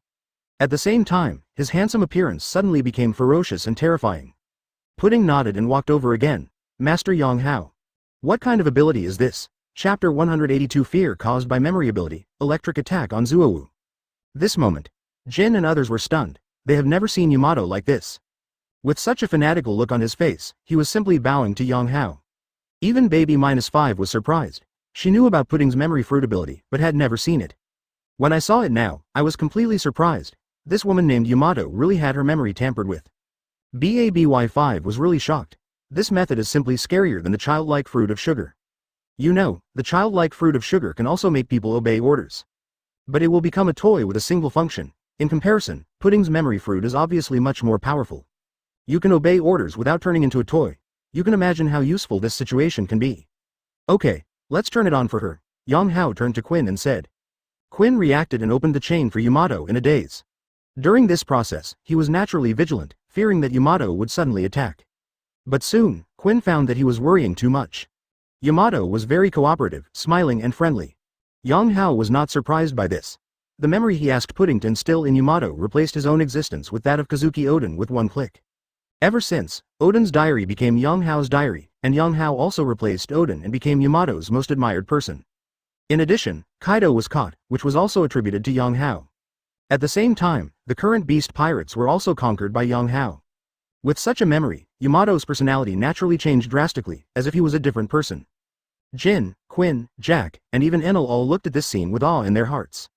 At the same time, his handsome appearance suddenly became ferocious and terrifying. Pudding nodded and walked over again. Master Yang Hao. What kind of ability is this? Chapter 182 Fear caused by memory ability, electric attack on Zuowu. This moment, Jin and others were stunned. They have never seen Yamato like this. With such a fanatical look on his face, he was simply bowing to Yang Hao. Even Baby-5 was surprised. She knew about Pudding's memory fruit ability, but had never seen it. When I saw it now, I was completely surprised. This woman named Yamato really had her memory tampered with. Baby-5 was really shocked. This method is simply scarier than the childlike fruit of sugar. You know, the childlike fruit of sugar can also make people obey orders. But it will become a toy with a single function. In comparison, Pudding's memory fruit is obviously much more powerful. You can obey orders without turning into a toy. You can imagine how useful this situation can be. Okay, let's turn it on for her. Yang Hao turned to Quinn and said. Quinn reacted and opened the chain for Yamato in a daze. During this process, he was naturally vigilant, fearing that Yamato would suddenly attack. But soon, Quinn found that he was worrying too much. Yamato was very cooperative, smiling and friendly. Yang Hao was not surprised by this. The memory he asked Pudding to instill in Yamato replaced his own existence with that of Kazuki Oden with one click. Ever since, Oden's diary became Yang Hao's diary, and Yang Hao also replaced Oden and became Yamato's most admired person. In addition, Kaido was caught, which was also attributed to Yang Hao. At the same time, the current beast pirates were also conquered by Yang Hao. With such a memory, Yamato's personality naturally changed drastically, as if he was a different person. Jin, Quinn, Jack, and even Enel all looked at this scene with awe in their hearts.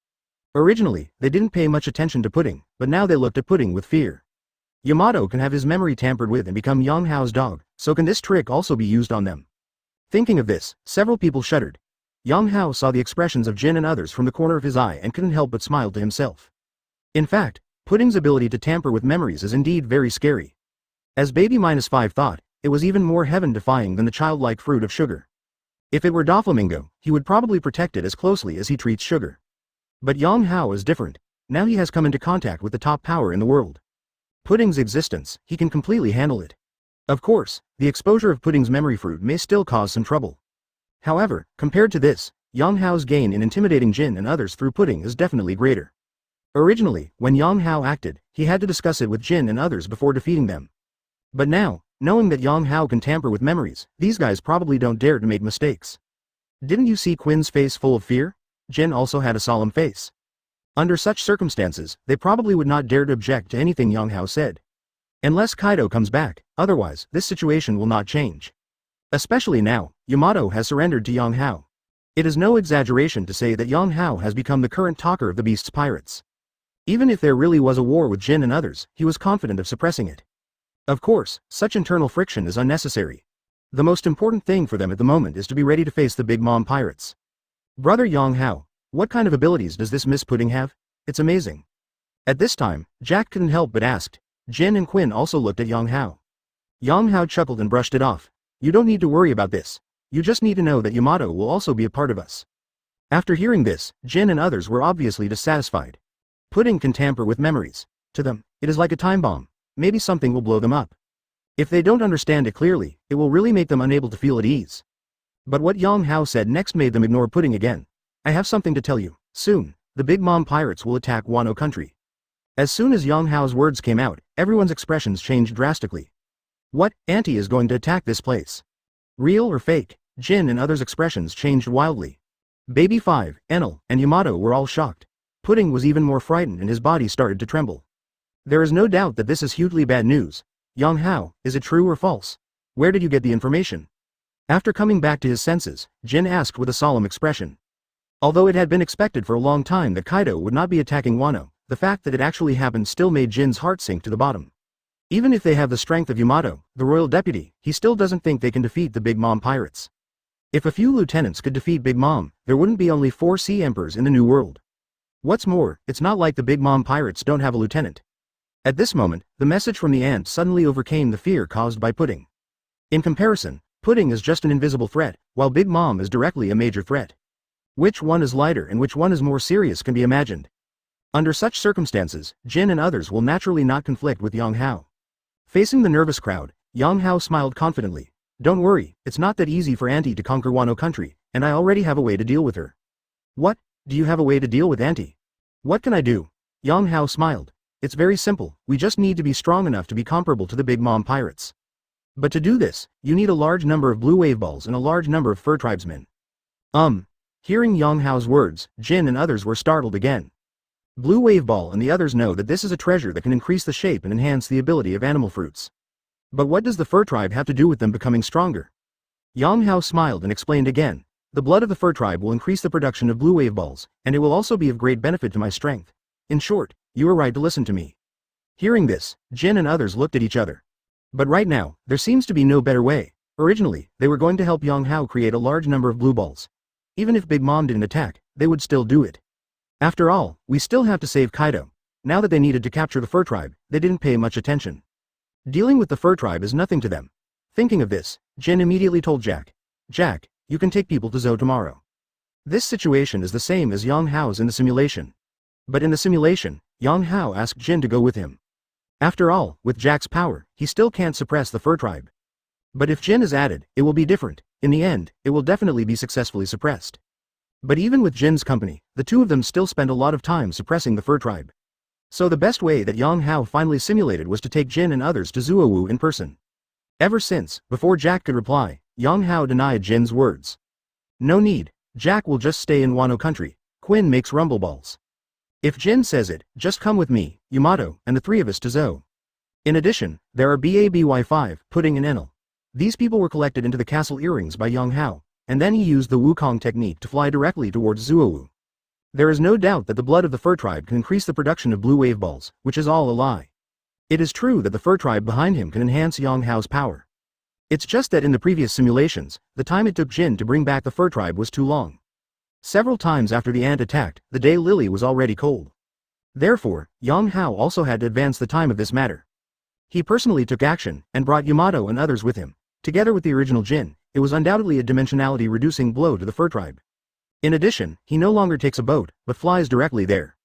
Originally, they didn't pay much attention to Pudding, but now they looked at Pudding with fear. Yamato can have his memory tampered with and become Yang Hao's dog, so can this trick also be used on them? Thinking of this, several people shuddered. Yang Hao saw the expressions of Jin and others from the corner of his eye and couldn't help but smile to himself. In fact, Pudding's ability to tamper with memories is indeed very scary. As Baby-5 thought, it was even more heaven-defying than the childlike fruit of sugar. If it were Doflamingo, he would probably protect it as closely as he treats sugar. But Yang Hao is different. Now he has come into contact with the top power in the world. Pudding's existence, he can completely handle it. Of course, the exposure of Pudding's memory fruit may still cause some trouble. However, compared to this, Yang Hao's gain in intimidating Jin and others through Pudding is definitely greater. Originally, when Yang Hao acted, he had to discuss it with Jin and others before defeating them. But now, knowing that Yang Hao can tamper with memories, these guys probably don't dare to make mistakes. Didn't you see Quinn's face full of fear? Jin also had a solemn face. Under such circumstances, they probably would not dare to object to anything Yang Hao said. Unless Kaido comes back, otherwise, this situation will not change. Especially now, Yamato has surrendered to Yang Hao. It is no exaggeration to say that Yang Hao has become the current talker of the Beast's pirates. Even if there really was a war with Jin and others, he was confident of suppressing it. Of course, such internal friction is unnecessary. The most important thing for them at the moment is to be ready to face the Big Mom pirates. Brother Yang Hao, what kind of abilities does this Miss Pudding have? It's amazing. At this time, Jack couldn't help but asked. Jin and Quinn also looked at Yang Hao. Yang Hao chuckled and brushed it off. You don't need to worry about this. You just need to know that Yamato will also be a part of us. After hearing this, Jin and others were obviously dissatisfied. Pudding can tamper with memories. To them, it is like a time bomb. Maybe something will blow them up. If they don't understand it clearly, it will really make them unable to feel at ease. But what Yang Hao said next made them ignore Pudding again. I have something to tell you. Soon, the Big Mom pirates will attack Wano country. As soon as Yang Hao's words came out, everyone's expressions changed drastically. What, Auntie is going to attack this place? Real or fake? Jin and others' expressions changed wildly. Baby-5, Enel, and Yamato were all shocked. Pudding was even more frightened and his body started to tremble. There is no doubt that this is hugely bad news. Yang Hao, is it true or false? Where did you get the information? After coming back to his senses, Jin asked with a solemn expression. Although it had been expected for a long time that Kaido would not be attacking Wano, the fact that it actually happened still made Jin's heart sink to the bottom. Even if they have the strength of Yamato, the royal deputy, he still doesn't think they can defeat the Big Mom pirates. If a few lieutenants could defeat Big Mom, there wouldn't be only 4 sea emperors in the New World. What's more, it's not like the Big Mom pirates don't have a lieutenant. At this moment, the message from the ant suddenly overcame the fear caused by Pudding. In comparison, Pudding is just an invisible threat, while Big Mom is directly a major threat. Which one is lighter and which one is more serious can be imagined. Under such circumstances, Jin and others will naturally not conflict with Yang Hao. Facing the nervous crowd, Yang Hao smiled confidently. Don't worry, it's not that easy for Auntie to conquer Wano country, and I already have a way to deal with her. What? Do you have a way to deal with Auntie? What can I do? Yang Hao smiled. It's very simple, we just need to be strong enough to be comparable to the Big Mom pirates. But to do this, you need a large number of blue wave balls and a large number of fur tribesmen. Hearing Yang Hao's words, Jin and others were startled again. Blue wave ball and the others know that this is a treasure that can increase the shape and enhance the ability of animal fruits. But what does the fur tribe have to do with them becoming stronger? Yang Hao smiled and explained again. The blood of the fur tribe will increase the production of blue wave balls, and it will also be of great benefit to my strength. In short, you are right to listen to me. Hearing this, Jin and others looked at each other. But right now, there seems to be no better way. Originally, they were going to help Yang Hao create a large number of blue balls. Even if Big Mom didn't attack, they would still do it. After all, we still have to save Kaido. Now that they needed to capture the fur tribe, they didn't pay much attention. Dealing with the fur tribe is nothing to them. Thinking of this, Jin immediately told Jack. Jack, you can take people to Zou tomorrow. This situation is the same as Yang Hao's in the simulation. But in the simulation, Yang Hao asked Jin to go with him. After all, with Jack's power, he still can't suppress the fur tribe. But if Jin is added, it will be different. In the end, it will definitely be successfully suppressed. But even with Jin's company, the two of them still spend a lot of time suppressing the fur tribe. So the best way that Yang Hao finally simulated was to take Jin and others to Zuowu in person. Ever since, before Jack could reply, Yang Hao denied Jin's words. No need, Jack will just stay in Wano country. Quinn makes rumble balls. If Jin says it, just come with me, Yamato, and the 3 of us to Zou. In addition, there are BABY5, Pudding and Enel. These people were collected into the castle earrings by Yang Hao, and then he used the Wukong technique to fly directly towards Zuowu. There is no doubt that the blood of the fur tribe can increase the production of blue wave balls, which is all a lie. It is true that the fur tribe behind him can enhance Yang Hao's power. It's just that in the previous simulations, the time it took Jin to bring back the fur tribe was too long. Several times after the ant attacked, the day lily was already cold. Therefore, Yang Hao also had to advance the time of this matter. He personally took action, and brought Yamato and others with him. Together with the original Jin, it was undoubtedly a dimensionality-reducing blow to the fur tribe. In addition, he no longer takes a boat, but flies directly there.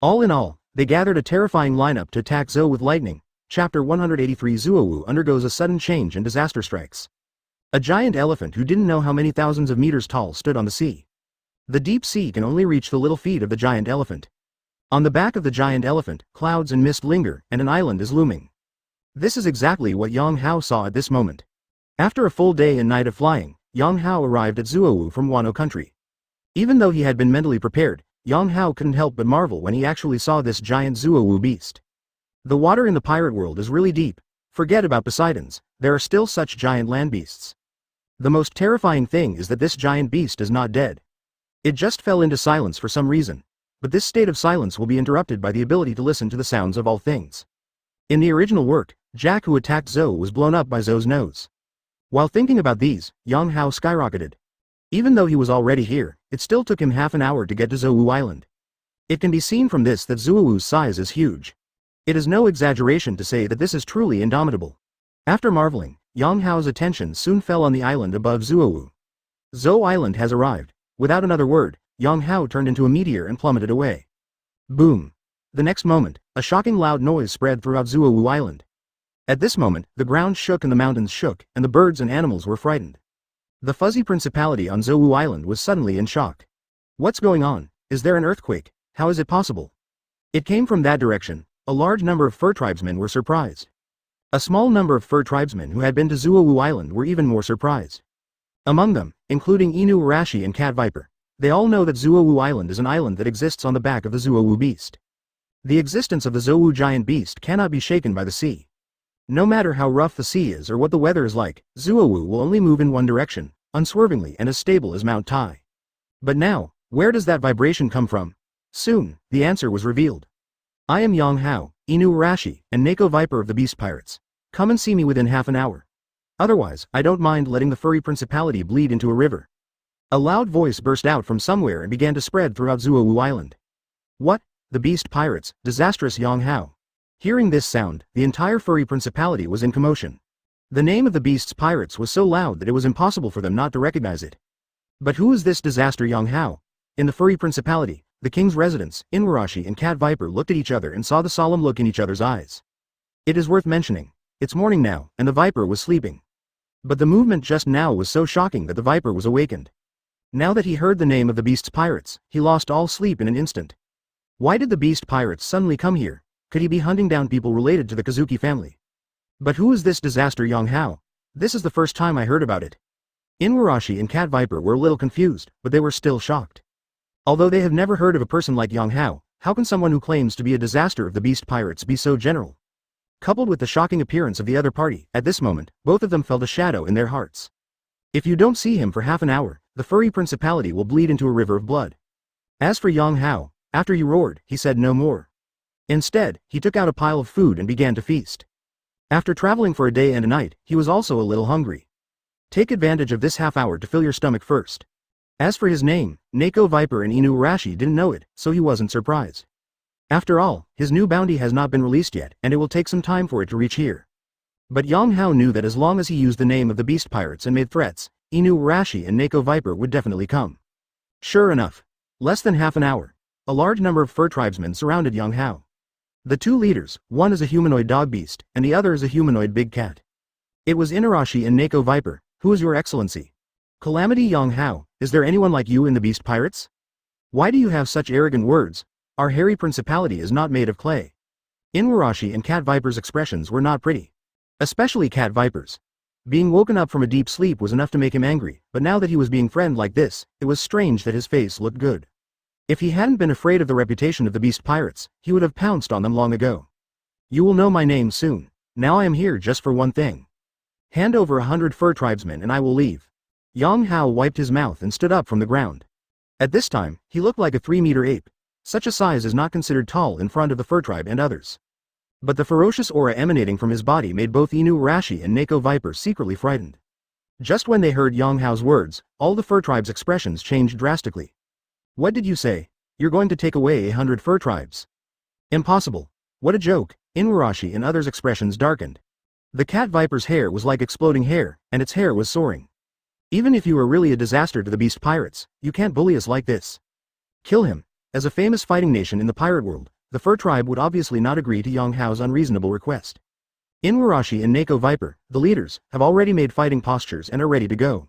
All in all, they gathered a terrifying lineup to attack Zou with lightning. Chapter 183 Zuowu undergoes a sudden change and disaster strikes. A giant elephant who didn't know how many thousands of meters tall stood on the sea. The deep sea can only reach the little feet of the giant elephant. On the back of the giant elephant, clouds and mist linger, and an island is looming. This is exactly what Yang Hao saw at this moment. After a full day and night of flying, Yang Hao arrived at Zuowu from Wano country. Even though he had been mentally prepared, Yang Hao couldn't help but marvel when he actually saw this giant Zuowu beast. The water in the pirate world is really deep. Forget about Poseidon's, there are still such giant land beasts. The most terrifying thing is that this giant beast is not dead. It just fell into silence for some reason. But this state of silence will be interrupted by the ability to listen to the sounds of all things. In the original work, Jack who attacked Zou was blown up by Zou's nose. While thinking about these, Yang Hao skyrocketed. Even though he was already here, it still took him half an hour to get to Zuowu Island. It can be seen from this that Zuowu's size is huge. It is no exaggeration to say that this is truly indomitable. After marveling, Yang Hao's attention soon fell on the island above Zuowu. Zou Island has arrived. Without another word, Yang Hao turned into a meteor and plummeted away. Boom! The next moment, a shocking loud noise spread throughout Zuowu Island. At this moment, the ground shook and the mountains shook, and the birds and animals were frightened. The fuzzy principality on Zuowu Island was suddenly in shock. What's going on? Is there an earthquake? How is it possible? It came from that direction. A large number of fur tribesmen were surprised. A small number of fur tribesmen who had been to Zuowu Island were even more surprised. Among them, including Inu Arashi and Cat Viper, they all know that Zuowu Island is an island that exists on the back of the Zuowu beast. The existence of the Zou giant beast cannot be shaken by the sea. No matter how rough the sea is or what the weather is like, Zuowu will only move in one direction, unswervingly and as stable as Mount Tai. But now, Where does that vibration come from? Soon, the answer was revealed. I am Yang Hao, Inu Arashi, and Neko Viper of the Beast Pirates. Come and see me within half an hour. Otherwise, I don't mind letting the furry principality bleed into a river. A loud voice burst out from somewhere and began to spread throughout Zuowu Island. What? The Beast Pirates, disastrous Yang Hao. Hearing this sound, the entire furry principality was in commotion. The name of the Beast's pirates was so loud that it was impossible for them not to recognize it. But who is this disaster Yang Hao? In the furry principality, the king's residents, Inuarashi and Cat Viper looked at each other and saw the solemn look in each other's eyes. It is worth mentioning. It's morning now, and the Viper was sleeping. But the movement just now was so shocking that the Viper was awakened. Now that he heard the name of the Beast's pirates, he lost all sleep in an instant. Why did the Beast Pirates suddenly come here? Could he be hunting down people related to the Kazuki family? But who is this disaster Yang Hao? This is the first time I heard about it. Inuarashi and Cat Viper were a little confused, but they were still shocked. Although they have never heard of a person like Yang Hao, how can someone who claims to be a disaster of the Beast Pirates be so general? Coupled with the shocking appearance of the other party, at this moment, both of them felt a shadow in their hearts. If you don't see him for half an hour, the furry principality will bleed into a river of blood. As for Yang Hao, after he roared, he said no more. Instead, he took out a pile of food and began to feast. After traveling for a day and a night, he was also a little hungry. Take advantage of this half hour to fill your stomach first. As for his name, Neko Viper and Inu Arashi didn't know it, so he wasn't surprised. After all, his new bounty has not been released yet, and it will take some time for it to reach here. But Yang Hao knew that as long as he used the name of the Beast Pirates and made threats, Inu Arashi and Neko Viper would definitely come. Sure enough. Less than half an hour. A large number of fur tribesmen surrounded Yang Hao. The two leaders, one is a humanoid dog beast, and the other is a humanoid big cat. It was Inarashi and Neko Viper. Who is your excellency? Calamity Yang Hao, is there anyone like you in the Beast Pirates? Why do you have such arrogant words? Our hairy principality is not made of clay. Inarashi and Cat Viper's expressions were not pretty. Especially Cat Viper's. Being woken up from a deep sleep was enough to make him angry, but now that he was being friended like this, it was strange that his face looked good. If he hadn't been afraid of the reputation of the Beast Pirates, he would have pounced on them long ago. You will know my name soon. Now I am here just for one thing. Hand over 100 fur tribesmen and I will leave. Yang Hao wiped his mouth and stood up from the ground. At this time, he looked like a 3-meter ape. Such a size is not considered tall in front of the fur tribe and others. But the ferocious aura emanating from his body made both Inu Arashi and Neko Viper secretly frightened. Just when they heard Yang Hao's words, all the fur tribe's expressions changed drastically. What did you say? You're going to take away 100 fur tribes? Impossible. What a joke. Inuarashi and others' expressions darkened. The Cat Viper's hair was like exploding hair, and its hair was soaring. Even if you are really a disaster to the Beast Pirates, you can't bully us like this. Kill him. As a famous fighting nation in the pirate world, the fur tribe would obviously not agree to Yang Hao's unreasonable request. Inuarashi and Neko Viper, the leaders, have already made fighting postures and are ready to go.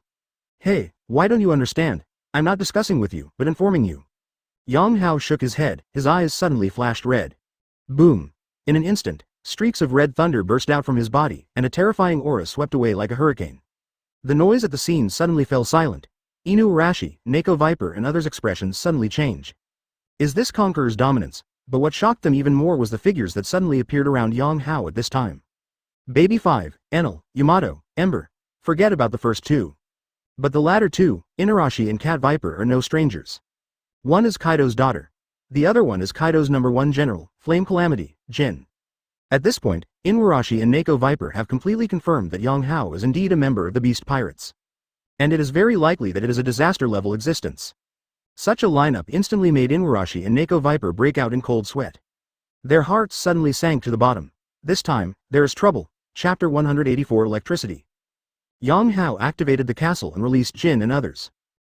Hey, why don't you understand? I'm not discussing with you, but informing you. Yang Hao shook his head, his eyes suddenly flashed red. Boom. In an instant, streaks of red thunder burst out from his body, and a terrifying aura swept away like a hurricane. The noise at the scene suddenly fell silent. Inu Arashi, Neko Viper and others' expressions suddenly changed. Is this conqueror's dominance? But what shocked them even more was the figures that suddenly appeared around Yang Hao at this time. Baby 5, Enel, Yamato, Ember. Forget about the first two. But the latter two, Inarashi and Cat Viper, are no strangers. One is Kaido's daughter. The other one is Kaido's #1 general, Flame Calamity, Jin. At this point, Inarashi and Neko Viper have completely confirmed that Yang Hao is indeed a member of the Beast Pirates. And it is very likely that it is a disaster-level existence. Such a lineup instantly made Inarashi and Neko Viper break out in cold sweat. Their hearts suddenly sank to the bottom. This time, there is trouble. Chapter 184 Electricity. Yang Hao activated the castle and released Jin and others.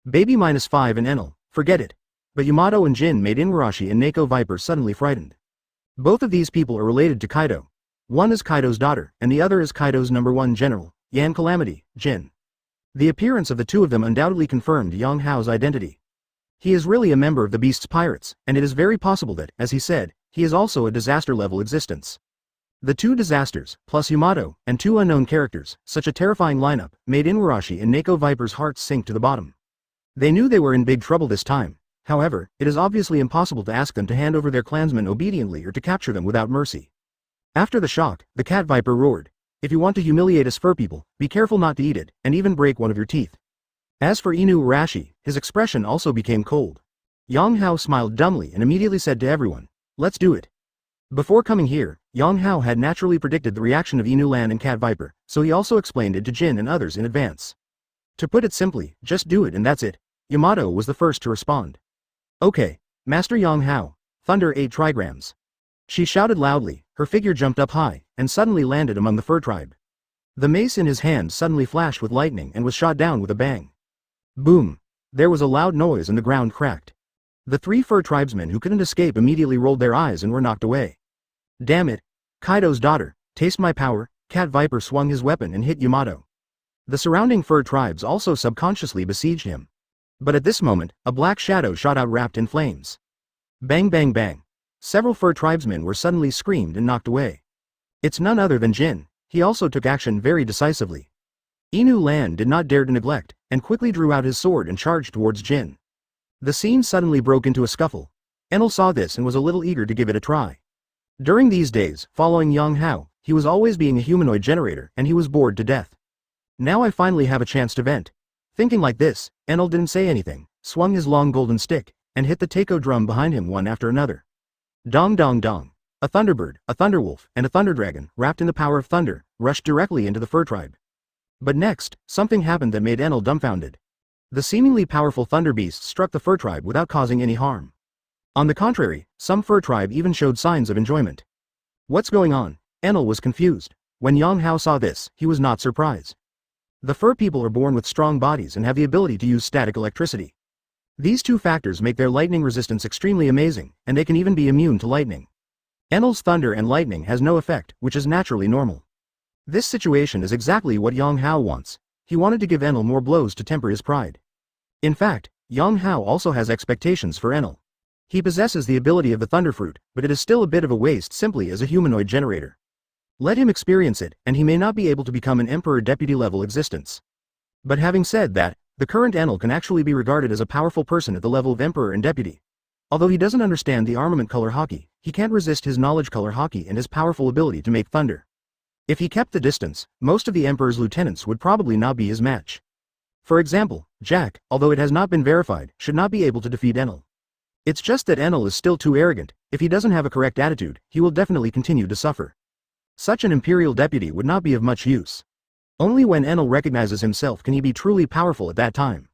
Baby -5 and Enel, forget it. But Yamato and Jin made Inarashi and Neko Viper suddenly frightened. Both of these people are related to Kaido. One is Kaido's daughter, and the other is Kaido's #1 general, Yan Calamity, Jin. The appearance of the two of them undoubtedly confirmed Yang Hao's identity. He is really a member of the Beast's Pirates, and it is very possible that, as he said, he is also a disaster-level existence. The two disasters, plus Yamato, and two unknown characters, such a terrifying lineup, made Inarashi and Neko Viper's hearts sink to the bottom. They knew they were in big trouble this time. However, it is obviously impossible to ask them to hand over their clansmen obediently or to capture them without mercy. After the shock, the Cat Viper roared, "If you want to humiliate us fur people, be careful not to eat it, and even break one of your teeth." As for Inu Arashi, his expression also became cold. Yang Hao smiled dumbly and immediately said to everyone, "Let's do it." Before coming here, Yang Hao had naturally predicted the reaction of Inu Lan and Cat Viper, so he also explained it to Jin and others in advance. To put it simply, just do it and that's it. Yamato was the first to respond. "Okay, Master Yang Hao, Thunder 8 trigrams." She shouted loudly, her figure jumped up high, and suddenly landed among the fur tribe. The mace in his hand suddenly flashed with lightning and was shot down with a bang. Boom! There was a loud noise and the ground cracked. The 3 fur tribesmen who couldn't escape immediately rolled their eyes and were knocked away. "Damn it! Kaido's daughter, taste my power." Cat Viper swung his weapon and hit Yamato. The surrounding fur tribes also subconsciously besieged him. But at this moment, a black shadow shot out wrapped in flames. Bang bang bang. Several fur tribesmen were suddenly screamed and knocked away. It's none other than Jin. He also took action very decisively. Inu Lan did not dare to neglect, and quickly drew out his sword and charged towards Jin. The scene suddenly broke into a scuffle. Enel saw this and was a little eager to give it a try. During these days, following Yang Hao, he was always being a humanoid generator and he was bored to death. Now I finally have a chance to vent. Thinking like this, Enel didn't say anything, swung his long golden stick, and hit the taiko drum behind him one after another. Dong dong dong. A thunderbird, a thunderwolf, and a thunderdragon, wrapped in the power of thunder, rushed directly into the fur tribe. But next, something happened that made Enel dumbfounded. The seemingly powerful thunder beasts struck the fur tribe without causing any harm. On the contrary, some fur tribe even showed signs of enjoyment. What's going on? Enel was confused. When Yang Hao saw this, he was not surprised. The fur people are born with strong bodies and have the ability to use static electricity. These 2 factors make their lightning resistance extremely amazing, and they can even be immune to lightning. Enel's thunder and lightning has no effect, which is naturally normal. This situation is exactly what Yang Hao wants. He wanted to give Enel more blows to temper his pride. In fact, Yang Hao also has expectations for Enel. He possesses the ability of the Thunder Fruit, but it is still a bit of a waste simply as a humanoid generator. Let him experience it, and he may not be able to become an Emperor Deputy level existence. But having said that, the current Enel can actually be regarded as a powerful person at the level of Emperor and Deputy. Although he doesn't understand the armament color hockey, he can't resist his knowledge color hockey and his powerful ability to make thunder. If he kept the distance, most of the Emperor's lieutenants would probably not be his match. For example, Jack, although it has not been verified, should not be able to defeat Enel. It's just that Enel is still too arrogant. If he doesn't have a correct attitude, he will definitely continue to suffer. Such an imperial deputy would not be of much use. Only when Enel recognizes himself can he be truly powerful at that time.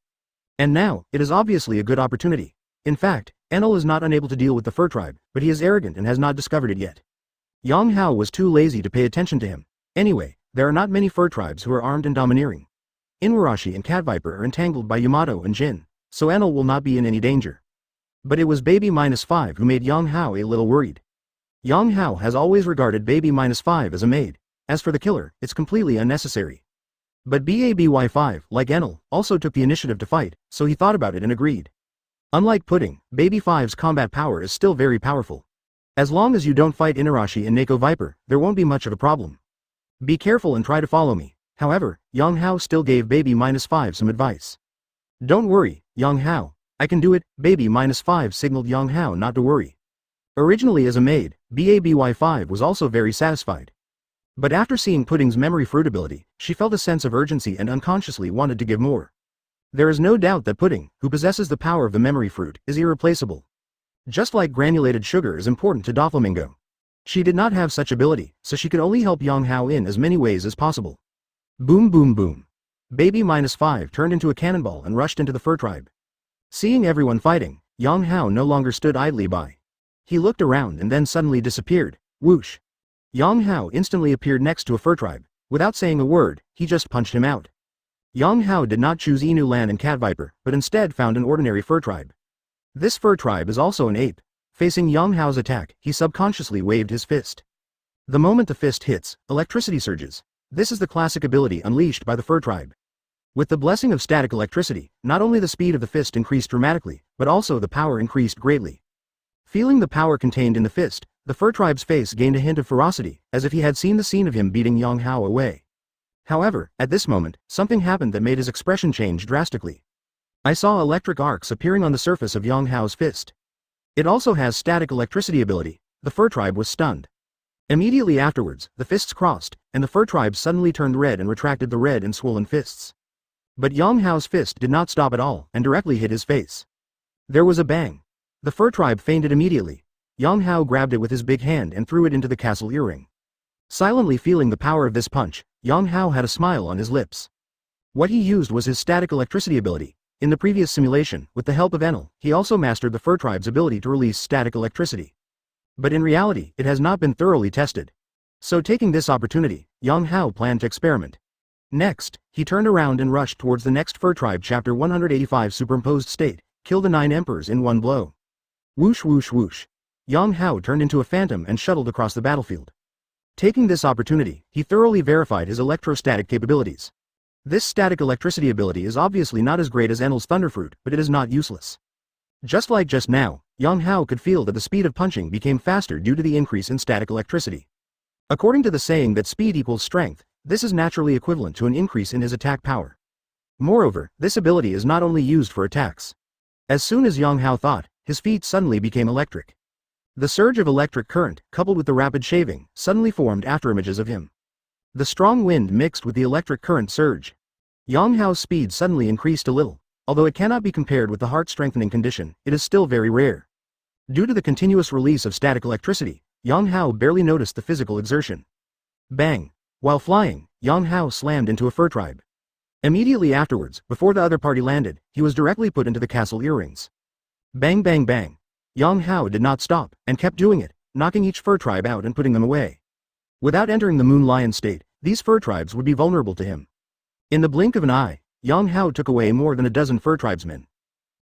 And now, it is obviously a good opportunity. In fact, Enel is not unable to deal with the fur tribe, but he is arrogant and has not discovered it yet. Yang Hao was too lazy to pay attention to him. Anyway, there are not many fur tribes who are armed and domineering. Inuarashi and Cat Viper are entangled by Yamato and Jin, so Enel will not be in any danger. But it was Baby -5 who made Yang Hao a little worried. Yang Hao has always regarded Baby -5 as a maid. As for the killer, it's completely unnecessary. But BABY5, like Enel, also took the initiative to fight, so he thought about it and agreed. Unlike Pudding, Baby 5's combat power is still very powerful. As long as you don't fight Inuarashi and Neko Viper, there won't be much of a problem. Be careful and try to follow me. However, Yang Hao still gave Baby -5 some advice. Don't worry, Yang Hao. I can do it. Baby -5 signaled Yang Hao not to worry. Originally as a maid, BABY5 was also very satisfied. But after seeing Pudding's memory fruit ability, she felt a sense of urgency and unconsciously wanted to give more. There is no doubt that Pudding, who possesses the power of the memory fruit, is irreplaceable. Just like granulated sugar is important to Doflamingo. She did not have such ability, so she could only help Yang Hao in as many ways as possible. Boom boom boom. Baby -5 turned into a cannonball and rushed into the fur tribe. Seeing everyone fighting, Yang Hao no longer stood idly by. He looked around and then suddenly disappeared. Whoosh. Yang Hao instantly appeared next to a fur tribe. Without saying a word, he just punched him out. Yang Hao did not choose Inu Lan and Cat Viper, but instead found an ordinary fur tribe. This fur tribe is also an ape. Facing Yang Hao's attack, he subconsciously waved his fist. The moment the fist hits, electricity surges. This is the classic ability unleashed by the fur tribe. With the blessing of static electricity, not only the speed of the fist increased dramatically, but also the power increased greatly. Feeling the power contained in the fist, the fur tribe's face gained a hint of ferocity, as if he had seen the scene of him beating Yang Hao away. However, at this moment, something happened that made his expression change drastically. I saw electric arcs appearing on the surface of Yang Hao's fist. It also has static electricity ability. The fur tribe was stunned. Immediately afterwards, the fists crossed, and the fur tribe suddenly turned red and retracted the red and swollen fists. But Yang Hao's fist did not stop at all, and directly hit his face. There was a bang. The fur tribe fainted immediately. Yang Hao grabbed it with his big hand and threw it into the castle earring. Silently feeling the power of this punch, Yang Hao had a smile on his lips. What he used was his static electricity ability. In the previous simulation, with the help of Enel, he also mastered the fur tribe's ability to release static electricity. But in reality, it has not been thoroughly tested. So taking this opportunity, Yang Hao planned to experiment. Next, he turned around and rushed towards the next fur tribe. Chapter 185 Superimposed State, Kill the 9 Emperors in one blow. Whoosh whoosh whoosh. Yang Hao turned into a phantom and shuttled across the battlefield. Taking this opportunity, he thoroughly verified his electrostatic capabilities. This static electricity ability is obviously not as great as Enel's Thunderfruit, but it is not useless. Just like just now, Yang Hao could feel that the speed of punching became faster due to the increase in static electricity. According to the saying that speed equals strength, this is naturally equivalent to an increase in his attack power. Moreover, this ability is not only used for attacks. As soon as Yang Hao thought, his feet suddenly became electric. The surge of electric current, coupled with the rapid shaving, suddenly formed afterimages of him. The strong wind mixed with the electric current surge. Yang Hao's speed suddenly increased a little. Although it cannot be compared with the heart-strengthening condition, it is still very rare. Due to the continuous release of static electricity, Yang Hao barely noticed the physical exertion. Bang! While flying, Yang Hao slammed into a fur tribe. Immediately afterwards, before the other party landed, he was directly put into the castle earrings. Bang bang bang! Yang Hao did not stop, and kept doing it, knocking each fur tribe out and putting them away. Without entering the Moon Lion state, these fur tribes would be vulnerable to him. In the blink of an eye, Yang Hao took away more than a dozen fur tribesmen.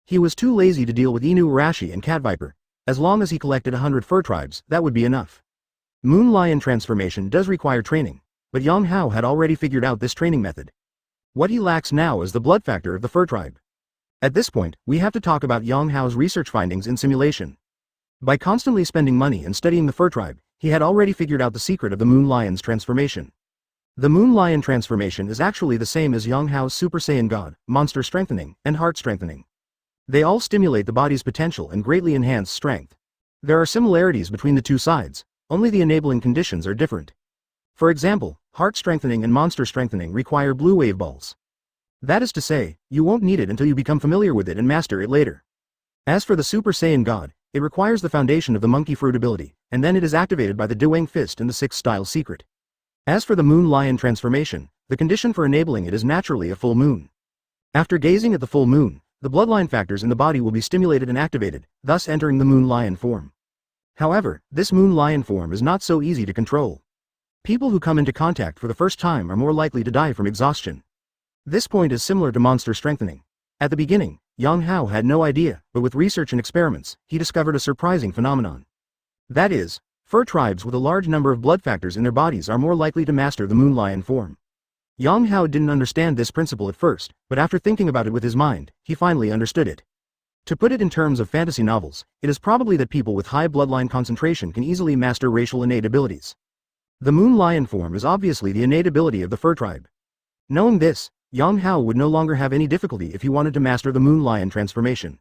He was too lazy to deal with Inu Arashi and Cat Viper. As long as he collected 100 fur tribes, that would be enough. Moon Lion transformation does require training, but Yang Hao had already figured out this training method. What he lacks now is the blood factor of the fur tribe. At this point, we have to talk about Yang Hao's research findings in simulation. By constantly spending money and studying the fur tribe, he had already figured out the secret of the Moon Lion's transformation. The Moon Lion transformation is actually the same as Yang Hao's Super Saiyan God, Monster Strengthening, and Heart Strengthening. They all stimulate the body's potential and greatly enhance strength. There are similarities between the two sides, only the enabling conditions are different. For example, Heart Strengthening and Monster Strengthening require blue wave balls. That is to say, you won't need it until you become familiar with it and master it later. As for the Super Saiyan God, it requires the foundation of the Monkey Fruit ability, and then it is activated by the Dewang Fist and the 6th Style Secret. As for the Moon Lion transformation, the condition for enabling it is naturally a full moon. After gazing at the full moon, the bloodline factors in the body will be stimulated and activated, thus entering the Moon Lion form. However, this Moon Lion form is not so easy to control. People who come into contact for the first time are more likely to die from exhaustion. This point is similar to Monster Strengthening. At the beginning, Yang Hao had no idea, but with research and experiments, he discovered a surprising phenomenon. That is, fur tribes with a large number of blood factors in their bodies are more likely to master the Moon Lion form. Yang Hao didn't understand this principle at first, but after thinking about it with his mind, he finally understood it. To put it in terms of fantasy novels, it is probably that people with high bloodline concentration can easily master racial innate abilities. The Moon Lion form is obviously the innate ability of the fur tribe. Knowing this, Yang Hao would no longer have any difficulty if he wanted to master the Moon Lion transformation.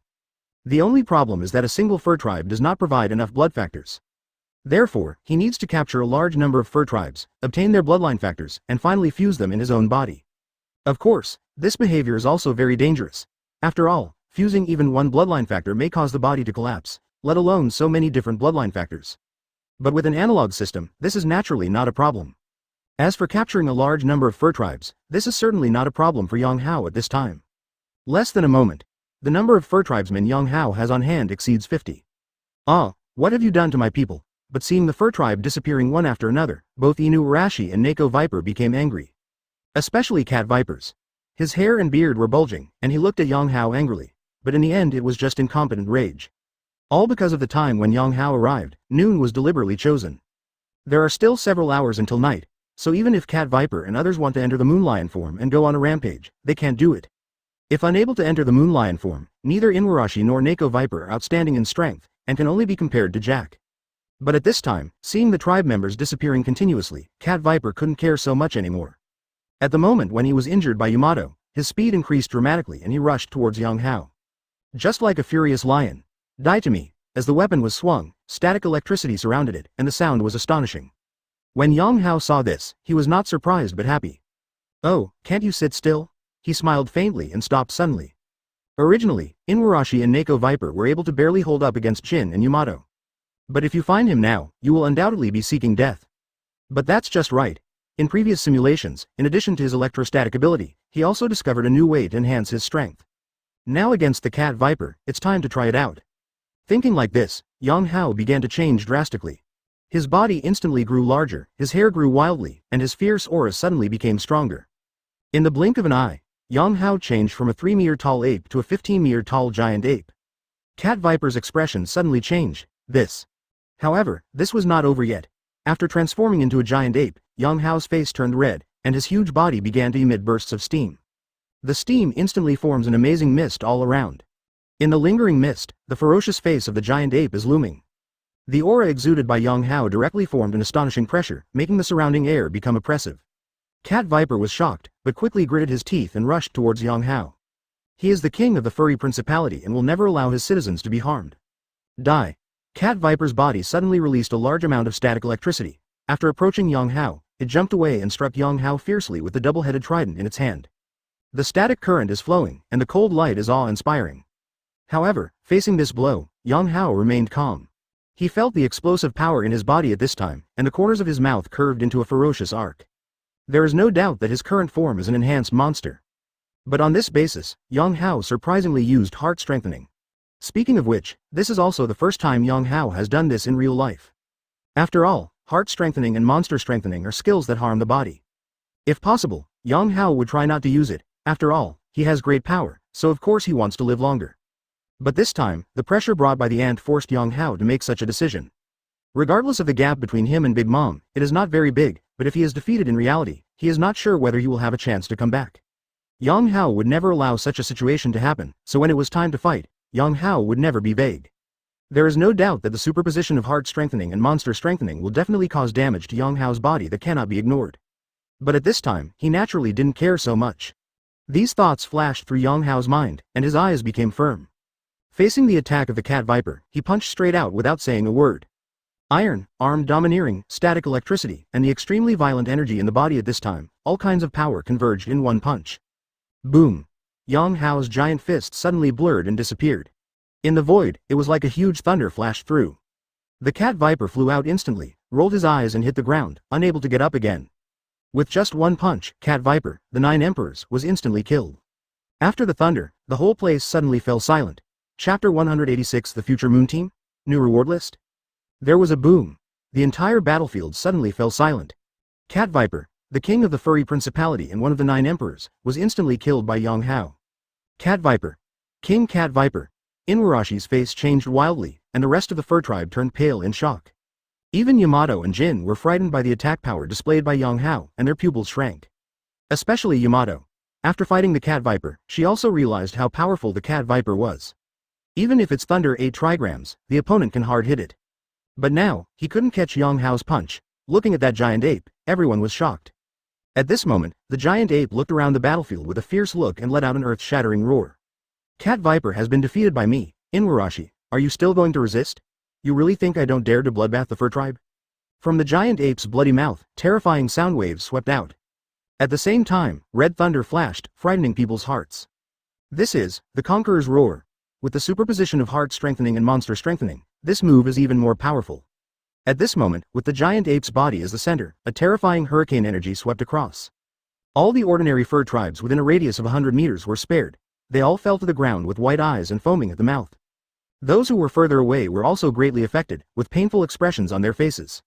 The only problem is that a single fur tribe does not provide enough blood factors. Therefore, he needs to capture a large number of fur tribes, obtain their bloodline factors, and finally fuse them in his own body. Of course, this behavior is also very dangerous. After all, fusing even one bloodline factor may cause the body to collapse, let alone so many different bloodline factors. But with an analog system, this is naturally not a problem. As for capturing a large number of fur tribes, this is certainly not a problem for Yang Hao at this time. Less than a moment. The number of fur tribesmen Yang Hao has on hand exceeds 50. Ah, what have you done to my people? But seeing the fur tribe disappearing one after another, both Inu Arashi and Neko Viper became angry. Especially Cat Viper's. His hair and beard were bulging, and he looked at Yang Hao angrily. But in the end it was just incompetent rage. All because of the time when Yang Hao arrived, noon was deliberately chosen. There are still several hours until night. So even if Cat Viper and others want to enter the Moon Lion form and go on a rampage, they can't do it. If unable to enter the Moon Lion form, neither Inuarashi nor Neko Viper are outstanding in strength, and can only be compared to Jack. But at this time, seeing the tribe members disappearing continuously, Cat Viper couldn't care so much anymore. At the moment when he was injured by Yamato, his speed increased dramatically and he rushed towards Yang Hao. Just like a furious lion. Die to me. As the weapon was swung, static electricity surrounded it, and the sound was astonishing. When Yang Hao saw this, he was not surprised but happy. Oh, can't you sit still? He smiled faintly and stopped suddenly. Originally, Inuarashi and Neko Viper were able to barely hold up against Jin and Yamato. But if you find him now, you will undoubtedly be seeking death. But that's just right. In previous simulations, in addition to his electrostatic ability, he also discovered a new way to enhance his strength. Now against the Cat Viper, it's time to try it out. Thinking like this, Yang Hao began to change drastically. His body instantly grew larger, his hair grew wildly, and his fierce aura suddenly became stronger. In the blink of an eye, Yang Hao changed from a 3-meter-tall ape to a 15-meter-tall giant ape. Cat Viper's expression suddenly changed. However, this was not over yet. After transforming into a giant ape, Yang Hao's face turned red, and his huge body began to emit bursts of steam. The steam instantly forms an amazing mist all around. In the lingering mist, the ferocious face of the giant ape is looming. The aura exuded by Yang Hao directly formed an astonishing pressure, making the surrounding air become oppressive. Cat Viper was shocked, but quickly gritted his teeth and rushed towards Yang Hao. He is the king of the furry principality and will never allow his citizens to be harmed. Die. Cat Viper's body suddenly released a large amount of static electricity. After approaching Yang Hao, it jumped away and struck Yang Hao fiercely with the double-headed trident in its hand. The static current is flowing, and the cold light is awe-inspiring. However, facing this blow, Yang Hao remained calm. He felt the explosive power in his body at this time, and the corners of his mouth curved into a ferocious arc. There is no doubt that his current form is an enhanced monster. But on this basis, Yang Hao surprisingly used heart strengthening. Speaking of which, this is also the first time Yang Hao has done this in real life. After all, heart strengthening and monster strengthening are skills that harm the body. If possible, Yang Hao would try not to use it. After all, he has great power, so of course he wants to live longer. But this time, the pressure brought by the ant forced Yang Hao to make such a decision. Regardless of the gap between him and Big Mom, it is not very big, but if he is defeated in reality, he is not sure whether he will have a chance to come back. Yang Hao would never allow such a situation to happen, so when it was time to fight, Yang Hao would never be vague. There is no doubt that the superposition of heart strengthening and monster strengthening will definitely cause damage to Yang Hao's body that cannot be ignored. But at this time, he naturally didn't care so much. These thoughts flashed through Yang Hao's mind, and his eyes became firm. Facing the attack of the Cat Viper, he punched straight out without saying a word. Iron, armed domineering, static electricity, and the extremely violent energy in the body at this time, all kinds of power converged in one punch. Boom! Yang Hao's giant fist suddenly blurred and disappeared. In the void, it was like a huge thunder flashed through. The Cat Viper flew out instantly, rolled his eyes and hit the ground, unable to get up again. With just one punch, Cat Viper, the 9 Emperors, was instantly killed. After the thunder, the whole place suddenly fell silent. Chapter 186 The Future Moon Team? New reward list? There was a boom. The entire battlefield suddenly fell silent. Cat Viper, the king of the furry principality and one of the 9 emperors, was instantly killed by Yang Hao. Cat Viper. King Cat Viper. Inuarashi's face changed wildly, and the rest of the fur tribe turned pale in shock. Even Yamato and Jin were frightened by the attack power displayed by Yang Hao, and their pupils shrank. Especially Yamato. After fighting the Cat Viper, she also realized how powerful the Cat Viper was. Even if its thunder 8 trigrams, the opponent can hard hit it. But now, he couldn't catch Yang Hao's punch. Looking at that giant ape, everyone was shocked. At this moment, the giant ape looked around the battlefield with a fierce look and let out an earth-shattering roar. Cat Viper has been defeated by me, Inuarashi. Are you still going to resist? You really think I don't dare to bloodbath the fur tribe? From the giant ape's bloody mouth, terrifying sound waves swept out. At the same time, red thunder flashed, frightening people's hearts. This is the Conqueror's Roar. With the superposition of heart strengthening and monster strengthening, this move is even more powerful. At this moment, with the giant ape's body as the center, a terrifying hurricane energy swept across. All the ordinary fur tribes within a radius of 100 meters were spared. They all fell to the ground with white eyes and foaming at the mouth. Those who were further away were also greatly affected, with painful expressions on their faces.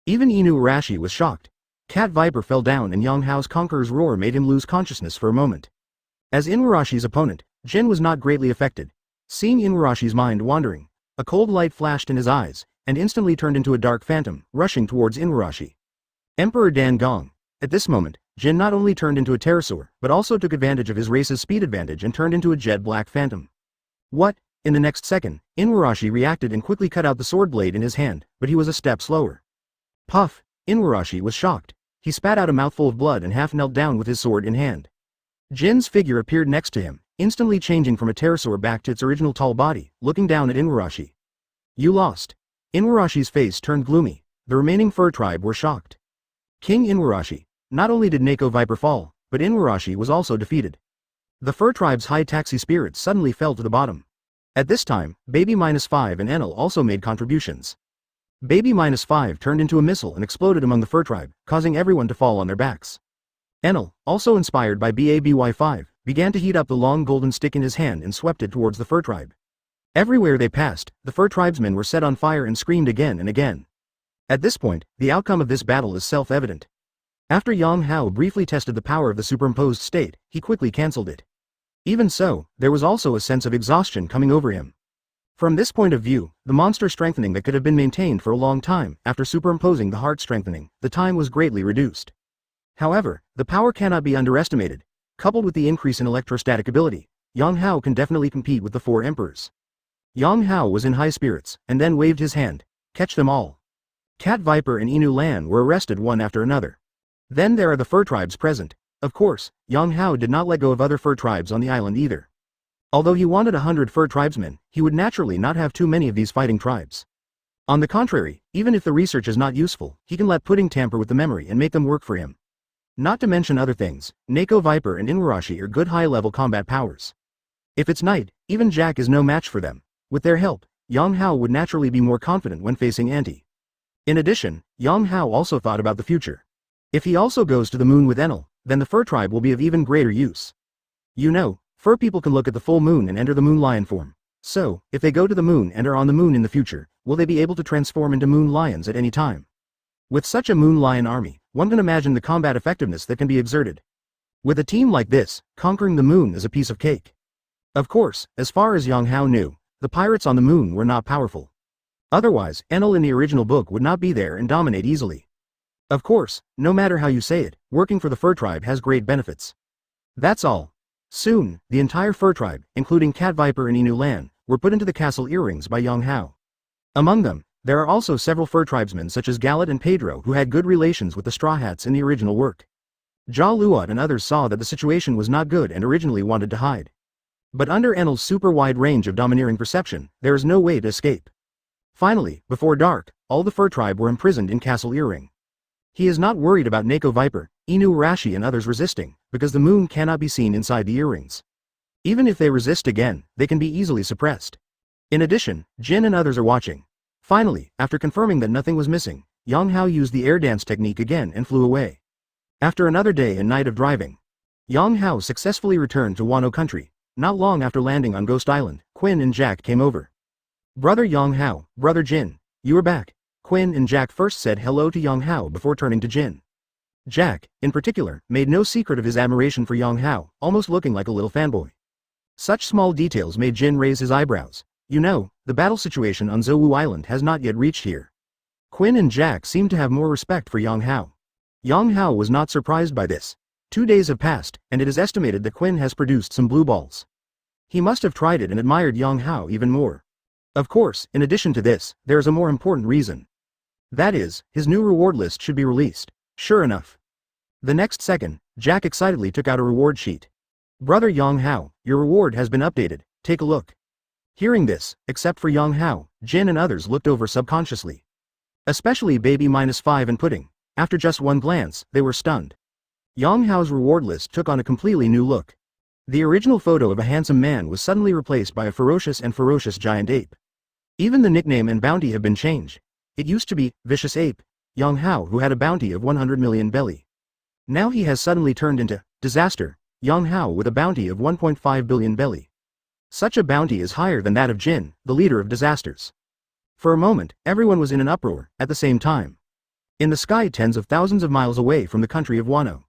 Even Inuarashi was shocked. Cat Viper fell down and Yang Hao's Conqueror's Roar made him lose consciousness for a moment. As Inuarashi's opponent, Jin was not greatly affected. Seeing Inuarashi's mind wandering, a cold light flashed in his eyes, and instantly turned into a dark phantom, rushing towards Inuarashi. Emperor Dan Gong. At this moment, Jin not only turned into a pterosaur, but also took advantage of his race's speed advantage and turned into a jet black phantom. What? In the next second, Inuarashi reacted and quickly cut out the sword blade in his hand, but he was a step slower. Puff! Inuarashi was shocked. He spat out a mouthful of blood and half knelt down with his sword in hand. Jin's figure appeared next to him, instantly changing from a pterosaur back to its original tall body, looking down at Inuarashi. You lost. Inuarashi's face turned gloomy. The remaining fur tribe were shocked. King Inuarashi. Not only did Neko Viper fall, but Inuarashi was also defeated. The fur tribe's high taxi spirits suddenly fell to the bottom. At this time, Baby-5 and Enel also made contributions. Baby-5 turned into a missile and exploded among the fur tribe, causing everyone to fall on their backs. Enel, also inspired by Baby-5, began to heat up the long golden stick in his hand and swept it towards the fur tribe. Everywhere they passed, the fur tribesmen were set on fire and screamed again and again. At this point, the outcome of this battle is self-evident. After Yang Hao briefly tested the power of the superimposed state, he quickly cancelled it. Even so, there was also a sense of exhaustion coming over him. From this point of view, the monster strengthening that could have been maintained for a long time, after superimposing the heart strengthening, the time was greatly reduced. However, the power cannot be underestimated. Coupled with the increase in electrostatic ability, Yang Hao can definitely compete with the four emperors. Yang Hao was in high spirits, and then waved his hand. Catch them all. Cat Viper and Inu Lan were arrested one after another. Then there are the fur tribes present. Of course, Yang Hao did not let go of other fur tribes on the island either. Although he wanted 100 fur tribesmen, he would naturally not have too many of these fighting tribes. On the contrary, even if the research is not useful, he can let Pudding tamper with the memory and make them work for him. Not to mention other things, Neko Viper and Inuarashi are good high-level combat powers. If it's night, even Jack is no match for them. With their help, Yang Hao would naturally be more confident when facing Anti. In addition, Yang Hao also thought about the future. If he also goes to the moon with Enel, then the fur tribe will be of even greater use. You know, fur people can look at the full moon and enter the moon lion form. So, if they go to the moon and are on the moon in the future, will they be able to transform into moon lions at any time? With such a moon lion army, one can imagine the combat effectiveness that can be exerted. With a team like this, conquering the moon is a piece of cake. Of course, as far as Yang Hao knew, the pirates on the moon were not powerful. Otherwise, Enel in the original book would not be there and dominate easily. Of course, no matter how you say it, working for the fur tribe has great benefits. That's all. Soon, the entire fur tribe, including Cat Viper and Inu Lan, were put into the castle earrings by Yang Hao. Among them, there are also several fur tribesmen such as Gallet and Pedro who had good relations with the Straw Hats in the original work. Jia Luot and others saw that the situation was not good and originally wanted to hide. But under Enel's super wide range of domineering perception, there is no way to escape. Finally, before dark, all the fur tribe were imprisoned in Castle Earring. He is not worried about Neko Viper, Inu Arashi and others resisting, because the moon cannot be seen inside the earrings. Even if they resist again, they can be easily suppressed. In addition, Jin and others are watching. Finally, after confirming that nothing was missing, Yang Hao used the air dance technique again and flew away. After another day and night of driving, Yang Hao successfully returned to Wano country. Not long after landing on Ghost Island, Quinn and Jack came over. Brother Yang Hao, Brother Jin, you are back. Quinn and Jack first said hello to Yang Hao before turning to Jin. Jack, in particular, made no secret of his admiration for Yang Hao, almost looking like a little fanboy. Such small details made Jin raise his eyebrows. You know, the battle situation on Zhou Island has not yet reached here. Quinn and Jack seemed to have more respect for Yang Hao. Yang Hao was not surprised by this. 2 days have passed, and it is estimated that Quinn has produced some blue balls. He must have tried it and admired Yang Hao even more. Of course, in addition to this, there is a more important reason. That is, his new reward list should be released. Sure enough. The next second, Jack excitedly took out a reward sheet. Brother Yang Hao, your reward has been updated, take a look. Hearing this, except for Yang Hao, Jin and others looked over subconsciously. Especially Baby-5 and Pudding. After just one glance, they were stunned. Yang Hao's reward list took on a completely new look. The original photo of a handsome man was suddenly replaced by a ferocious giant ape. Even the nickname and bounty have been changed. It used to be Vicious Ape, Yang Hao, who had a bounty of 100 million belly. Now he has suddenly turned into Disaster, Yang Hao with a bounty of 1.5 billion belly. Such a bounty is higher than that of Jin, the leader of disasters. For a moment, everyone was in an uproar, at the same time. In the sky tens of thousands of miles away from the country of Wano,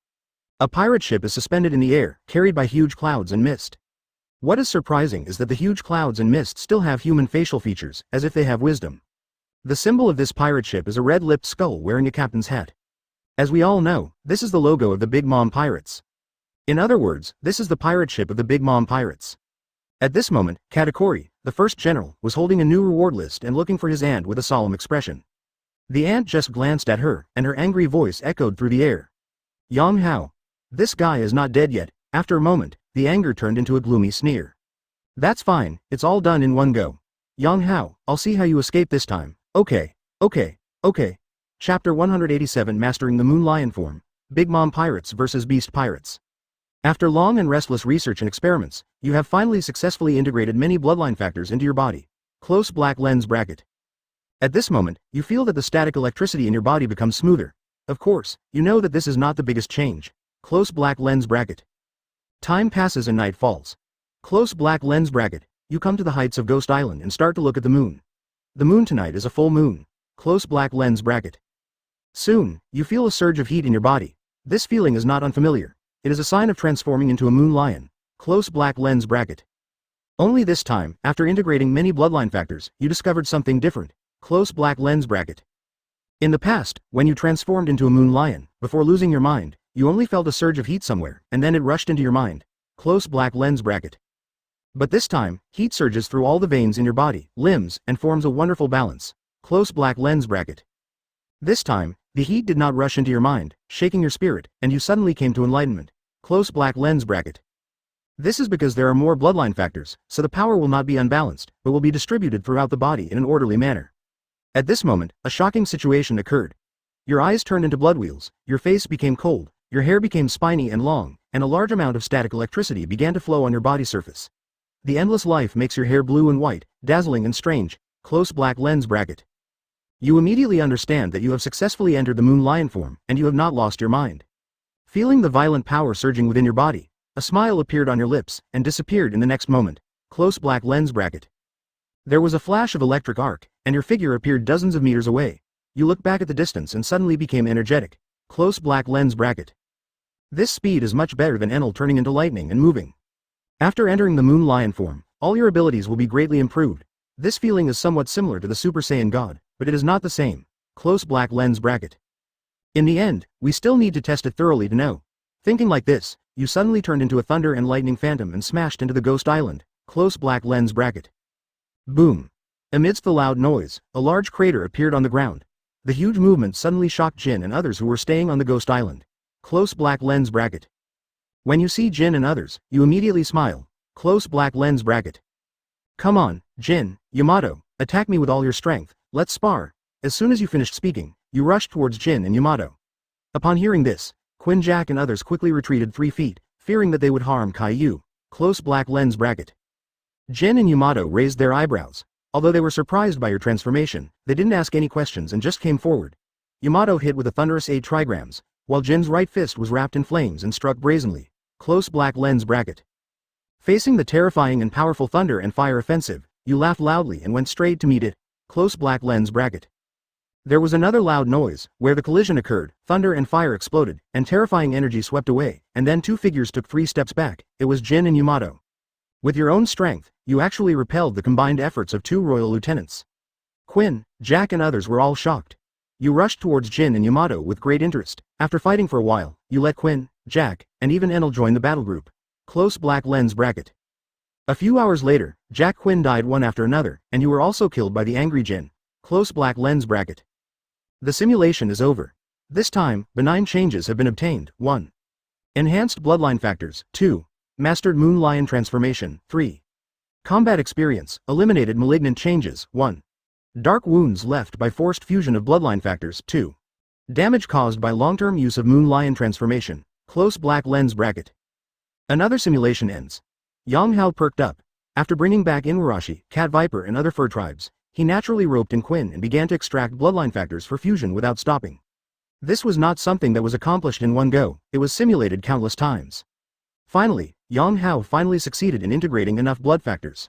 a pirate ship is suspended in the air, carried by huge clouds and mist. What is surprising is that the huge clouds and mist still have human facial features, as if they have wisdom. The symbol of this pirate ship is a red-lipped skull wearing a captain's hat. As we all know, this is the logo of the Big Mom Pirates. In other words, this is the pirate ship of the Big Mom Pirates. At this moment, Katakuri, the first general, was holding a new reward list and looking for his aunt with a solemn expression. The aunt just glanced at her, and her angry voice echoed through the air. Yang Hao. This guy is not dead yet. After a moment, the anger turned into a gloomy sneer. That's fine, it's all done in one go. Yang Hao, I'll see how you escape this time. Okay. Chapter 187 Mastering the Moon Lion Form. Big Mom Pirates vs Beast Pirates. After long and restless research and experiments, you have finally successfully integrated many bloodline factors into your body. Close black lens bracket. At this moment, you feel that the static electricity in your body becomes smoother. Of course, you know that this is not the biggest change. Close black lens bracket. Time passes and night falls. Close black lens bracket. You come to the heights of Ghost Island and start to look at the moon. The moon tonight is a full moon. Close black lens bracket. Soon, you feel a surge of heat in your body. This feeling is not unfamiliar. It is a sign of transforming into a moon lion. Close black lens bracket. Only this time, after integrating many bloodline factors, you discovered something different. Close black lens bracket. In the past, when you transformed into a moon lion, before losing your mind, you only felt a surge of heat somewhere, and then it rushed into your mind. Close black lens bracket. But this time, heat surges through all the veins in your body, limbs, and forms a wonderful balance. Close black lens bracket. This time, the heat did not rush into your mind, shaking your spirit, and you suddenly came to enlightenment. Close black lens bracket. This is because there are more bloodline factors, so the power will not be unbalanced, but will be distributed throughout the body in an orderly manner. At this moment, a shocking situation occurred. Your eyes turned into blood wheels, your face became cold, your hair became spiny and long, and a large amount of static electricity began to flow on your body surface. The endless life makes your hair blue and white, dazzling and strange. Close black lens bracket. You immediately understand that you have successfully entered the moon lion form, and you have not lost your mind. Feeling the violent power surging within your body, a smile appeared on your lips, and disappeared in the next moment. Close black lens bracket. There was a flash of electric arc, and your figure appeared dozens of meters away. You looked back at the distance and suddenly became energetic. Close black lens bracket. This speed is much better than Enel turning into lightning and moving. After entering the moon lion form, all your abilities will be greatly improved. This feeling is somewhat similar to the Super Saiyan God, but it is not the same. Close black lens bracket. In the end, we still need to test it thoroughly to know. Thinking like this, you suddenly turned into a thunder and lightning phantom and smashed into the Ghost Island. Close black lens bracket. Boom. Amidst the loud noise, a large crater appeared on the ground. The huge movement suddenly shocked Jin and others who were staying on the Ghost Island. Close black lens bracket. When you see Jin and others, you immediately smile. Close black lens bracket. Come on, Jin, Yamato, attack me with all your strength, let's spar. As soon as you finished speaking, you rushed towards Jin and Yamato. Upon hearing this, Quinn, Jack and others quickly retreated 3 feet, fearing that they would harm Caillou. Close black lens bracket. Jin and Yamato raised their eyebrows. Although they were surprised by your transformation, they didn't ask any questions and just came forward. Yamato hit with a thunderous 8 trigrams, while Jin's right fist was wrapped in flames and struck brazenly. Close black lens bracket. Facing the terrifying and powerful thunder and fire offensive, you laughed loudly and went straight to meet it. Close black lens bracket. There was another loud noise, where the collision occurred, thunder and fire exploded, and terrifying energy swept away, and then 2 figures took 3 steps back. It was Jin and Yamato. With your own strength, you actually repelled the combined efforts of 2 royal lieutenants. Quinn, Jack and others were all shocked. You rushed towards Jin and Yamato with great interest. After fighting for a while, you let Quinn, Jack, and even Enel join the battle group. Close black lens bracket. A few hours later, Jack Quinn died one after another, and you were also killed by the angry Jin. Close black lens bracket. The simulation is over. This time, benign changes have been obtained. 1. Enhanced bloodline factors. 2. Mastered moon lion transformation. 3. Combat experience. Eliminated malignant changes. 1. Dark wounds left by forced fusion of bloodline factors. 2. Damage caused by long-term use of moon lion transformation. Close black lens bracket. Another simulation ends. Yang Hao perked up. After bringing back Inuarashi, Cat Viper and other fur tribes, he naturally roped in Quinn and began to extract bloodline factors for fusion without stopping. This was not something that was accomplished in one go, it was simulated countless times. Finally, Yang Hao finally succeeded in integrating enough blood factors.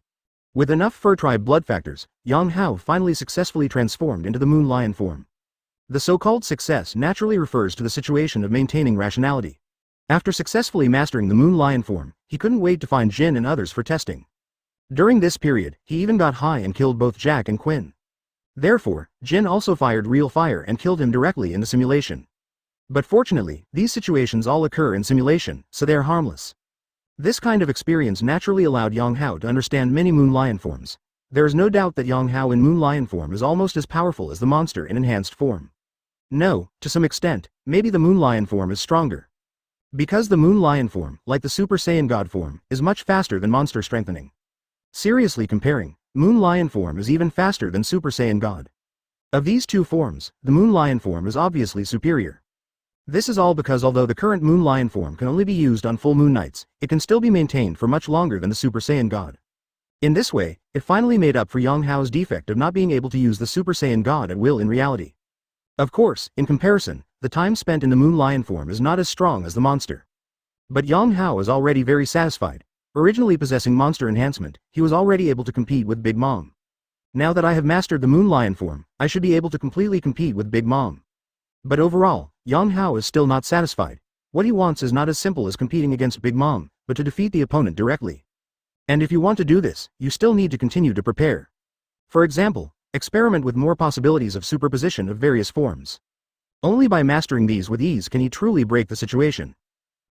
With enough fur tribe blood factors, Yang Hao finally successfully transformed into the moon lion form. The so-called success naturally refers to the situation of maintaining rationality. After successfully mastering the moon lion form, he couldn't wait to find Jin and others for testing. During this period, he even got high and killed both Jack and Quinn. Therefore, Jin also fired real fire and killed him directly in the simulation. But fortunately, these situations all occur in simulation, so they are harmless. This kind of experience naturally allowed Yang Hao to understand many moon lion forms. There is no doubt that Yang Hao in moon lion form is almost as powerful as the monster in enhanced form. No, to some extent, maybe the moon lion form is stronger. Because the moon lion form, like the Super Saiyan God form, is much faster than monster strengthening. Seriously comparing, moon lion form is even faster than Super Saiyan God. Of these 2 forms, the moon lion form is obviously superior. This is all because although the current Moon Lion form can only be used on full moon nights, it can still be maintained for much longer than the Super Saiyan God. In this way, it finally made up for Yang Hao's defect of not being able to use the Super Saiyan God at will in reality. Of course, in comparison, the time spent in the Moon Lion form is not as strong as the monster. But Yang Hao is already very satisfied. Originally possessing monster enhancement, he was already able to compete with Big Mom. Now that I have mastered the Moon Lion form, I should be able to completely compete with Big Mom. But overall, Yang Hao is still not satisfied. What he wants is not as simple as competing against Big Mom, but to defeat the opponent directly. And if you want to do this, you still need to continue to prepare. For example, experiment with more possibilities of superposition of various forms. Only by mastering these with ease can he truly break the situation.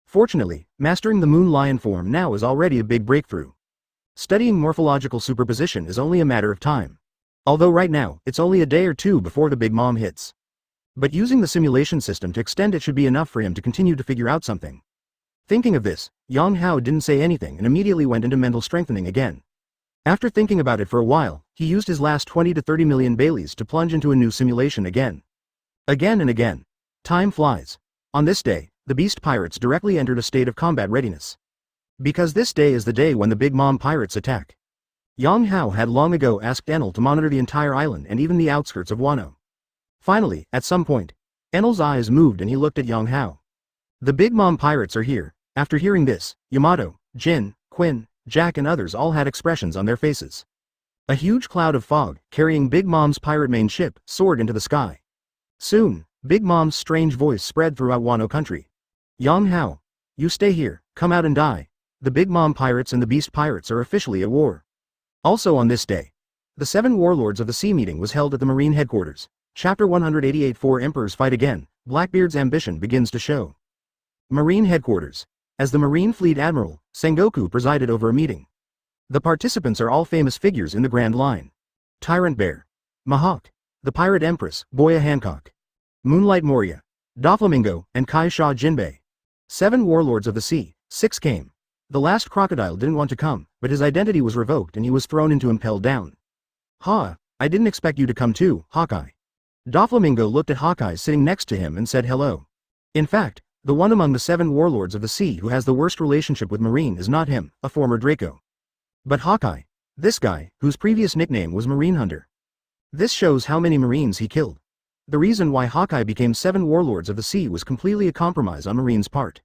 Fortunately, mastering the Moon Lion form now is already a big breakthrough. Studying morphological superposition is only a matter of time. Although right now, it's only a day or two before the Big Mom hits. But using the simulation system to extend it should be enough for him to continue to figure out something. Thinking of this, Yang Hao didn't say anything and immediately went into mental strengthening again. After thinking about it for a while, he used his last 20 to 30 million Baileys to plunge into a new simulation again. Again and again. Time flies. On this day, the Beast Pirates directly entered a state of combat readiness. Because this day is the day when the Big Mom Pirates attack. Yang Hao had long ago asked Enel to monitor the entire island and even the outskirts of Wano. Finally, at some point, Enel's eyes moved and he looked at Yang Hao. The Big Mom Pirates are here. After hearing this, Yamato, Jin, Quinn, Jack and others all had expressions on their faces. A huge cloud of fog, carrying Big Mom's pirate main ship, soared into the sky. Soon, Big Mom's strange voice spread throughout Wano country. Yang Hao, you stay here, come out and die. The Big Mom Pirates and the Beast Pirates are officially at war. Also on this day, the 7 Warlords of the Sea meeting was held at the Marine headquarters. Chapter 188 4 Emperors Fight Again, Blackbeard's ambition begins to show. Marine headquarters. As the Marine Fleet Admiral, Sengoku presided over a meeting. The participants are all famous figures in the Grand Line. Tyrant Bear. Mahawk. The Pirate Empress, Boya Hancock. Moonlight Moria. Doflamingo, and Kai Sha Jinbei. 7 Warlords of the Sea, 6 came. The last crocodile didn't want to come, but his identity was revoked and he was thrown into impelled down. Ha, I didn't expect you to come too, Hawkeye. Doflamingo looked at Hawkeye sitting next to him and said hello. In fact, the one among the 7 Warlords of the Sea who has the worst relationship with Marine is not him, a former Draco. But Hawkeye. This guy, whose previous nickname was Marine Hunter. This shows how many Marines he killed. The reason why Hawkeye became 7 Warlords of the Sea was completely a compromise on Marine's part.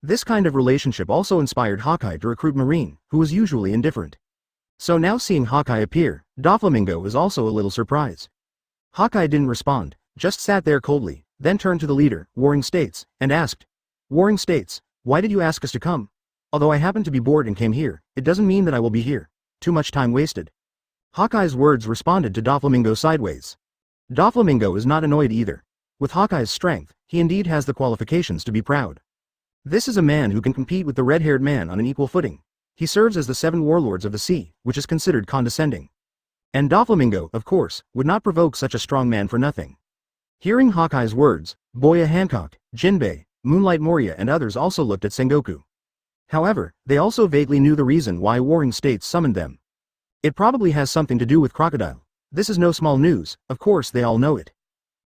This kind of relationship also inspired Hawkeye to recruit Marine, who was usually indifferent. So now seeing Hawkeye appear, Doflamingo was also a little surprised. Hawkeye didn't respond, just sat there coldly, then turned to the leader, Warring States, and asked, Warring States, why did you ask us to come? Although I happened to be bored and came here, it doesn't mean that I will be here. Too much time wasted. Hawkeye's words responded to Doflamingo sideways. Doflamingo is not annoyed either. With Hawkeye's strength, he indeed has the qualifications to be proud. This is a man who can compete with the red-haired man on an equal footing. He serves as the 7 Warlords of the Sea, which is considered condescending. And Doflamingo, of course, would not provoke such a strong man for nothing. Hearing Hawkeye's words, Boya Hancock, Jinbei, Moonlight Moria and others also looked at Sengoku. However, they also vaguely knew the reason why Warring States summoned them. It probably has something to do with Crocodile. This is no small news, of course they all know it.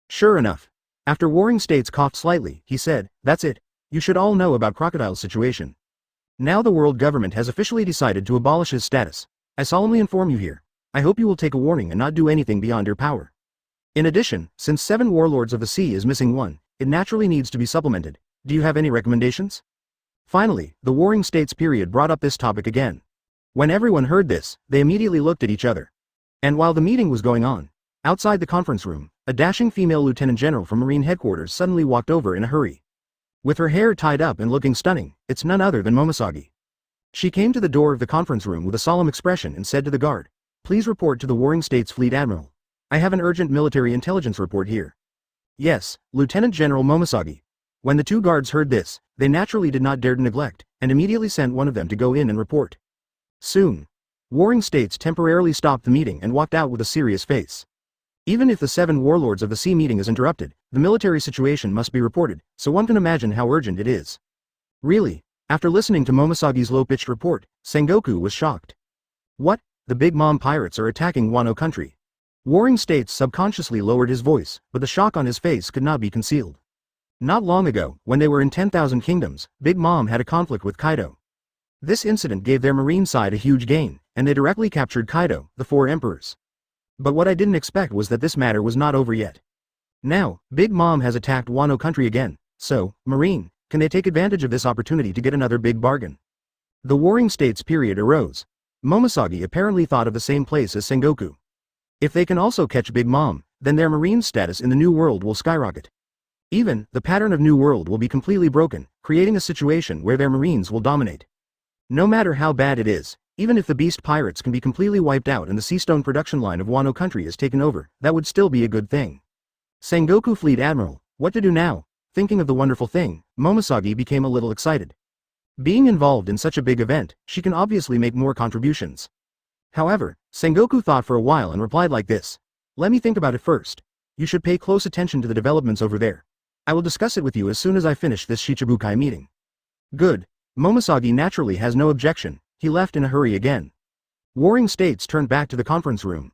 Sure enough. After Warring States coughed slightly, he said, that's it. You should all know about Crocodile's situation. Now the world government has officially decided to abolish his status. I solemnly inform you here. I hope you will take a warning and not do anything beyond your power. In addition, since 7 Warlords of the Sea is missing one, it naturally needs to be supplemented. Do you have any recommendations? Finally, the Warring States period brought up this topic again. When everyone heard this, they immediately looked at each other. And while the meeting was going on, outside the conference room, a dashing female lieutenant general from Marine headquarters suddenly walked over in a hurry. With her hair tied up and looking stunning, it's none other than Momosagi. She came to the door of the conference room with a solemn expression and said to the guard, please report to the Warring States Fleet Admiral. I have an urgent military intelligence report here. Yes, Lieutenant General Momosagi. When the 2 guards heard this, they naturally did not dare to neglect, and immediately sent one of them to go in and report. Soon, Warring States temporarily stopped the meeting and walked out with a serious face. Even if the 7 Warlords of the Sea meeting is interrupted, the military situation must be reported, so one can imagine how urgent it is. Really, after listening to Momosagi's low-pitched report, Sengoku was shocked. What? The Big Mom Pirates are attacking Wano country. Warring States subconsciously lowered his voice, but the shock on his face could not be concealed. Not long ago, when they were in 10,000 kingdoms, Big Mom had a conflict with Kaido. This incident gave their marine side a huge gain, and they directly captured Kaido, the four emperors. But what I didn't expect was that this matter was not over yet. Now, Big Mom has attacked Wano country again, so, Marine, can they take advantage of this opportunity to get another big bargain? The Warring States period arose. Momoshage apparently thought of the same place as Sengoku. If they can also catch Big Mom, then their marine status in the New World will skyrocket. Even, the pattern of New World will be completely broken, creating a situation where their marines will dominate. No matter how bad it is, even if the beast pirates can be completely wiped out and the seastone production line of Wano country is taken over, that would still be a good thing. Sengoku Fleet Admiral, what to do now? Thinking of the wonderful thing, Momoshage became a little excited. Being involved in such a big event, she can obviously make more contributions. However, Sengoku thought for a while and replied like this. Let me think about it first. You should pay close attention to the developments over there. I will discuss it with you as soon as I finish this Shichibukai meeting. Good. Momoshage naturally has no objection. He left in a hurry again. Warring States turned back to the conference room.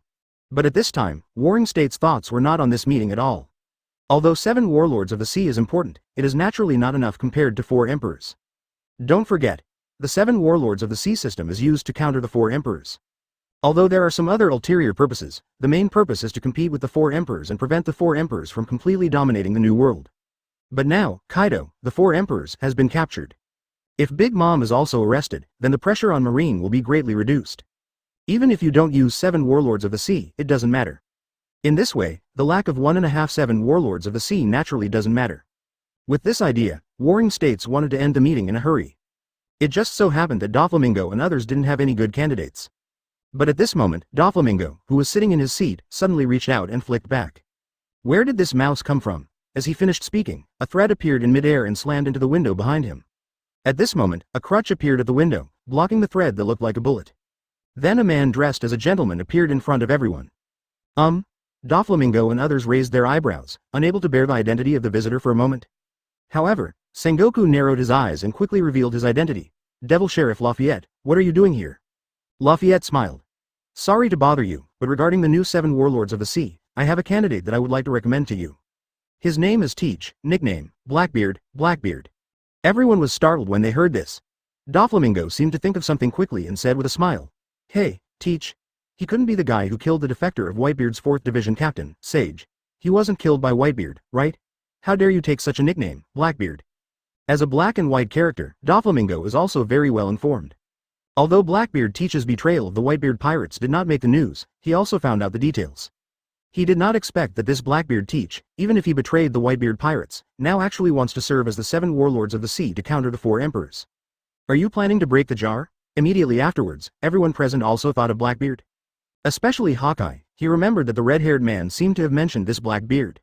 But at this time, Warring States' thoughts were not on this meeting at all. Although 7 warlords of the sea is important, it is naturally not enough compared to 4 emperors. Don't forget, the 7 warlords of the sea system is used to counter the 4 emperors. Although there are some other ulterior purposes, the main purpose is to compete with the 4 emperors and prevent the 4 emperors from completely dominating the New World. But now, Kaido, the 4 emperors, has been captured. If Big Mom is also arrested, then the pressure on Marine will be greatly reduced. Even if you don't use 7 warlords of the sea, it doesn't matter. In this way, the lack of 1.5 7 warlords of the sea naturally doesn't matter. With this idea, Warring States wanted to end the meeting in a hurry. It just so happened that Doflamingo and others didn't have any good candidates. But at this moment, Doflamingo, who was sitting in his seat, suddenly reached out and flicked back. Where did this mouse come from? As he finished speaking, a thread appeared in midair and slammed into the window behind him. At this moment, a crutch appeared at the window, blocking the thread that looked like a bullet. Then a man dressed as a gentleman appeared in front of everyone. Doflamingo and others raised their eyebrows, unable to bear the identity of the visitor for a moment. However, Sengoku narrowed his eyes and quickly revealed his identity. Devil Sheriff Lafayette, what are you doing here? Lafayette smiled. Sorry to bother you, but regarding the new 7 warlords of the sea, I have a candidate that I would like to recommend to you. His name is Teach, nickname, Blackbeard. Everyone was startled when they heard this. Doflamingo seemed to think of something quickly and said with a smile. Hey, Teach. He couldn't be the guy who killed the defector of Whitebeard's 4th Division captain, Sage. He wasn't killed by Whitebeard, right? How dare you take such a nickname, Blackbeard? As a black and white character, Doflamingo is also very well informed. Although Blackbeard Teach's betrayal of the Whitebeard pirates did not make the news, he also found out the details. He did not expect that this Blackbeard Teach, even if he betrayed the Whitebeard pirates, now actually wants to serve as the 7 warlords of the sea to counter the 4 emperors. Are you planning to break the jar? Immediately afterwards, everyone present also thought of Blackbeard. Especially Hawkeye, he remembered that the red-haired man seemed to have mentioned this Blackbeard.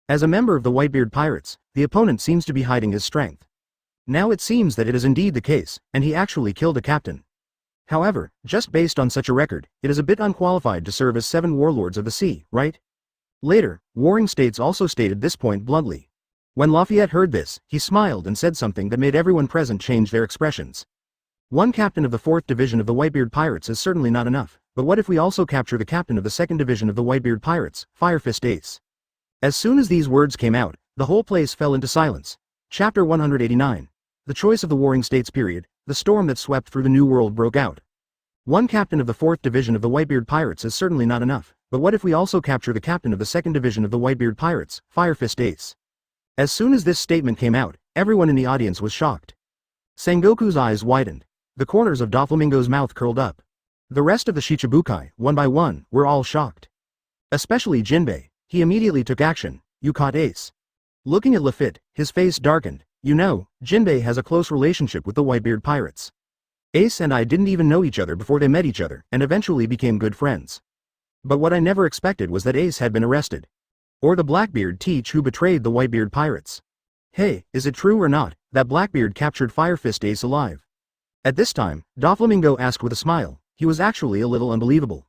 As a member of the Whitebeard pirates, the opponent seems to be hiding his strength. Now it seems that it is indeed the case, and he actually killed a captain. However, just based on such a record, it is a bit unqualified to serve as 7 warlords of the sea, right? Later, Warring States also stated this point bluntly. When Lafayette heard this, he smiled and said something that made everyone present change their expressions. One captain of the 4th Division of the Whitebeard Pirates is certainly not enough, but what if we also capture the captain of the 2nd Division of the Whitebeard Pirates, Firefist Ace? As soon as these words came out, the whole place fell into silence. Chapter 189. The Choice of the Warring States period, the storm that swept through the New World broke out. One captain of the 4th Division of the Whitebeard Pirates is certainly not enough, but what if we also capture the captain of the 2nd Division of the Whitebeard Pirates, Firefist Ace? As soon as this statement came out, everyone in the audience was shocked. Sengoku's eyes widened. The corners of Doflamingo's mouth curled up. The rest of the Shichibukai, one by one, were all shocked. Especially Jinbei. He immediately took action. You caught Ace. Looking at Lafitte, his face darkened. You know, Jinbei has a close relationship with the Whitebeard pirates. Ace and I didn't even know each other before they met each other, and eventually became good friends. But what I never expected was that Ace had been arrested. Or the Blackbeard Teach who betrayed the Whitebeard pirates. Hey, is it true or not, that Blackbeard captured Firefist Ace alive? At this time, Doflamingo asked with a smile. He was actually a little unbelievable.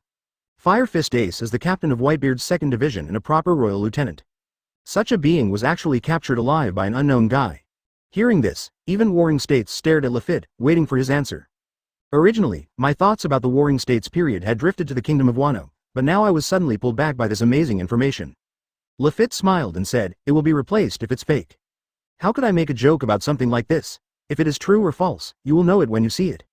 Firefist Ace is the captain of Whitebeard's 2nd Division and a proper royal lieutenant. Such a being was actually captured alive by an unknown guy. Hearing this, even Warring States stared at Lafitte, waiting for his answer. Originally, my thoughts about the Warring States period had drifted to the Kingdom of Wano, but now I was suddenly pulled back by this amazing information. Lafitte smiled and said, it will be replaced if it's fake. How could I make a joke about something like this? If it is true or false, you will know it when you see it.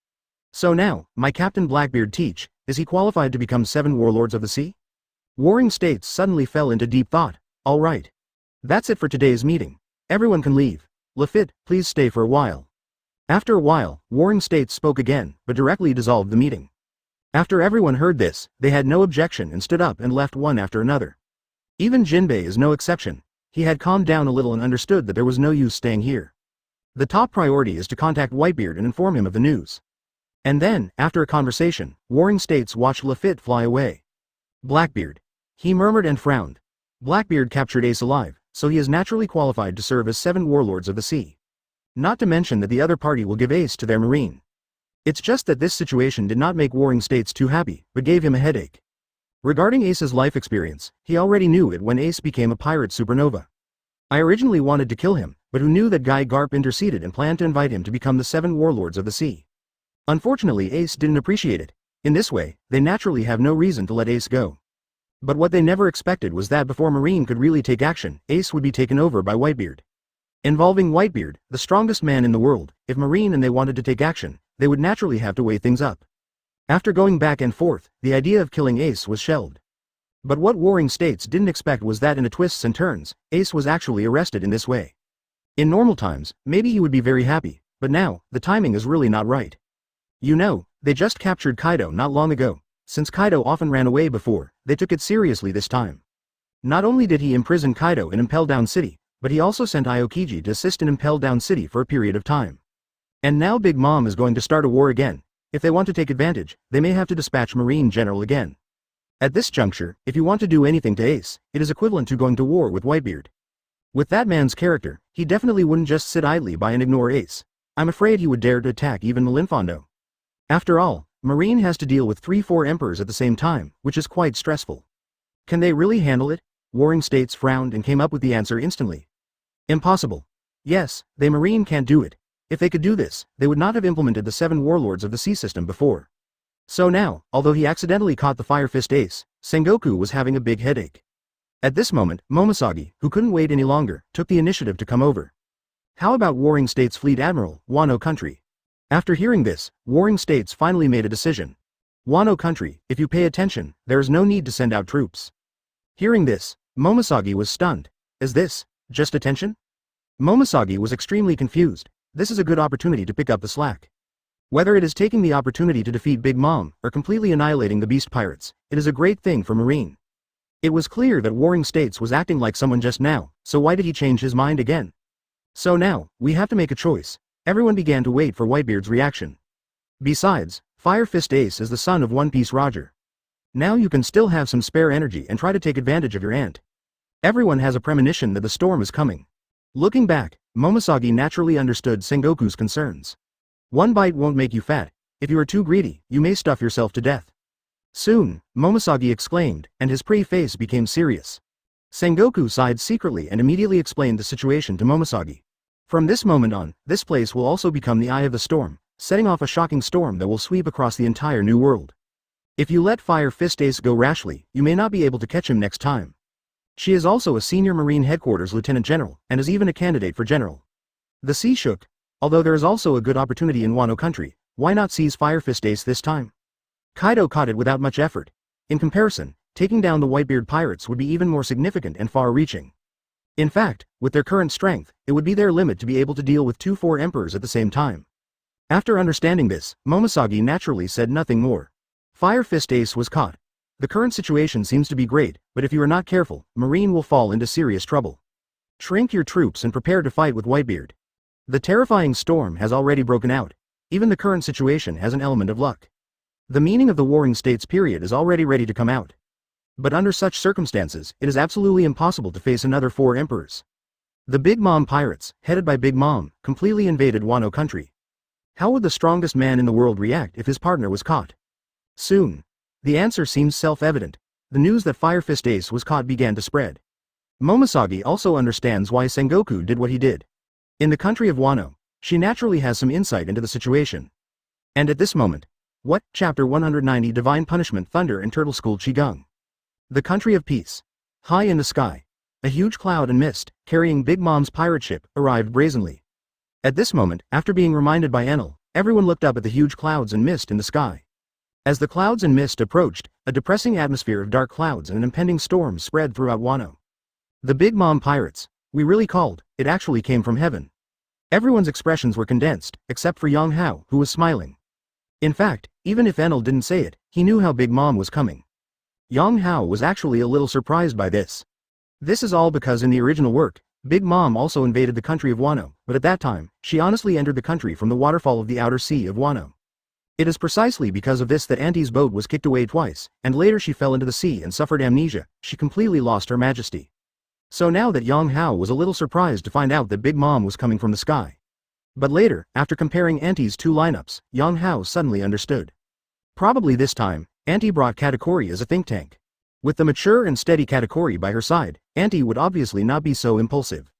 So now, my Captain Blackbeard teach, is he qualified to become 7 warlords of the sea? Warring States suddenly fell into deep thought. All right. That's it for today's meeting. Everyone can leave. Lafitte, please stay for a while. After a while, Warring States spoke again, but directly dissolved the meeting. After everyone heard this, they had no objection and stood up and left one after another. Even Jinbei is no exception. He had calmed down a little and understood that there was no use staying here. The top priority is to contact Whitebeard and inform him of the news. And then, after a conversation, Warring States watched Lafitte fly away. Blackbeard. He murmured and frowned. Blackbeard captured Ace alive, so he is naturally qualified to serve as 7 warlords of the sea. Not to mention that the other party will give Ace to their marine. It's just that this situation did not make Warring States too happy, but gave him a headache. Regarding Ace's life experience, he already knew it when Ace became a pirate supernova. I originally wanted to kill him, but who knew that Guy Garp interceded and planned to invite him to become the 7 warlords of the sea. Unfortunately, Ace didn't appreciate it. In this way, they naturally have no reason to let Ace go. But what they never expected was that before Marine could really take action, Ace would be taken over by Whitebeard. Involving Whitebeard, the strongest man in the world, if Marine and they wanted to take action, they would naturally have to weigh things up. After going back and forth, the idea of killing Ace was shelved. But what Warring States didn't expect was that in a twists and turns, Ace was actually arrested in this way. In normal times, maybe he would be very happy, but now, the timing is really not right. You know, they just captured Kaido not long ago. Since Kaido often ran away before, they took it seriously this time. Not only did he imprison Kaido in Impel Down City, but he also sent Aokiji to assist in Impel Down City for a period of time. And now Big Mom is going to start a war again. If they want to take advantage, they may have to dispatch Marine General again. At this juncture, if you want to do anything to Ace, it is equivalent to going to war with Whitebeard. With that man's character, he definitely wouldn't just sit idly by and ignore Ace. I'm afraid he would dare to attack even Malinfondo. After all, Marine has to deal with 3-4 emperors at the same time, which is quite stressful. Can they really handle it? Warring States frowned and came up with the answer instantly. Impossible. Yes, they Marine can't do it. If they could do this, they would not have implemented the 7 warlords of the sea system before. So now, although he accidentally caught the Fire Fist Ace, Sengoku was having a big headache. At this moment, Momoshage, who couldn't wait any longer, took the initiative to come over. How about Warring States Fleet Admiral, Wano Country? After hearing this, Warring States finally made a decision. Wano Country, if you pay attention, there is no need to send out troops. Hearing this, Momoshage was stunned. Is this just attention? Momoshage was extremely confused. This is a good opportunity to pick up the slack. Whether it is taking the opportunity to defeat Big Mom, or completely annihilating the Beast Pirates, it is a great thing for Marine. It was clear that Warring States was acting like someone just now, so why did he change his mind again? So now, we have to make a choice. Everyone began to wait for Whitebeard's reaction. Besides, Fire Fist Ace is the son of One Piece Roger. Now you can still have some spare energy and try to take advantage of your aunt. Everyone has a premonition that the storm is coming. Looking back, Momoshage naturally understood Sengoku's concerns. One bite won't make you fat. If you are too greedy, you may stuff yourself to death. Soon, Momoshage exclaimed, and his pretty face became serious. Sengoku sighed secretly and immediately explained the situation to Momoshage. From this moment on, this place will also become the eye of the storm, setting off a shocking storm that will sweep across the entire new world. If you let Fire Fist Ace go rashly, you may not be able to catch him next time. She is also a senior Marine Headquarters Lieutenant General, and is even a candidate for General. The sea shook. Although there is also a good opportunity in Wano Country, why not seize Fire Fist Ace this time? Kaido caught it without much effort. In comparison, taking down the Whitebeard pirates would be even more significant and far-reaching. In fact, with their current strength, it would be their limit to be able to deal with 2-4 emperors at the same time. After understanding this, Momoshage naturally said nothing more. Fire Fist Ace was caught. The current situation seems to be great, but if you are not careful, Marine will fall into serious trouble. Shrink your troops and prepare to fight with Whitebeard. The terrifying storm has already broken out. Even the current situation has an element of luck. The meaning of the Warring States period is already ready to come out. But under such circumstances, it is absolutely impossible to face another 4 emperors. The Big Mom pirates, headed by Big Mom, completely invaded Wano Country. How would the strongest man in the world react if his partner was caught? Soon. The answer seems self-evident. The news that Fire Fist Ace was caught began to spread. Momoshage also understands why Sengoku did what he did. In the country of Wano, she naturally has some insight into the situation. And at this moment, what? Chapter 190 Divine Punishment Thunder and Turtle School Qigong. The country of peace. High in the sky. a huge cloud and mist, carrying Big Mom's pirate ship, arrived brazenly. At this moment, after being reminded by Enel, everyone looked up at the huge clouds and mist in the sky. As the clouds and mist approached, a depressing atmosphere of dark clouds and an impending storm spread throughout Wano. The Big Mom pirates. We really called, it actually came from heaven. Everyone's expressions were condensed, except for Yang Hao, who was smiling. In fact, even if Enel didn't say it, he knew how Big Mom was coming. Yang Hao was actually a little surprised by this. This is all because in the original work, Big Mom also invaded the country of Wano, but at that time, she honestly entered the country from the waterfall of the outer sea of Wano. It is precisely because of this that Auntie's boat was kicked away twice, and later she fell into the sea and suffered amnesia. She completely lost her majesty. So now that Yang Hao was a little surprised to find out that Big Mom was coming from the sky. But later, after comparing Auntie's two lineups, Yang Hao suddenly understood. Probably this time, Auntie brought Katakuri as a think tank. With the mature and steady Katakuri by her side, Auntie would obviously not be so impulsive.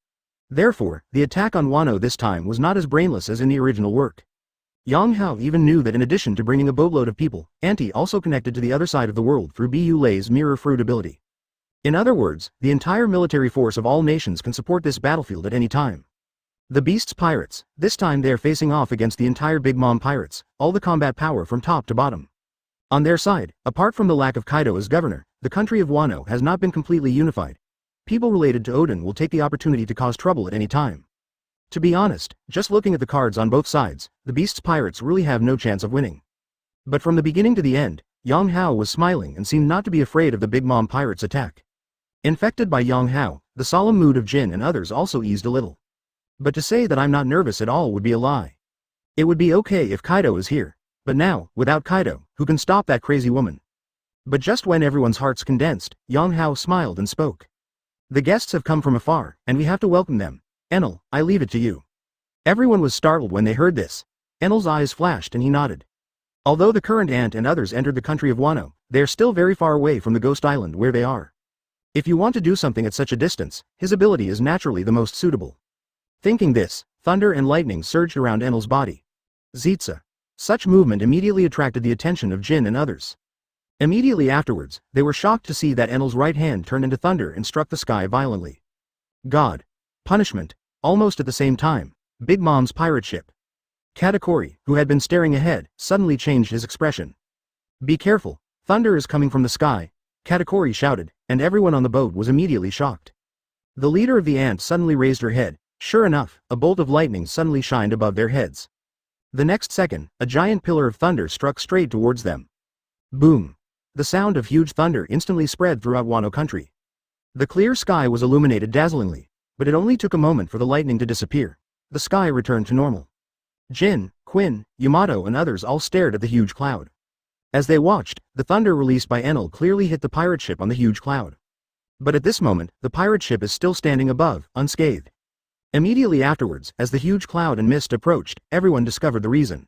Therefore, the attack on Wano this time was not as brainless as in the original work. Yang Hao even knew that in addition to bringing a boatload of people, Auntie also connected to the other side of the world through Bu Lei's mirror fruit ability. In other words, the entire military force of all nations can support this battlefield at any time. The Beast's pirates, this time they are facing off against the entire Big Mom pirates, all the combat power from top to bottom. On their side, apart from the lack of Kaido as governor, the country of Wano has not been completely unified. People related to Odin will take the opportunity to cause trouble at any time. To be honest, just looking at the cards on both sides, the Beast's pirates really have no chance of winning. But from the beginning to the end, Yang Hao was smiling and seemed not to be afraid of the Big Mom pirates' attack. Infected by Yang Hao, the solemn mood of Jin and others also eased a little. But to say that I'm not nervous at all would be a lie. It would be okay if Kaido is here. But now, without Kaido, who can stop that crazy woman? But just when everyone's hearts condensed, Yang Hao smiled and spoke. The guests have come from afar, and we have to welcome them. Enel, I leave it to you. Everyone was startled when they heard this. Enel's eyes flashed and he nodded. Although the current aunt and others entered the country of Wano, they are still very far away from the Ghost Island where they are. If you want to do something at such a distance, his ability is naturally the most suitable. Thinking this, thunder and lightning surged around Enel's body. Zitza. Such movement immediately attracted the attention of Jin and others. Immediately afterwards, they were shocked to see that Enel's right hand turned into thunder and struck the sky violently. God. Punishment. Almost at the same time, Big Mom's pirate ship. Katakuri, who had been staring ahead, suddenly changed his expression. Be careful, thunder is coming from the sky, Katakuri shouted, and everyone on the boat was immediately shocked. The leader of the ant suddenly raised her head. Sure enough, a bolt of lightning suddenly shined above their heads. The next second, a giant pillar of thunder struck straight towards them. Boom! The sound of huge thunder instantly spread throughout Wano country. The clear sky was illuminated dazzlingly, but it only took a moment for the lightning to disappear. The sky returned to normal. Jin, Quinn, Yamato and others all stared at the huge cloud. As they watched, the thunder released by Enel clearly hit the pirate ship on the huge cloud. But at this moment, the pirate ship is still standing above, unscathed. Immediately afterwards, as the huge cloud and mist approached, everyone discovered the reason.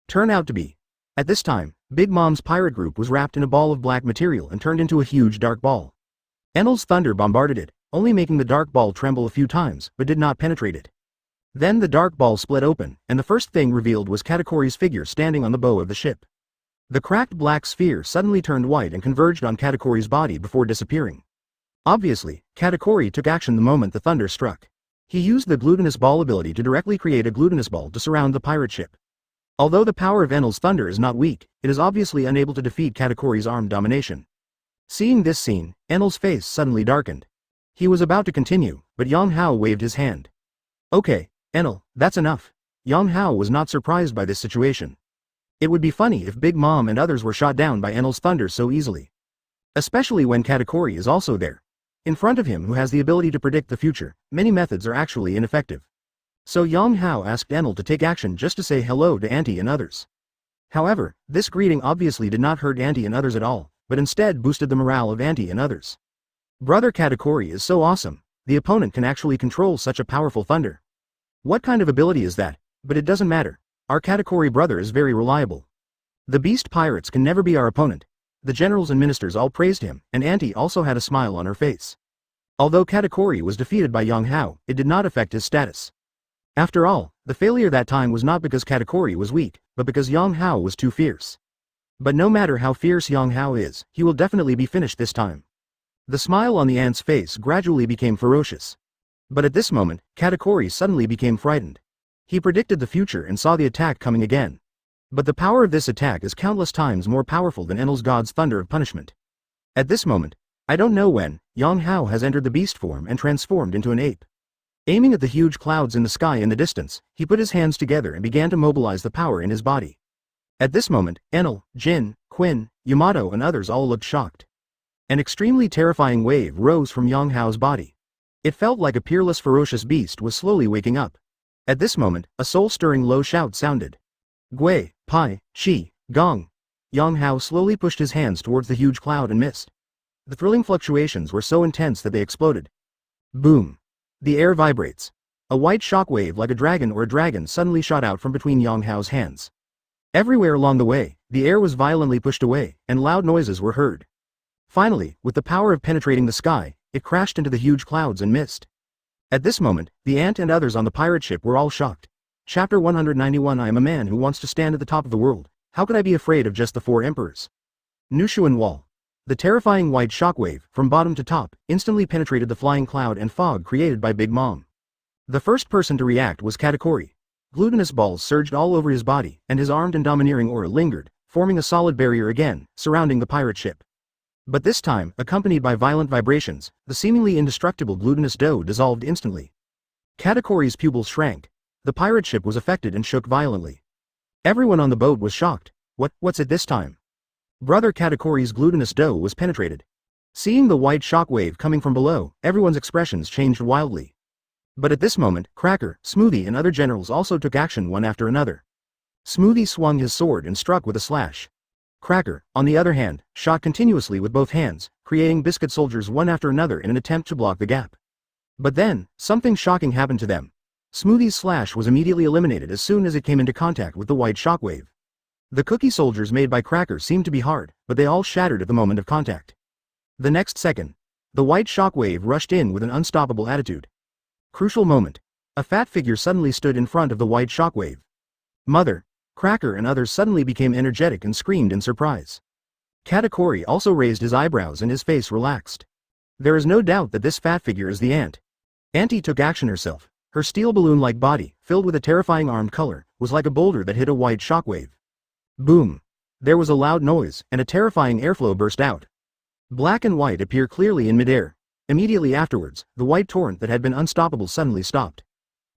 Turned out to be. At this time, Big Mom's pirate group was wrapped in a ball of black material and turned into a huge dark ball. Enel's thunder bombarded it, only making the dark ball tremble a few times, but did not penetrate it. Then the dark ball split open, and the first thing revealed was Katakuri's figure standing on the bow of the ship. The cracked black sphere suddenly turned white and converged on Katakuri's body before disappearing. Obviously, Katakuri took action the moment the thunder struck. He used the glutinous ball ability to directly create a glutinous ball to surround the pirate ship. Although the power of Enel's thunder is not weak, it is obviously unable to defeat Katakuri's armed domination. Seeing this scene, Enel's face suddenly darkened. He was about to continue, but Yang Hao waved his hand. Okay, Enel, that's enough. Yang Hao was not surprised by this situation. It would be funny if Big Mom and others were shot down by Enel's thunder so easily. Especially when Katakuri is also there. In front of him who has the ability to predict the future, many methods are actually ineffective. So Yang Hao asked Enel to take action just to say hello to Auntie and others. However, this greeting obviously did not hurt Auntie and others at all, but instead boosted the morale of Auntie and others. Brother Katakuri is so awesome, the opponent can actually control such a powerful thunder. What kind of ability is that? But it doesn't matter. Our Katakuri brother is very reliable. The beast pirates can never be our opponent. The generals and ministers all praised him, and Auntie also had a smile on her face. Although Katakuri was defeated by Yang Hao, it did not affect his status. After all, the failure that time was not because Katakuri was weak, but because Yang Hao was too fierce. But no matter how fierce Yang Hao is, he will definitely be finished this time. The smile on the ant's face gradually became ferocious. But at this moment, Katakuri suddenly became frightened. He predicted the future and saw the attack coming again. But the power of this attack is countless times more powerful than Enel's god's thunder of punishment. At this moment, I don't know when, Yang Hao has entered the beast form and transformed into an ape. Aiming at the huge clouds in the sky in the distance, he put his hands together and began to mobilize the power in his body. At this moment, Enel, Jin, Quinn, Yamato and others all looked shocked. An extremely terrifying wave rose from Yang Hao's body. It felt like a peerless ferocious beast was slowly waking up. At this moment, a soul-stirring low shout sounded. Gui, Pai, Qi, Gong. Yang Hao slowly pushed his hands towards the huge cloud and missed. The thrilling fluctuations were so intense that they exploded. Boom. The air vibrates. A white shockwave like a dragon suddenly shot out from between Yang Hao's hands. Everywhere along the way, the air was violently pushed away, and loud noises were heard. Finally, with the power of penetrating the sky, it crashed into the huge clouds and mist. At this moment, the ant and others on the pirate ship were all shocked. Chapter 191 I am a man who wants to stand at the top of the world. How could I be afraid of just the 4 emperors? Nushuan Wall. The terrifying white shockwave, from bottom to top, instantly penetrated the flying cloud and fog created by Big Mom. The first person to react was Katakuri. Glutinous balls surged all over his body, and his armed and domineering aura lingered, forming a solid barrier again, surrounding the pirate ship. But this time, accompanied by violent vibrations, the seemingly indestructible glutinous dough dissolved instantly. Katakuri's pupils shrank. The pirate ship was affected and shook violently. Everyone on the boat was shocked. What's it this time? Brother Katakuri's glutinous dough was penetrated. Seeing the white shockwave coming from below, everyone's expressions changed wildly. But at this moment, Cracker, Smoothie and other generals also took action one after another. Smoothie swung his sword and struck with a slash. Cracker, on the other hand, shot continuously with both hands, creating biscuit soldiers one after another in an attempt to block the gap. But then, something shocking happened to them. Smoothie's slash was immediately eliminated as soon as it came into contact with the white shockwave. The cookie soldiers made by Cracker seemed to be hard, but they all shattered at the moment of contact. The next second, the white shockwave rushed in with an unstoppable attitude. Crucial moment. A fat figure suddenly stood in front of the white shockwave. Mother, Cracker and others suddenly became energetic and screamed in surprise. Katakuri also raised his eyebrows and his face relaxed. There is no doubt that this fat figure is the ant. Auntie took action herself. Her steel balloon-like body, filled with a terrifying armed color, was like a boulder that hit a white shockwave. Boom! There was a loud noise, and a terrifying airflow burst out. Black and white appear clearly in midair. Immediately afterwards, the white torrent that had been unstoppable suddenly stopped.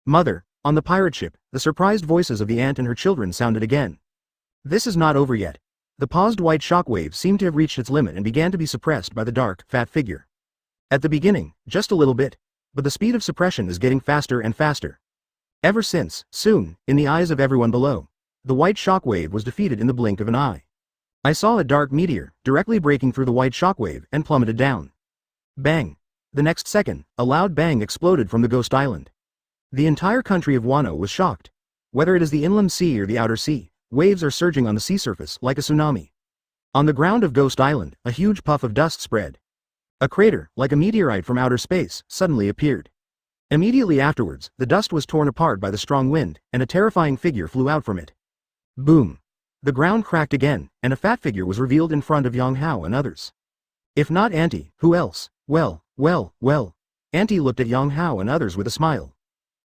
Mother, on the pirate ship, the surprised voices of the ant and her children sounded again. This is not over yet. The paused white shockwave seemed to have reached its limit and began to be suppressed by the dark, fat figure. At the beginning, just a little bit. But the speed of suppression is getting faster and faster. Ever since, soon, in the eyes of everyone below, the white shockwave was defeated in the blink of an eye. I saw a dark meteor, directly breaking through the white shockwave, and plummeted down. Bang! The next second, a loud bang exploded from the Ghost Island. The entire country of Wano was shocked. Whether it is the inland sea or the outer sea, waves are surging on the sea surface like a tsunami. On the ground of Ghost Island, a huge puff of dust spread. A crater, like a meteorite from outer space, suddenly appeared. Immediately afterwards, the dust was torn apart by the strong wind, and a terrifying figure flew out from it. Boom! The ground cracked again, and a fat figure was revealed in front of Yang Hao and others. If not Auntie, who else? Well. Auntie looked at Yang Hao and others with a smile.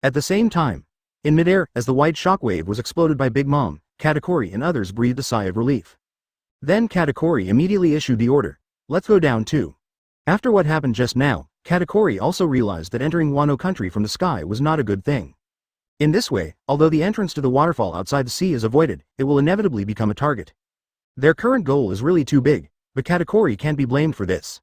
At the same time, in midair, as the white shockwave was exploded by Big Mom, Katakuri and others breathed a sigh of relief. Then Katakuri immediately issued the order, "Let's go down too." After what happened just now, Katakuri also realized that entering Wano country from the sky was not a good thing. In this way, although the entrance to the waterfall outside the sea is avoided, it will inevitably become a target. Their current goal is really too big, but Katakuri can't be blamed for this.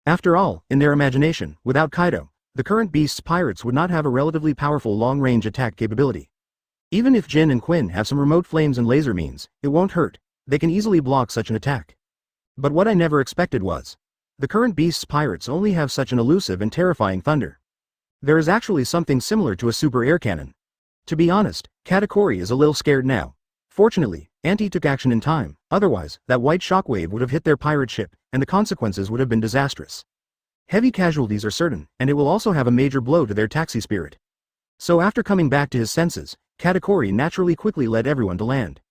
After all, in their imagination, without Kaido, the current beast's pirates would not have a relatively powerful long-range attack capability. Even if Jin and Quinn have some remote flames and laser means, it won't hurt. They can easily block such an attack. But what I never expected was, the current beast's pirates only have such an elusive and terrifying thunder. There is actually something similar to a super air cannon. To be honest, Katakuri is a little scared now. Fortunately, Auntie took action in time, otherwise, that white shockwave would have hit their pirate ship, and the consequences would have been disastrous. Heavy casualties are certain, and it will also have a major blow to their taxi spirit. So after coming back to his senses, Katakuri naturally quickly led everyone to land.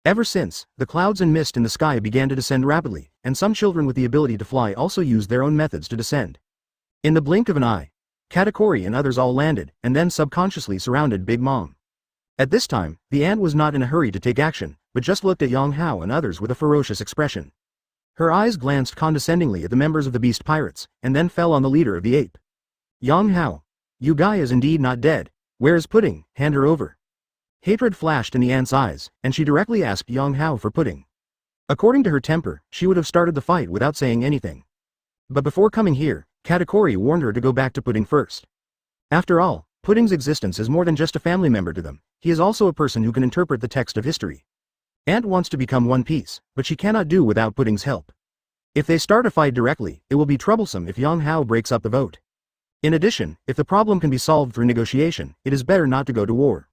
Ever since, the clouds and mist in the sky began to descend rapidly, and some children with the ability to fly also used their own methods to descend. In the blink of an eye, Katakuri and others all landed, and then subconsciously surrounded Big Mom. At this time, the ant was not in a hurry to take action, but just looked at Yang Hao and others with a ferocious expression. Her eyes glanced condescendingly at the members of the Beast Pirates, and then fell on the leader of the ape. Yang Hao, you guy is indeed not dead. Where is Pudding? Hand her over. Hatred flashed in the ant's eyes, and she directly asked Yang Hao for Pudding. According to her temper, she would have started the fight without saying anything. But before coming here, Katakuri warned her to go back to Pudding first. After all, Pudding's existence is more than just a family member to them. He is also a person who can interpret the text of history. Ant wants to become One Piece, but she cannot do without Pudding's help. If they start a fight directly, it will be troublesome if Yang Hao breaks up the vote. In addition, if the problem can be solved through negotiation, it is better not to go to war.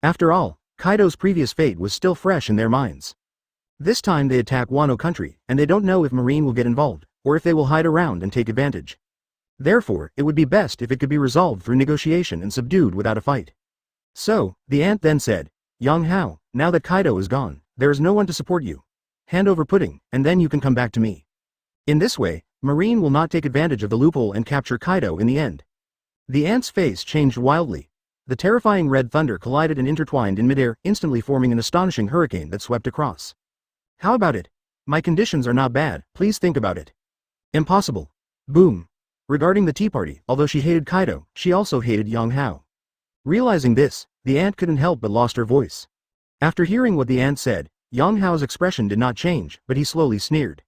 After all, Kaido's previous fate was still fresh in their minds. This time they attack Wano country, and they don't know if Marine will get involved, or if they will hide around and take advantage. Therefore, it would be best if it could be resolved through negotiation and subdued without a fight. So, the ant then said, Yang Hao, now that Kaido is gone, there is no one to support you. Hand over Pudding, and then you can come back to me. In this way, Marine will not take advantage of the loophole and capture Kaido in the end. The ant's face changed wildly. The terrifying red thunder collided and intertwined in midair, instantly forming an astonishing hurricane that swept across. How about it? My conditions are not bad, please think about it. Impossible. Boom. Regarding the tea party, although she hated Kaido, she also hated Yang Hao. Realizing this, the ant couldn't help but lost her voice. After hearing what the ant said, Yang Hao's expression did not change, but he slowly sneered.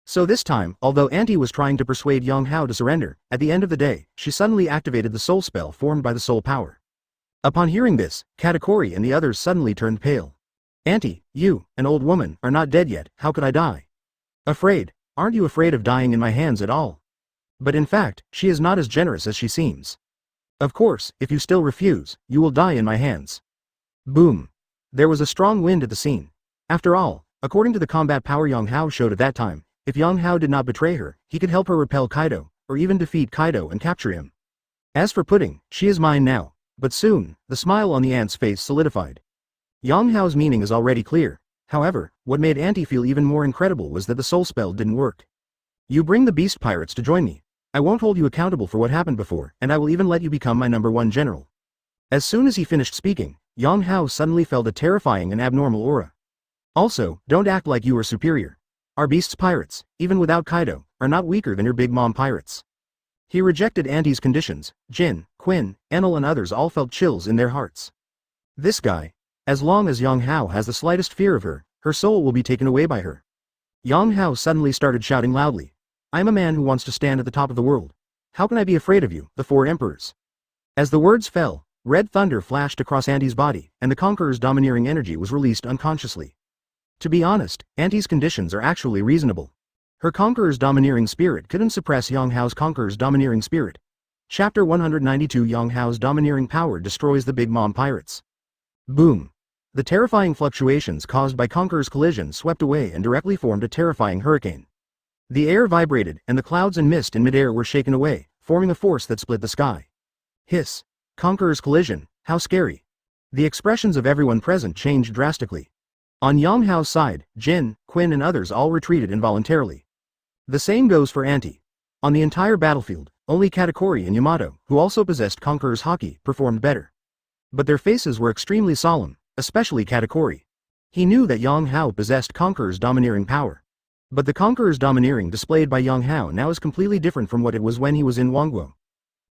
So this time, although Auntie was trying to persuade Yang Hao to surrender, at the end of the day, she suddenly activated the soul spell formed by the soul power. Upon hearing this, Katakuri and the others suddenly turned pale. Auntie, you, an old woman, are not dead yet, how could I die? Afraid? Aren't you afraid of dying in my hands at all? But in fact, she is not as generous as she seems. Of course, if you still refuse, you will die in my hands. Boom. There was a strong wind at the scene. After all, according to the combat power Yang Hao showed at that time, if Yang Hao did not betray her, he could help her repel Kaido, or even defeat Kaido and capture him. As for Pudding, she is mine now. But soon, the smile on the ant's face solidified. Yang Hao's meaning is already clear. However, what made Auntie feel even more incredible was that the soul spell didn't work. You bring the Beast Pirates to join me. I won't hold you accountable for what happened before, and I will even let you become my #1 general. As soon as he finished speaking, Yang Hao suddenly felt a terrifying and abnormal aura. Also, don't act like you are superior. Our Beast's pirates, even without Kaido, are not weaker than your Big Mom pirates. He rejected Auntie's conditions. Jin, Quinn, Enel and others all felt chills in their hearts. This guy. As long as Yang Hao has the slightest fear of her, her soul will be taken away by her. Yang Hao suddenly started shouting loudly. I am a man who wants to stand at the top of the world. How can I be afraid of you, the 4 emperors? As the words fell, red thunder flashed across Auntie's body, and the Conqueror's domineering energy was released unconsciously. To be honest, Auntie's conditions are actually reasonable. Her Conqueror's domineering spirit couldn't suppress Yang Hao's Conqueror's domineering spirit. Chapter 192 Yang Hao's domineering power destroys the Big Mom pirates. Boom. The terrifying fluctuations caused by Conqueror's collision swept away and directly formed a terrifying hurricane. The air vibrated, and the clouds and mist in midair were shaken away, forming a force that split the sky. Hiss. Conqueror's collision, how scary. The expressions of everyone present changed drastically. On Yang Hao's side, Jin, Quinn and others all retreated involuntarily. The same goes for Auntie. On the entire battlefield, only Katakuri and Yamato, who also possessed Conqueror's haki, performed better. But their faces were extremely solemn, especially Katakuri. He knew that Yang Hao possessed Conqueror's domineering power. But the Conqueror's domineering displayed by Yang Hao now is completely different from what it was when he was in Wangguo.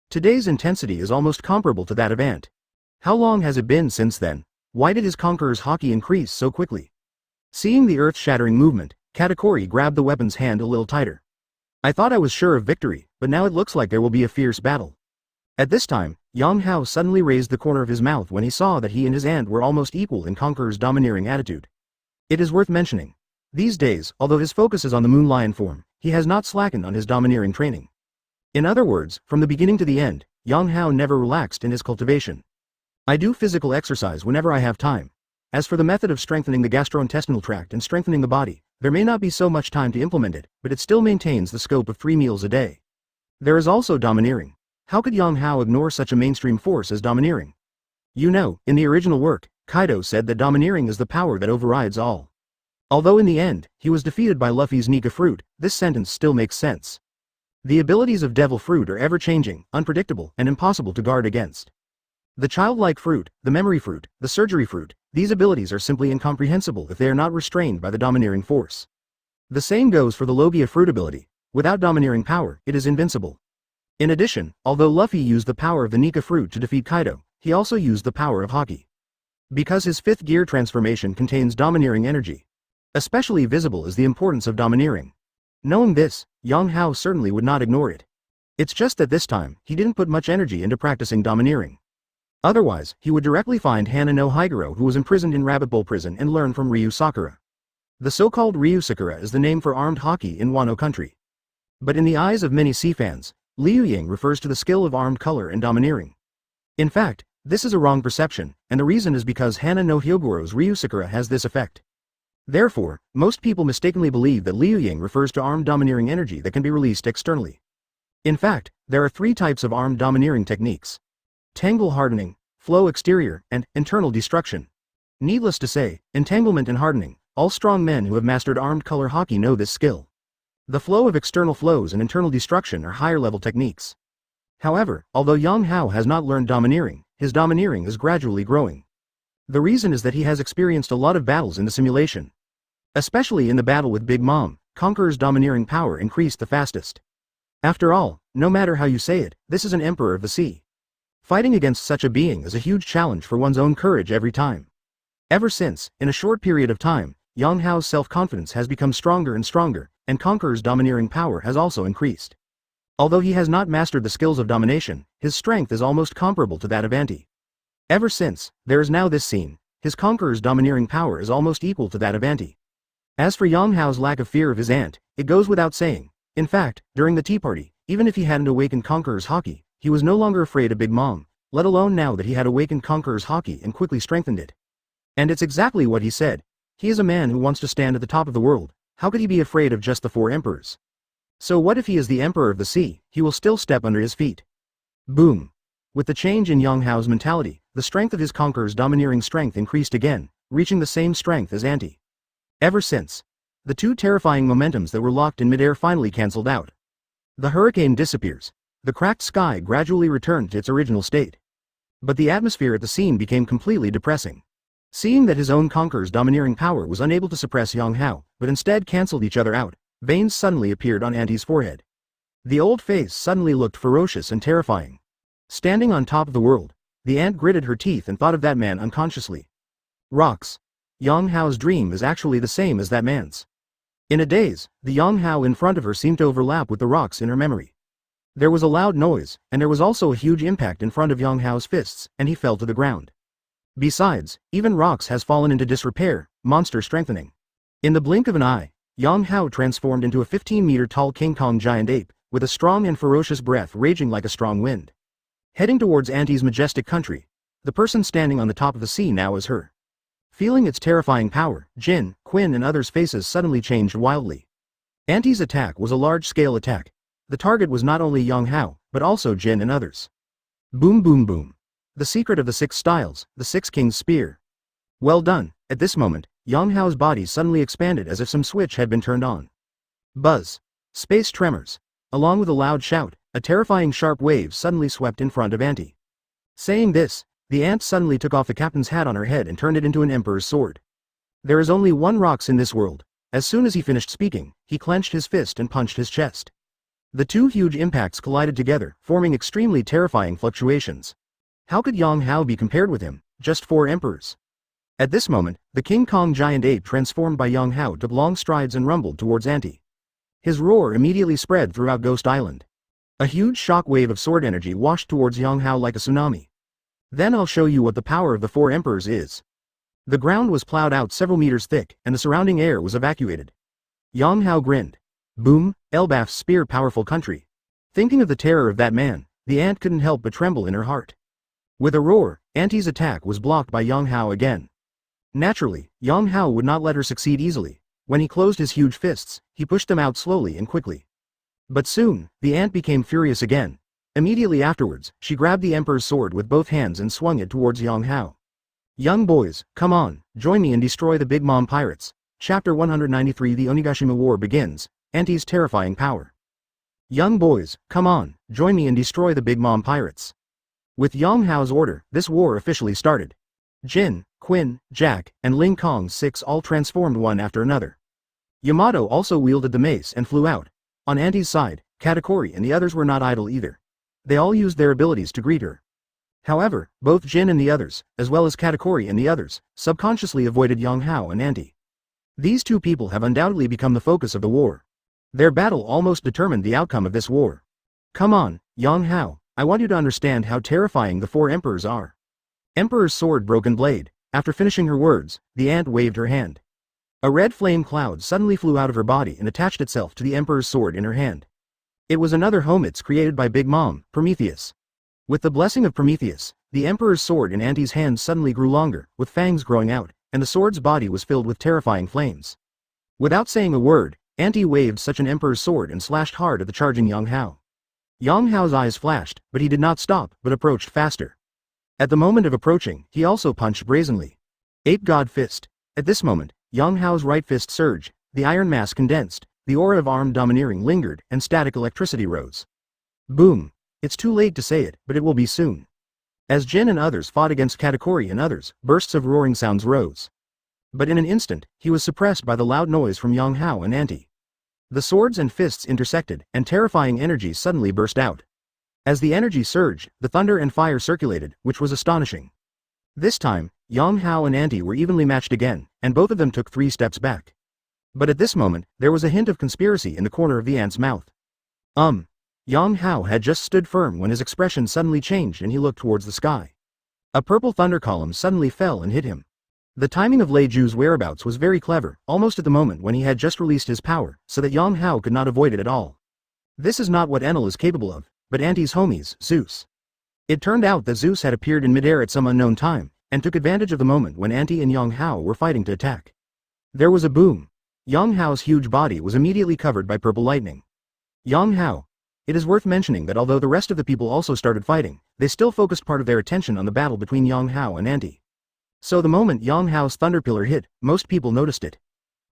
Today's intensity is almost comparable to that of Ant. How long has it been since then? Why did his Conqueror's haki increase so quickly? Seeing the earth-shattering movement, Katakuri grabbed the weapon's hand a little tighter. I thought I was sure of victory, but now it looks like there will be a fierce battle. At this time, Yang Hao suddenly raised the corner of his mouth when he saw that he and his aunt were almost equal in Conqueror's domineering attitude. It is worth mentioning. These days, although his focus is on the Moon Lion form, he has not slackened on his domineering training. In other words, from the beginning to the end, Yang Hao never relaxed in his cultivation. I do physical exercise whenever I have time. As for the method of strengthening the gastrointestinal tract and strengthening the body, there may not be so much time to implement it, but it still maintains the scope of 3 meals a day. There is also domineering. How could Yang Hao ignore such a mainstream force as domineering? You know, in the original work, Kaido said that domineering is the power that overrides all. Although in the end, he was defeated by Luffy's Nika fruit, this sentence still makes sense. The abilities of Devil Fruit are ever-changing, unpredictable, and impossible to guard against. The childlike fruit, the memory fruit, the surgery fruit, these abilities are simply incomprehensible if they are not restrained by the domineering force. The same goes for the Logia fruit ability. Without domineering power, it is invincible. In addition, although Luffy used the power of the Nika fruit to defeat Kaido, he also used the power of Haki. Because his fifth gear transformation contains domineering energy. Especially visible is the importance of domineering. Knowing this, Yang Hao certainly would not ignore it. It's just that this time, he didn't put much energy into practicing domineering. Otherwise, he would directly find Hana no Higuro, who was imprisoned in Rabbit Bowl Prison, and learn from Ryu Sakura. The so-called Ryu Sakura is the name for armed Haki in Wano country. But in the eyes of many sea fans, Liu Ying refers to the skill of armed color and domineering. In fact, this is a wrong perception, and the reason is because Hana no Hyogoro's Ryu Sakura has this effect. Therefore, most people mistakenly believe that Liu Ying refers to armed domineering energy that can be released externally. In fact, there are three types of armed domineering techniques: tangle hardening, flow exterior, and internal destruction. Needless to say, entanglement and hardening, all strong men who have mastered armed color Haki know this skill. The flow of external flows and internal destruction are higher level techniques. However, although Yang Hao has not learned domineering, his domineering is gradually growing. The reason is that he has experienced a lot of battles in the simulation. Especially in the battle with Big Mom, Conqueror's domineering power increased the fastest. After all, no matter how you say it, this is an emperor of the sea. Fighting against such a being is a huge challenge for one's own courage every time. Ever since, in a short period of time, Yang Hao's self-confidence has become stronger and stronger, and Conqueror's domineering power has also increased. Although he has not mastered the skills of domination, his strength is almost comparable to that of Anti. Ever since, there is now this scene, his Conqueror's domineering power is almost equal to that of Anti. As for Yang Hao's lack of fear of his aunt, it goes without saying. In fact, during the tea party, even if he hadn't awakened Conqueror's Haki, he was no longer afraid of Big Mom, let alone now that he had awakened Conqueror's Haki and quickly strengthened it. And it's exactly what he said. He is a man who wants to stand at the top of the world. How could he be afraid of just the four emperors? So what if he is the emperor of the sea? He will still step under his feet. Boom. With the change in Yang Hao's mentality, the strength of his Conqueror's domineering strength increased again, reaching the same strength as Anti. Ever since, the two terrifying momentums that were locked in midair finally cancelled out. The hurricane disappears. The cracked sky gradually returned to its original state. But the atmosphere at the scene became completely depressing. Seeing that his own Conqueror's domineering power was unable to suppress Yang Hao, but instead cancelled each other out, veins suddenly appeared on Anti's forehead. The old face suddenly looked ferocious and terrifying. Standing on top of the world, the ant gritted her teeth and thought of that man unconsciously. Rocks. Yang Hao's dream is actually the same as that man's. In a daze, the Yang Hao in front of her seemed to overlap with the rocks in her memory. There was a loud noise, and there was also a huge impact in front of Yang Hao's fists, and he fell to the ground. Besides, even rocks has fallen into disrepair, monster strengthening. In the blink of an eye, Yang Hao transformed into a 15-meter-tall King Kong giant ape, with a strong and ferocious breath raging like a strong wind. Heading towards Anti's majestic country, the person standing on the top of the sea now is her. Feeling its terrifying power, Jin, Quinn and others' faces suddenly changed wildly. Anti's attack was a large-scale attack. The target was not only Yang Hao, but also Jin and others. Boom boom boom. The secret of the 6 styles, the 6 Kings' Spear. Well done. At this moment, Yang Hao's body suddenly expanded as if some switch had been turned on. Buzz. Space tremors. Along with a loud shout, a terrifying sharp wave suddenly swept in front of Anti. Saying this, the ant suddenly took off the captain's hat on her head and turned it into an emperor's sword. There is only one rocks in this world. As soon as he finished speaking, he clenched his fist and punched his chest. The two huge impacts collided together, forming extremely terrifying fluctuations. How could Yang Hao be compared with him? Just 4 emperors. At this moment, the King Kong giant ape transformed by Yang Hao took long strides and rumbled towards Anti. His roar immediately spread throughout Ghost Island. A huge shock wave of sword energy washed towards Yang Hao like a tsunami. Then I'll show you what the power of the 4 emperors is. The ground was plowed out several meters thick, and the surrounding air was evacuated. Yang Hao grinned. Boom, Elbaf's spear powerful country. Thinking of the terror of that man, the ant couldn't help but tremble in her heart. With a roar, Anti's attack was blocked by Yang Hao again. Naturally, Yang Hao would not let her succeed easily. When he closed his huge fists, he pushed them out slowly and quickly. But soon, the ant became furious again. Immediately afterwards, she grabbed the emperor's sword with both hands and swung it towards Yang Hao. Young boys, come on, join me and destroy the Big Mom pirates. Chapter 193. The Onigashima War begins. Auntie's terrifying power. Young boys, come on, join me and destroy the Big Mom pirates. With Yang Hao's order, this war officially started. Jin, Quinn, Jack, and Ling Kong's 6 all transformed one after another. Yamato also wielded the mace and flew out. On Auntie's side, Katakuri and the others were not idle either. They all used their abilities to greet her. However, both Jin and the others, as well as Katakuri and the others, subconsciously avoided Yang Hao and Auntie. These two people have undoubtedly become the focus of the war. Their battle almost determined the outcome of this war. Come on, Yang Hao, I want you to understand how terrifying the 4 emperors are. Emperor's sword broken blade. After finishing her words, the ant waved her hand. A red flame cloud suddenly flew out of her body and attached itself to the emperor's sword in her hand. It was another Homets created by Big Mom, Prometheus. With the blessing of Prometheus, the emperor's sword in Auntie's hand suddenly grew longer, with fangs growing out, and the sword's body was filled with terrifying flames. Without saying a word, Auntie waved such an emperor's sword and slashed hard at the charging Yang Hao. Yang Hao's eyes flashed, but he did not stop, but approached faster. At the moment of approaching, he also punched brazenly. Ape God Fist. At this moment, Yang Hao's right fist surged, the iron mass condensed, the aura of armed domineering lingered, and static electricity rose. Boom. It's too late to say it, but it will be soon. As Jin and others fought against Katakuri and others, bursts of roaring sounds rose. But in an instant, he was suppressed by the loud noise from Yang Hao and Auntie. The swords and fists intersected, and terrifying energy suddenly burst out. As the energy surged, the thunder and fire circulated, which was astonishing. This time, Yang Hao and Auntie were evenly matched again, and both of them took 3 steps back. But at this moment, there was a hint of conspiracy in the corner of the ant's mouth. Yang Hao had just stood firm when his expression suddenly changed and he looked towards the sky. A purple thunder column suddenly fell and hit him. The timing of Lei Ju's whereabouts was very clever, almost at the moment when he had just released his power, so that Yang Hao could not avoid it at all. This is not what Enel is capable of, but Auntie's homies, Zeus. It turned out that Zeus had appeared in midair at some unknown time, and took advantage of the moment when Auntie and Yang Hao were fighting to attack. There was a boom. Yang Hao's huge body was immediately covered by purple lightning. Yang Hao. It is worth mentioning that although the rest of the people also started fighting, they still focused part of their attention on the battle between Yang Hao and Auntie. So the moment Yang Hao's thunder pillar hit, most people noticed it.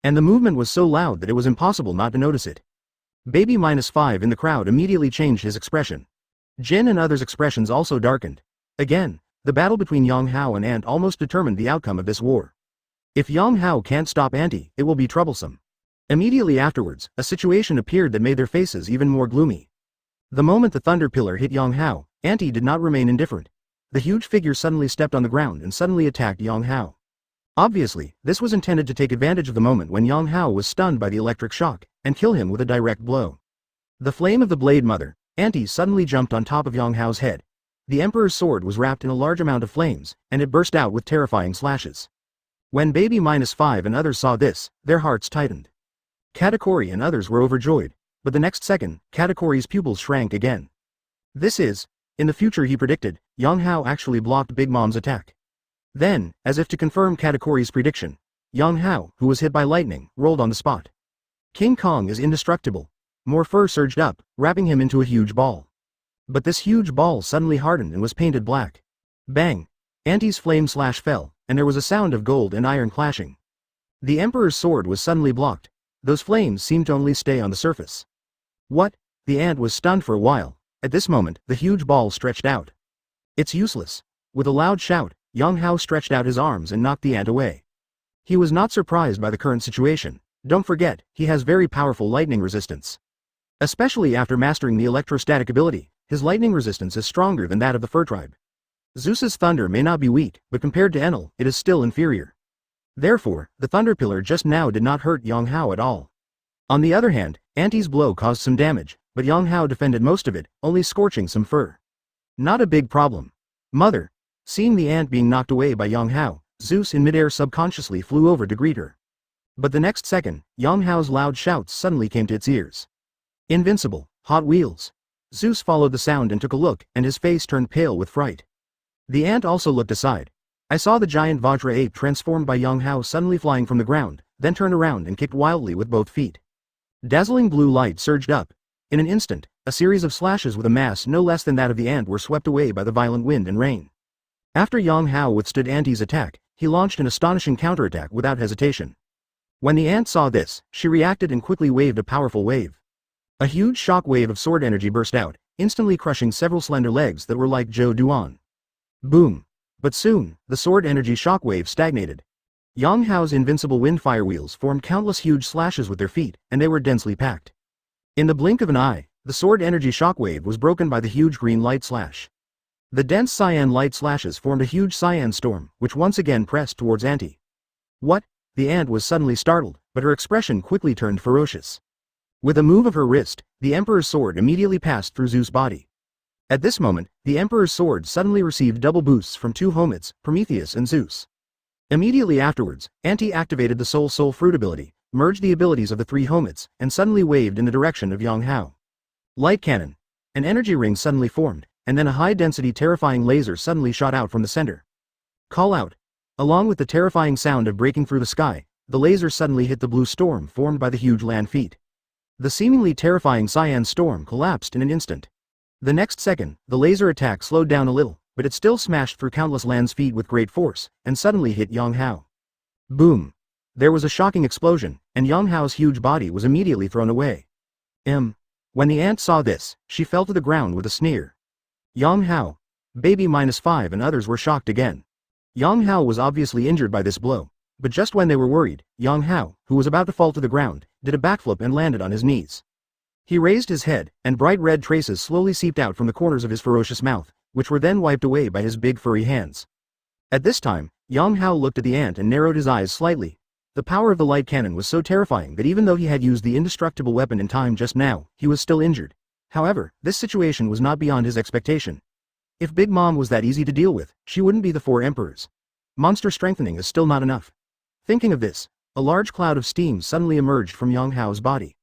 And the movement was so loud that it was impossible not to notice it. Baby -5 in the crowd immediately changed his expression. Jin and others' expressions also darkened. Again, the battle between Yang Hao and Ant almost determined the outcome of this war. If Yang Hao can't stop Auntie, it will be troublesome. Immediately afterwards, a situation appeared that made their faces even more gloomy. The moment the thunder pillar hit Yang Hao, Auntie did not remain indifferent. The huge figure suddenly stepped on the ground and suddenly attacked Yang Hao. Obviously, this was intended to take advantage of the moment when Yang Hao was stunned by the electric shock, and kill him with a direct blow. The flame of the Blade Mother, Auntie suddenly jumped on top of Yang Hao's head. The Emperor's sword was wrapped in a large amount of flames, and it burst out with terrifying slashes. When Baby -5 and others saw this, their hearts tightened. Katakuri and others were overjoyed, but the next second, Katakuri's pupils shrank again. This is, in the future he predicted, Yang Hao actually blocked Big Mom's attack. Then, as if to confirm Katakuri's prediction, Yang Hao, who was hit by lightning, rolled on the spot. King Kong is indestructible. More fur surged up, wrapping him into a huge ball. But this huge ball suddenly hardened and was painted black. Bang! Auntie's flame slash fell, and there was a sound of gold and iron clashing. The Emperor's sword was suddenly blocked. Those flames seemed to only stay on the surface. What? The ant was stunned for a while. At this moment, the huge ball stretched out. It's useless. With a loud shout, Yang Hao stretched out his arms and knocked the ant away. He was not surprised by the current situation. Don't forget, he has very powerful lightning resistance. Especially after mastering the electrostatic ability, his lightning resistance is stronger than that of the Fur tribe. Zeus's thunder may not be weak, but compared to Enel, it is still inferior. Therefore, the thunder pillar just now did not hurt Yang Hao at all. On the other hand, Auntie's blow caused some damage, but Yang Hao defended most of it, only scorching some fur. Not a big problem. Mother. Seeing the ant being knocked away by Yang Hao, Zeus in midair subconsciously flew over to greet her. But the next second, Yang Hao's loud shouts suddenly came to its ears. Invincible, Hot Wheels. Zeus followed the sound and took a look, and his face turned pale with fright. The ant also looked aside. I saw the giant Vajra ape transformed by Yang Hao suddenly flying from the ground, then turned around and kicked wildly with both feet. Dazzling blue light surged up. In an instant, a series of slashes with a mass no less than that of the ant were swept away by the violent wind and rain. After Yang Hao withstood Auntie's attack, he launched an astonishing counterattack without hesitation. When the ant saw this, she reacted and quickly waved a powerful wave. A huge shock wave of sword energy burst out, instantly crushing several slender legs that were like Zhou Duan. Boom! But soon, the sword energy shock wave stagnated. Yang Hao's invincible wind fire wheels formed countless huge slashes with their feet, and they were densely packed. In the blink of an eye, the sword energy shock wave was broken by the huge green light slash. The dense Saiyan light slashes formed a huge Saiyan storm, which once again pressed towards Auntie. What? The ant was suddenly startled, but her expression quickly turned ferocious. With a move of her wrist, the Emperor's sword immediately passed through Zeus' body. At this moment, the Emperor's sword suddenly received double boosts from two Homits, Prometheus and Zeus. Immediately afterwards, Auntie activated the Soul Fruit ability, merged the abilities of the three Homits, and suddenly waved in the direction of Yang Hao. Light cannon. An energy ring suddenly formed, and then a high-density terrifying laser suddenly shot out from the center. Call out. Along with the terrifying sound of breaking through the sky, the laser suddenly hit the blue storm formed by the huge land feet. The seemingly terrifying Saiyan storm collapsed in an instant. The next second, the laser attack slowed down a little, but it still smashed through countless land's feet with great force, and suddenly hit Yang Hao. Boom! There was a shocking explosion, and Yang Hao's huge body was immediately thrown away. When the ant saw this, she fell to the ground with a sneer. Yang Hao, Baby -5 and others were shocked again. Yang Hao was obviously injured by this blow, but just when they were worried, Yang Hao, who was about to fall to the ground, did a backflip and landed on his knees. He raised his head, and bright red traces slowly seeped out from the corners of his ferocious mouth, which were then wiped away by his big furry hands. At this time, Yang Hao looked at the ant and narrowed his eyes slightly. The power of the light cannon was so terrifying that even though he had used the indestructible weapon in time just now, he was still injured. However, this situation was not beyond his expectation. If Big Mom was that easy to deal with, she wouldn't be the four emperors. Monster strengthening is still not enough. Thinking of this, a large cloud of steam suddenly emerged from Yang Hao's body.